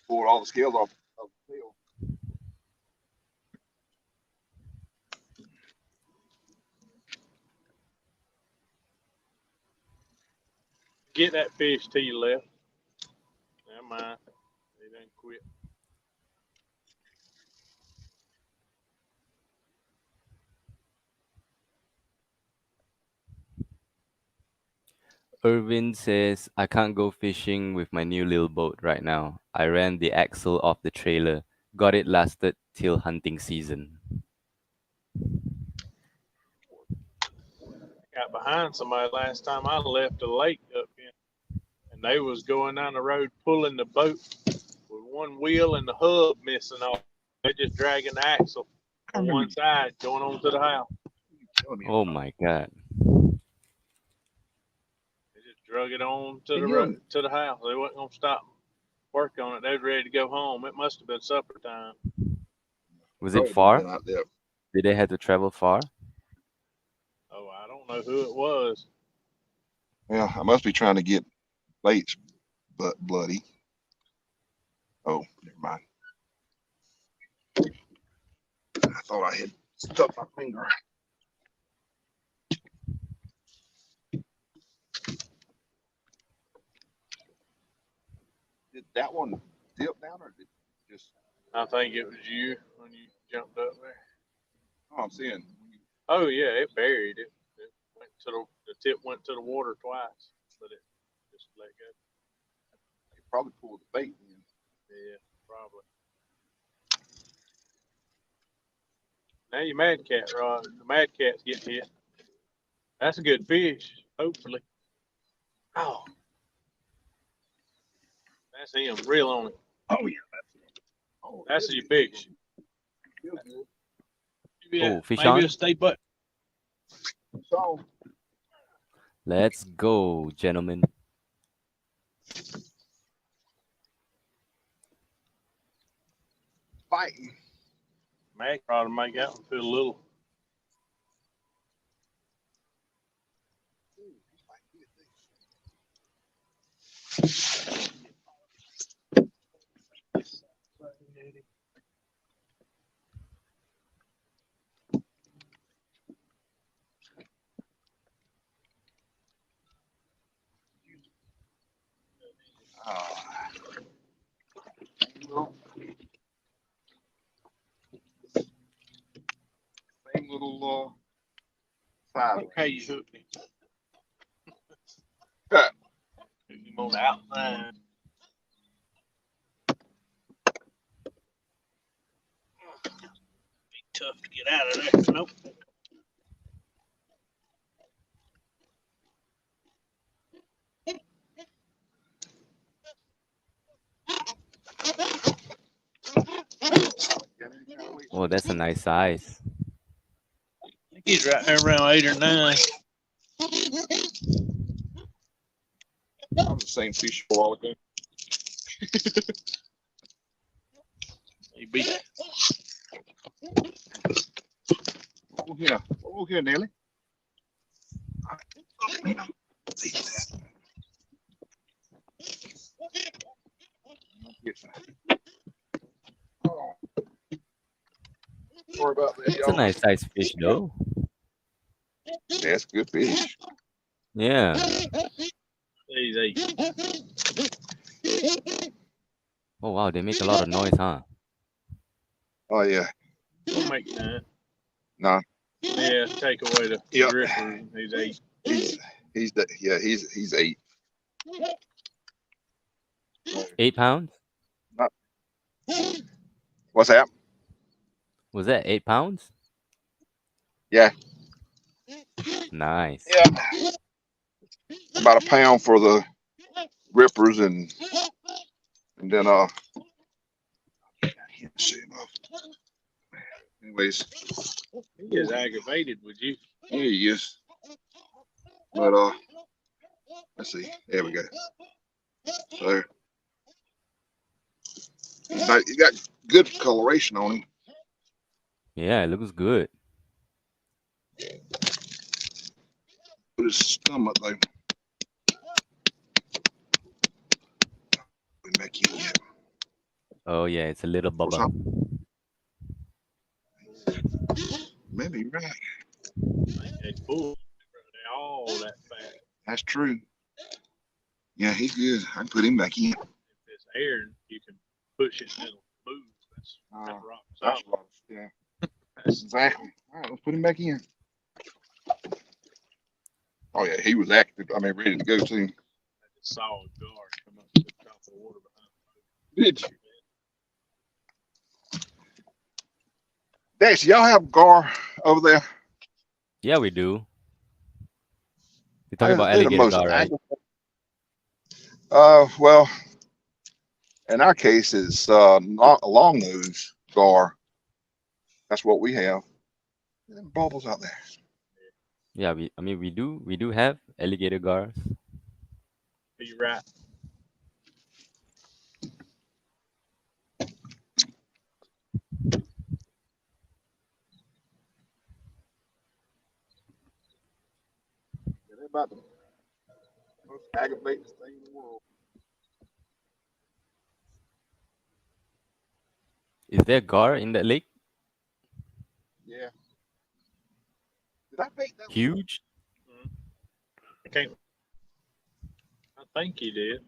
pulled all the scales off of the tail. Get that fish to your left. Never mind. He done quit. Irvin says, I can't go fishing with my new little boat right now. I ran the axle off the trailer. Got it lasted till hunting season. Got behind somebody last time I left the lake up here, and they was going down the road pulling the boat with one wheel and the hub missing off. They just dragging the axle on one side going on to the house. Oh my god. They just drug it on to the road to the house. They wasn't gonna stop work on it. They was ready to go home. It must have been supper time. Was it far? Out there. Did they have to travel far? Oh, I don't know who it was. Yeah, I must be trying to get plates, but bloody. Oh, never mind. I thought I had stuck my finger. Did that one dip down or did it just? I think it was you when you jumped up there. Oh, I'm seeing. Oh yeah, it buried it. It went to the tip went to the water twice, but it just let go. You probably pulled the bait. Yeah, probably. Now your mad cat, Rod. The mad cat's getting hit. That's a good fish, hopefully. Oh, that's him. Reel on it. Oh yeah, That's your fish. Oh, fish maybe on? a stay butt. So Let's go, gentlemen. fighting. Mad ought to make out and feel a little. Same little size. Look how you hooked him. Cut. Hooked him on the outside. Be tough to get out of there. Nope. Oh, that's a nice size. He's right there around 8 or 9. I'm the same fish for all again. He beat. Over here, Nelly. Sorry about that, It's a y'all. nice size fish, though. That's good fish. Yeah. He's 8. Oh wow, they make a lot of noise, huh? Oh yeah. Don't make that. Nah. Yeah, take away the Yep. gripper. He's 8. He's 8. 8 pounds? What's that? Was that 8 pounds? Yeah. Nice. Yeah. About a pound for the rippers and then anyways. He is aggravated with you. Yeah, he is. But Let's see. There we go. So he got good coloration on him. Yeah, it looks good. But his stomach though. Back in yet. Oh yeah, it's a little What's bubba. up? Maybe you're right. They full. They all that fat. That's true. Yeah, he's good. I can put him back in. If it's air, you can push it and it'll move. That's rock solid. That's right. Yeah. That's exactly. All right, let's put him back in. Oh yeah, he was active. I mean, ready to go too. I just saw a gar come up to the top of the water behind the boat. Did you? Dax, y'all have gar over there? Yeah, we do. You're talking about They're the alligator most gar, right? active. Well, in our case, it's not a long nose gar. That's what we have. Them bubbles out there. Yeah, we do have alligator gars. You're right. They're about the most aggravating thing in the world. Is there gar in that lake? Yeah. Did I bait that one? Huge? I can't. I think he did.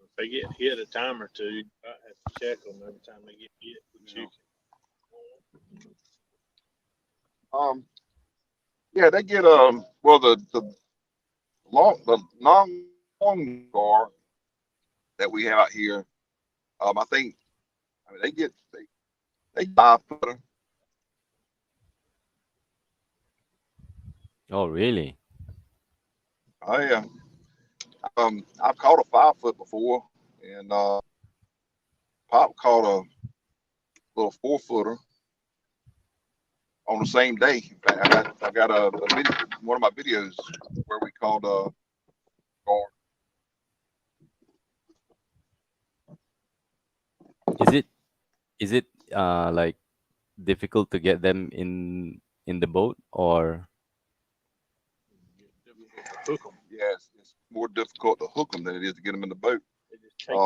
If they get hit a time or two, you might have to check them every time they get hit. Yeah. Chicken. Yeah, they get well the long gar that we have out here. I think they get they 5 footer. Oh, really? Oh yeah. I've caught a 5 foot before, and Pop caught a little 4 footer on the same day. In fact, I got a video, one of my videos where we caught a gar. Is it like difficult to get them in the boat or Hook them. Yes, it's more difficult to hook them than it is to get them in the boat. They just take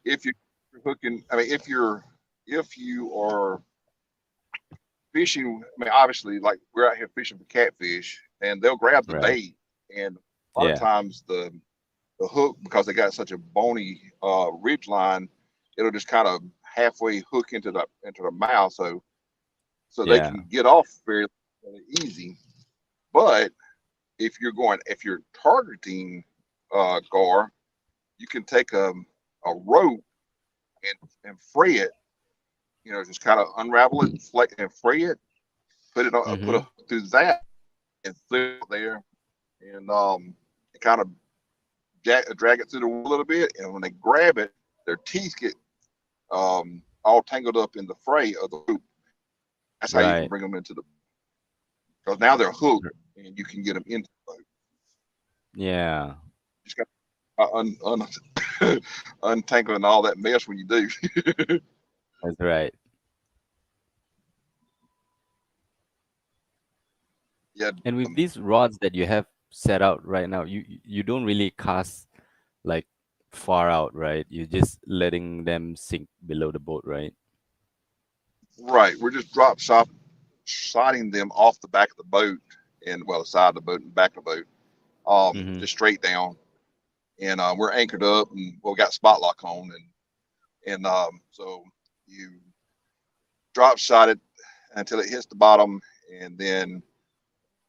If you're hooking, I mean, if you are fishing, I mean, obviously, like we're out here fishing for catfish, and they'll grab the right? bait, and a lot of Yeah. times the hook, because they got such a bony ridge line, it'll just kind of halfway hook into the mouth, so they Yeah. can get off very easy. But if you're targeting gar, you can take a rope and fray it. You know, just kind of unravel it, and fray it. Put it on, put Mm-hmm. a hook through that, and flip it there, and kind of drag it through the wood a little bit. And when they grab it, their teeth get all tangled up in the fray of the rope. That's how you can Right. bring them into the, because now they're hooked and you can get them into the boat. Yeah. Just got untangling all that mess when you do. That's right. Yeah. And with these rods that you have set out right now, you don't really cast like far out, right? You're just letting them sink below the boat, right? Right. We're just sliding them off the back of the boat, and well, the side of the boat and back of the boat, Mm-hmm. just straight down. And we're anchored up, and we got spot lock on, and so you drop shot it until it hits the bottom, and then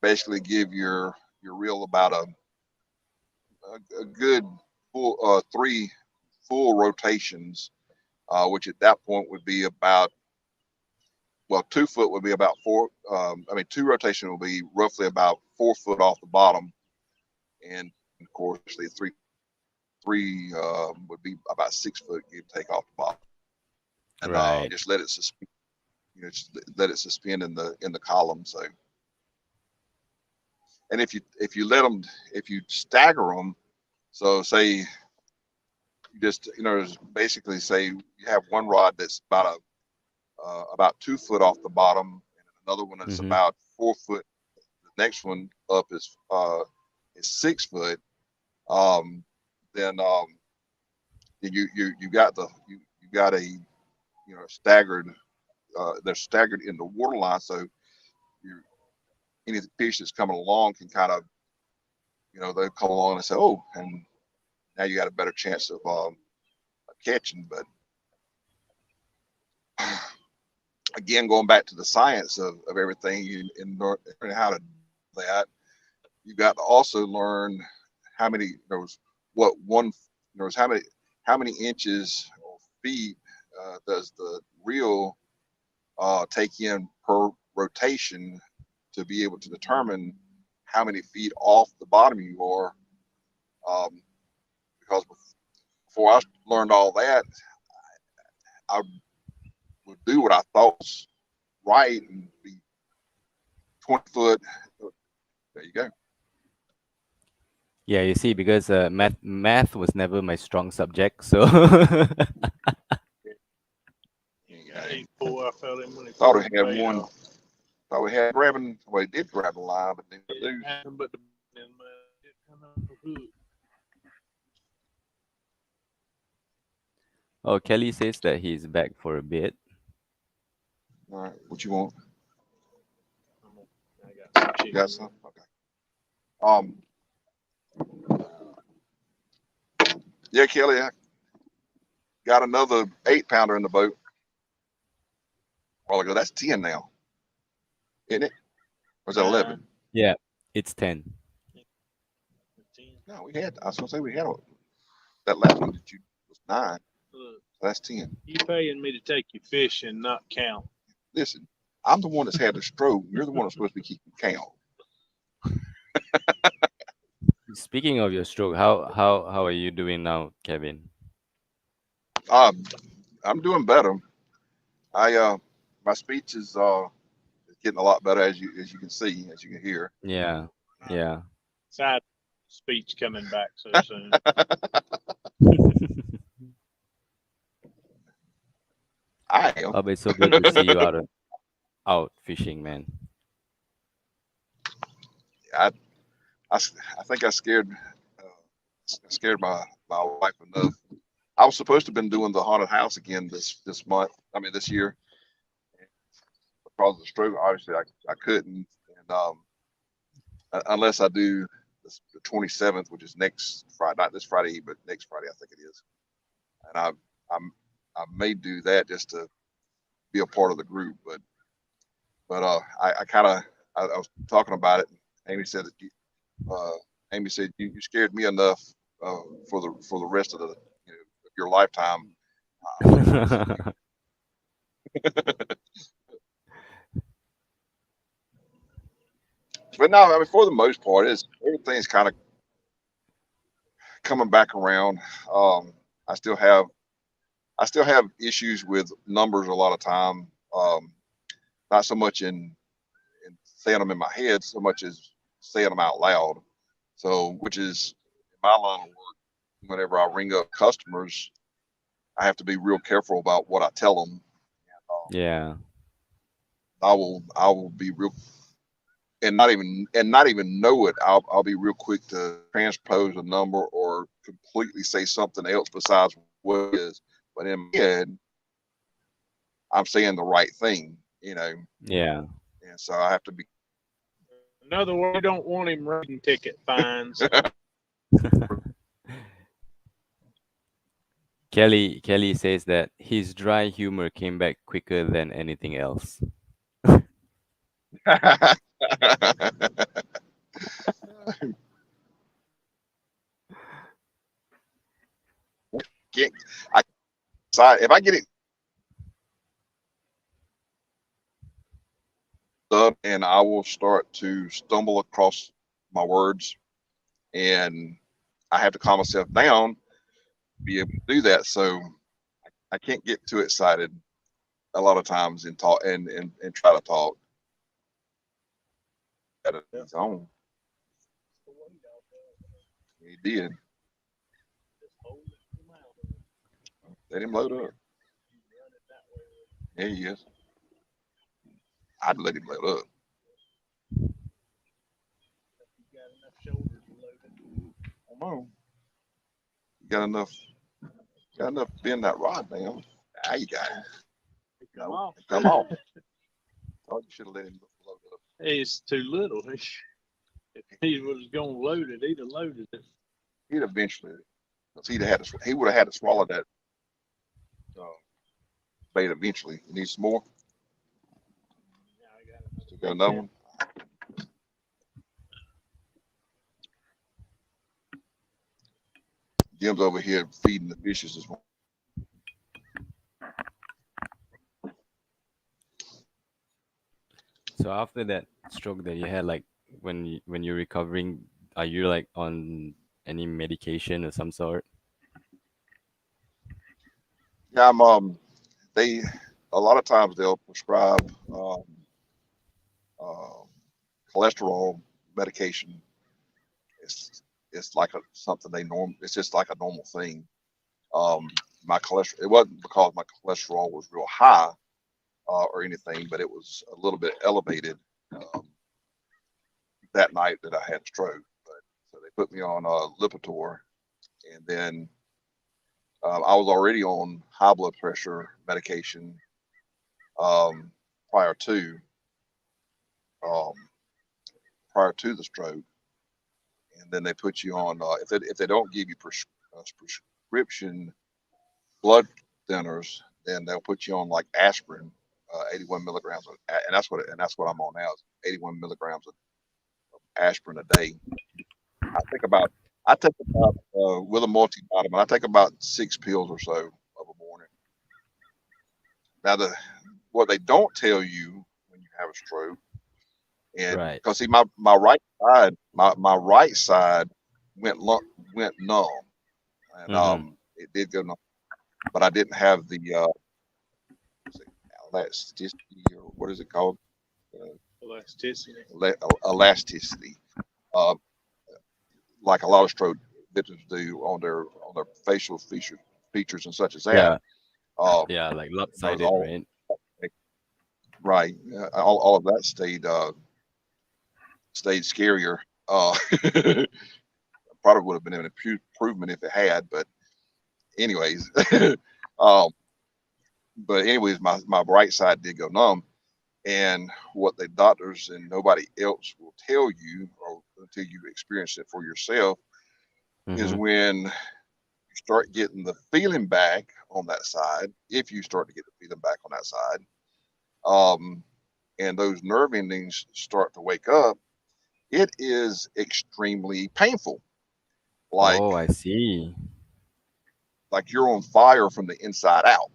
basically give your reel about a good full 3 full rotations, which at that point would be about, well, 2 foot would be about 4. 2 rotation will be roughly about 4 foot off the bottom, and of course the three would be about 6 foot give take off the bottom, and Right. just let it suspend. Just let it suspend in the column. So, And if you let them, if you stagger them, so say you just, basically say you have one rod that's about 2 foot off the bottom, and another one that's Mm-hmm. about 4 foot. The next one up is 6 foot. Then you got a staggered. They're staggered in the water line, so any fish that's coming along can kind of, they'll come along and say, oh, and now you got a better chance of catching. But again, going back to the science of everything and how to do that, you got to also learn how many, how many inches or feet does the reel take in per rotation to be able to determine how many feet off the bottom you are. Because before I learned all that, I would do what I thought was right and be 20 foot. There you go. Yeah, you see, because math was never my strong subject, so He pulled, I felt him when he Thought pulled we the had bait one. off. Thought we had grabbing. Well, he did grab the line, but then It happened, but the it come off the hook. oh, Kelly says that he's back for a bit. all right, what you want? I got some You chicken. got some? Okay. Yeah, Kelly, I got another 8-pounder in the boat. A while ago, that's 10 now, isn't it? Or is that 11? Yeah, it's 10. 15. No, we had. I was gonna say we had that last one that you was 9. Look, So that's 10. you paying me to take you fishing, not count. Listen, I'm the one that's had the stroke. You're the one that's supposed to be keeping count. Speaking of your stroke, how are you doing now, Kevin? I'm doing better. My speech is getting a lot better, as you can see, as you can hear. Yeah, yeah. Side speech coming back so soon. I am. Oh, but it's so good to see you out fishing, man. I, I think I scared my wife enough. I was supposed to have been doing the haunted house again this month. I mean this year. Because of the stroke, obviously I couldn't, and unless I do the 27th, which is next Friday, not this Friday, but next Friday, I think it is. And I may do that just to be a part of the group, but I kind of I was talking about it. And Amy said Amy said you scared me enough for the rest of of your lifetime. But no, I mean, for the most part, everything's kind of coming back around. Um, I still have issues with numbers a lot of time. Not so much in saying them in my head, so much as saying them out loud. So, which is in my line of work, whenever I ring up customers, I have to be real careful about what I tell them. Yeah. I will be real and not even know it. I'll be real quick to transpose a number or completely say something else besides what it is. But in my head, I'm saying the right thing, Yeah. and so I have to be. In other words, you don't want him writing ticket fines. Kelly says that his dry humor came back quicker than anything else. Can't, I if I get it up, and I will start to stumble across my words, and I have to calm myself down to be able to do that. So I can't get too excited a lot of times and talk and try to talk at its own. He did. Let him load up. Yeah, he is. I'd let him load up. Come on. You got enough. Got enough to bend that rod down. Now you got it. Come off. Come on. Oh, you should have let him load up. It's too little. If he was gonna load it, he'd have loaded it. He'd eventually, because he would have had to swallow that bait eventually. You need some more? Still got another one? Jim's over here feeding the fishes this morning. So after that stroke that you had, like when you're recovering, are you like on any medication or some sort? Yeah, I'm. They a lot of times they'll prescribe uh, cholesterol medication. It's like something they norm. It's just like a normal thing. My cholesterol. It wasn't because my cholesterol was real high or anything, but it was a little bit elevated that night that I had a stroke. But so they put me on Lipitor, and then I was already on high blood pressure medication prior to um, the stroke, and then they put you on if they don't give you prescription blood thinners, then they'll put you on like aspirin, 81 milligrams, and that's what I'm on now is 81 milligrams of aspirin a day. I take about with a multivitamin. I take about 6 pills or so of a morning. Now what they don't tell you when you have a stroke, and Right. because see my right side went numb, and Mm-hmm. it did go numb, but I didn't have the elasticity, or what is it called? Elasticity. Elasticity, uh, like a lot of stroke victims do on their facial features and such as that. Yeah. Um, Yeah, like you know, lopsided, right? right, all of that stayed scarier. Probably would have been an improvement if it had, but anyways, um, my right side did go numb, and what the doctors and nobody else will tell you, or until you experience it for yourself, is Mm-hmm. when you start getting the feeling back on that side. If you start to get the feeling back on that side, um, and those nerve endings start to wake up, it is extremely painful. Like Oh, I see. you're on fire from the inside out,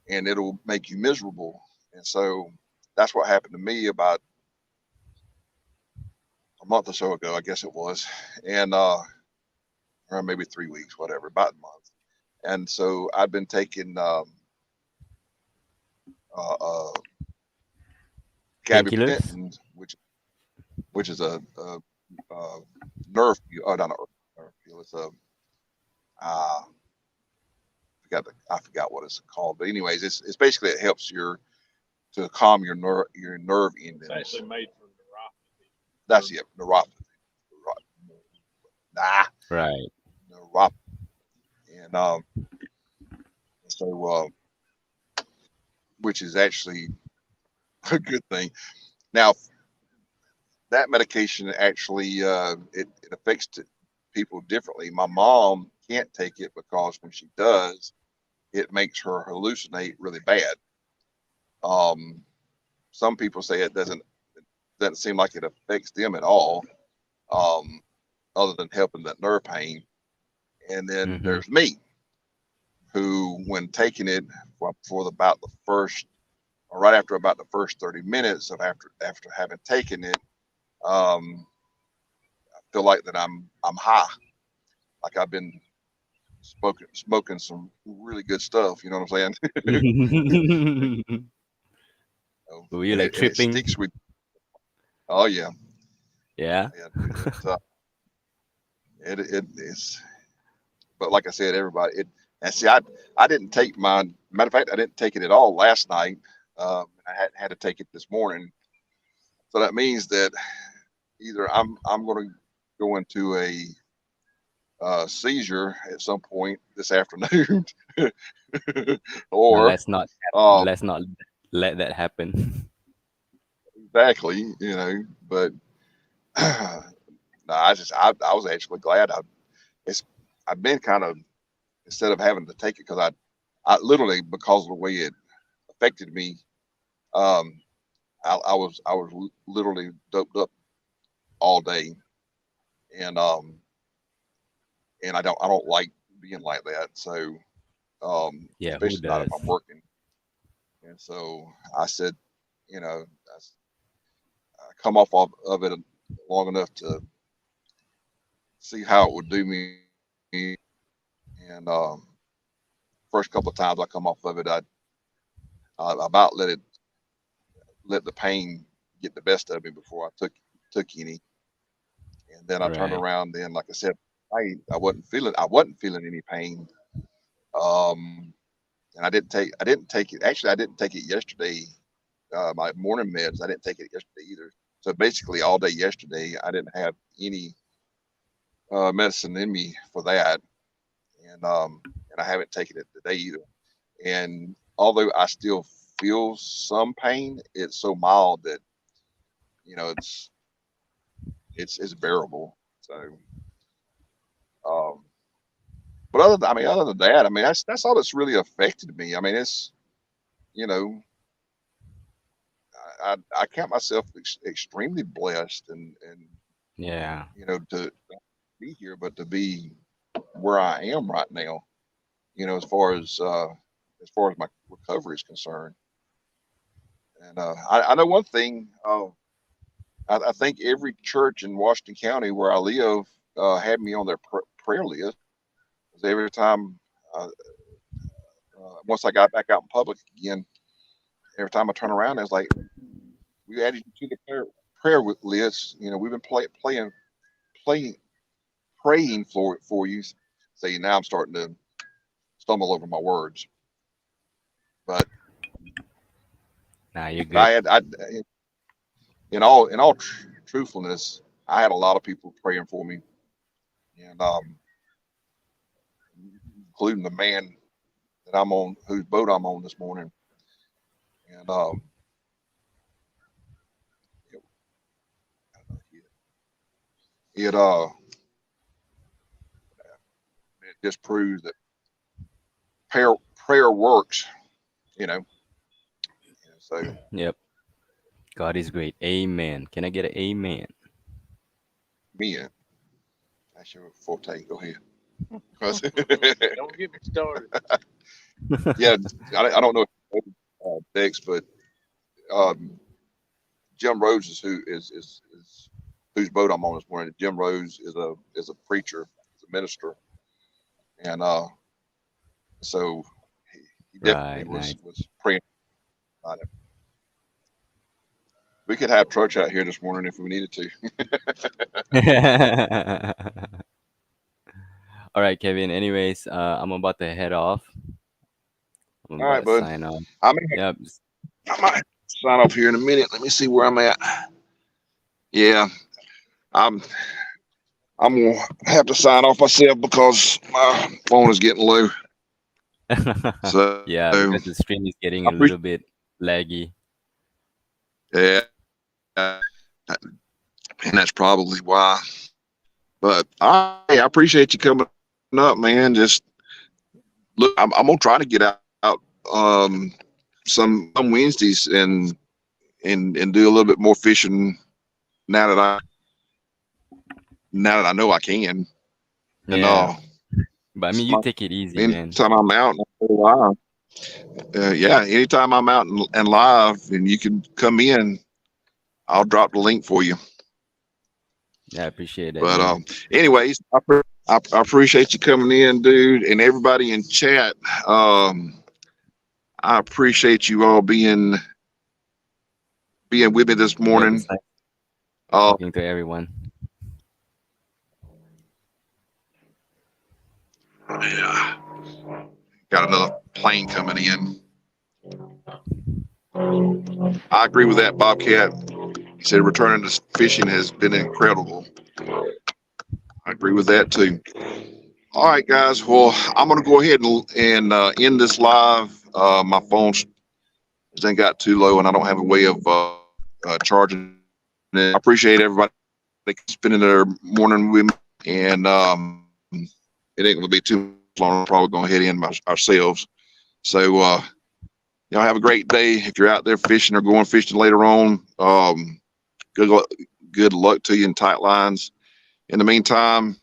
and it'll make you miserable. And so that's what happened to me about a month or so ago, I guess it was, and or maybe 3 weeks, whatever, about a month. And so I've been taking uh, Painkillers? gabapentin, which is a nerve pill. Oh, not a nerve pill. It's a I forgot what it's called. But anyways, it's basically it helps to calm your nerve It's endings. actually made from neuropathy. That's it, neuropathy. Nah, Right. neuropathy. And so which is actually a good thing. Now that medication actually it affects people differently. My mom can't take it because when she does, it makes her hallucinate really bad. Um, some people say it doesn't seem like it affects them at all, um, other than helping that nerve pain. And then Mm-hmm. there's me, who, when taking it for about the first, or right after about the first 30 minutes of after having taken it, I feel like that I'm high, like I've been smoking some really good stuff. You know what I'm saying? Were you and like it tripping? sticks with. Oh yeah, Yeah. It's, but like I said, everybody, and see, I didn't take mine. Matter of fact, I didn't take it at all last night. I had to take it this morning. So that means that either I'm going to go into a seizure at some point this afternoon, Now or um, let's not let that happen. exactly, but no, I was actually glad it's I've been kind of, instead of having to take it, because I literally, because of the way it affected me, um I was literally doped up all day, and I don't like being like that. So Yeah, who especially not if does? I'm working. And so I said, I come off of it long enough to see how it would do me. And first couple of times I come off of it, I about let the pain get the best of me before I took any. And then I turned Right. around. Then, like I said, I wasn't feeling any pain. Um, and I didn't take it. Actually, I didn't take it yesterday. My morning meds, I didn't take it yesterday either. So basically, all day yesterday, I didn't have any medicine in me for that, and I haven't taken it today either. And although I still feel some pain, it's so mild that it's bearable. So, um, but other than that, I mean, that's all that's really affected me. I mean, it's you know, I count myself extremely blessed, and Yeah. to be here, but to be where I am right now, as far as my recovery is concerned. And I know one thing. I think every church in Washington County where I live had me on their prayer list. 'Cause every time, uh, once I got back out in public again, every time I turn around, it's like, we added you to the prayer list. We've been playing, praying for you. See, now I'm starting to stumble over my words, but Nah, you're I good. had, I, in all truthfulness, I had a lot of people praying for me, and including the man that I'm on, whose boat I'm on this morning, and it, it it just proves that prayer works, you know. So Yep. God is great. Amen. Can I get an amen? me, that's your forte. Go ahead. 'Cause- Don't get me started. yeah, I don't know if Dex, but um, Jim Rhodes is whose boat I'm on this morning. Jim Rhodes is a preacher, is a minister, and so he definitely Right. was Nice. was praying about it. We could have church out here this morning if we needed to. All right, Kevin. Anyways, I'm about to head off. I'm All about right, to bud. sign off. I may Yep. I might sign off here in a minute. Let me see where I'm at. Yeah, I'm I'm gonna have to sign off myself because my phone is getting low. So Yeah, because the stream is I getting a appreciate little bit laggy. yeah, and that's probably why. But I appreciate you coming up, man. Just look, I'm gonna try to get out um, some Wednesdays and do a little bit more fishing now that I know I can. And Yeah, but I mean, you take it easy, man. anytime I'm out live, yeah, anytime I'm out and live, and you can come in, I'll drop the link for you. Yeah, I appreciate that, But man. anyways, I appreciate you coming in, dude, and everybody in chat. Um, I appreciate you all being with me this Yeah, the morning. same. talking to everyone. Yeah, got another plane coming in. I agree with that, Bobcat. He said returning to fishing has been incredible. I agree with that too. All right, guys. Well, I'm going to go ahead and end this live. My phone's then got too low, and I don't have a way of charging it. I appreciate everybody spending their morning with me, and it ain't going to be too long. We're probably going to head in ourselves. So, y'all have a great day. If you're out there fishing or going fishing later on, good luck to you in tight lines. In the meantime,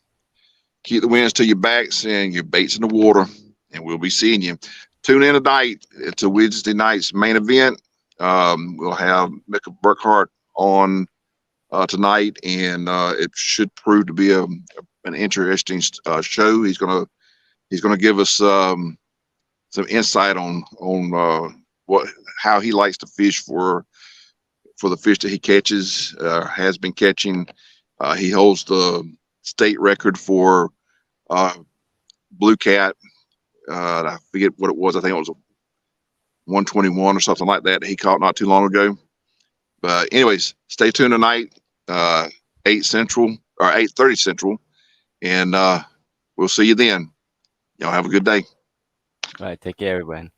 keep the winds to your backs and your baits in the water, and we'll be seeing you. Tune in tonight. It's a Wednesday night's main event. We'll have Micah Burkhart on tonight, and it should prove to be an interesting show. He's gonna give us some insight on how he likes to fish for the fish that he catches, has been catching. He holds the state record for blue cat. I forget what it was. I think it was a 121 or something like that he caught not too long ago. But anyways, stay tuned tonight, 8 Central or 8:30 Central, and we'll see you then. Y'all have a good day. All right, take care, everyone.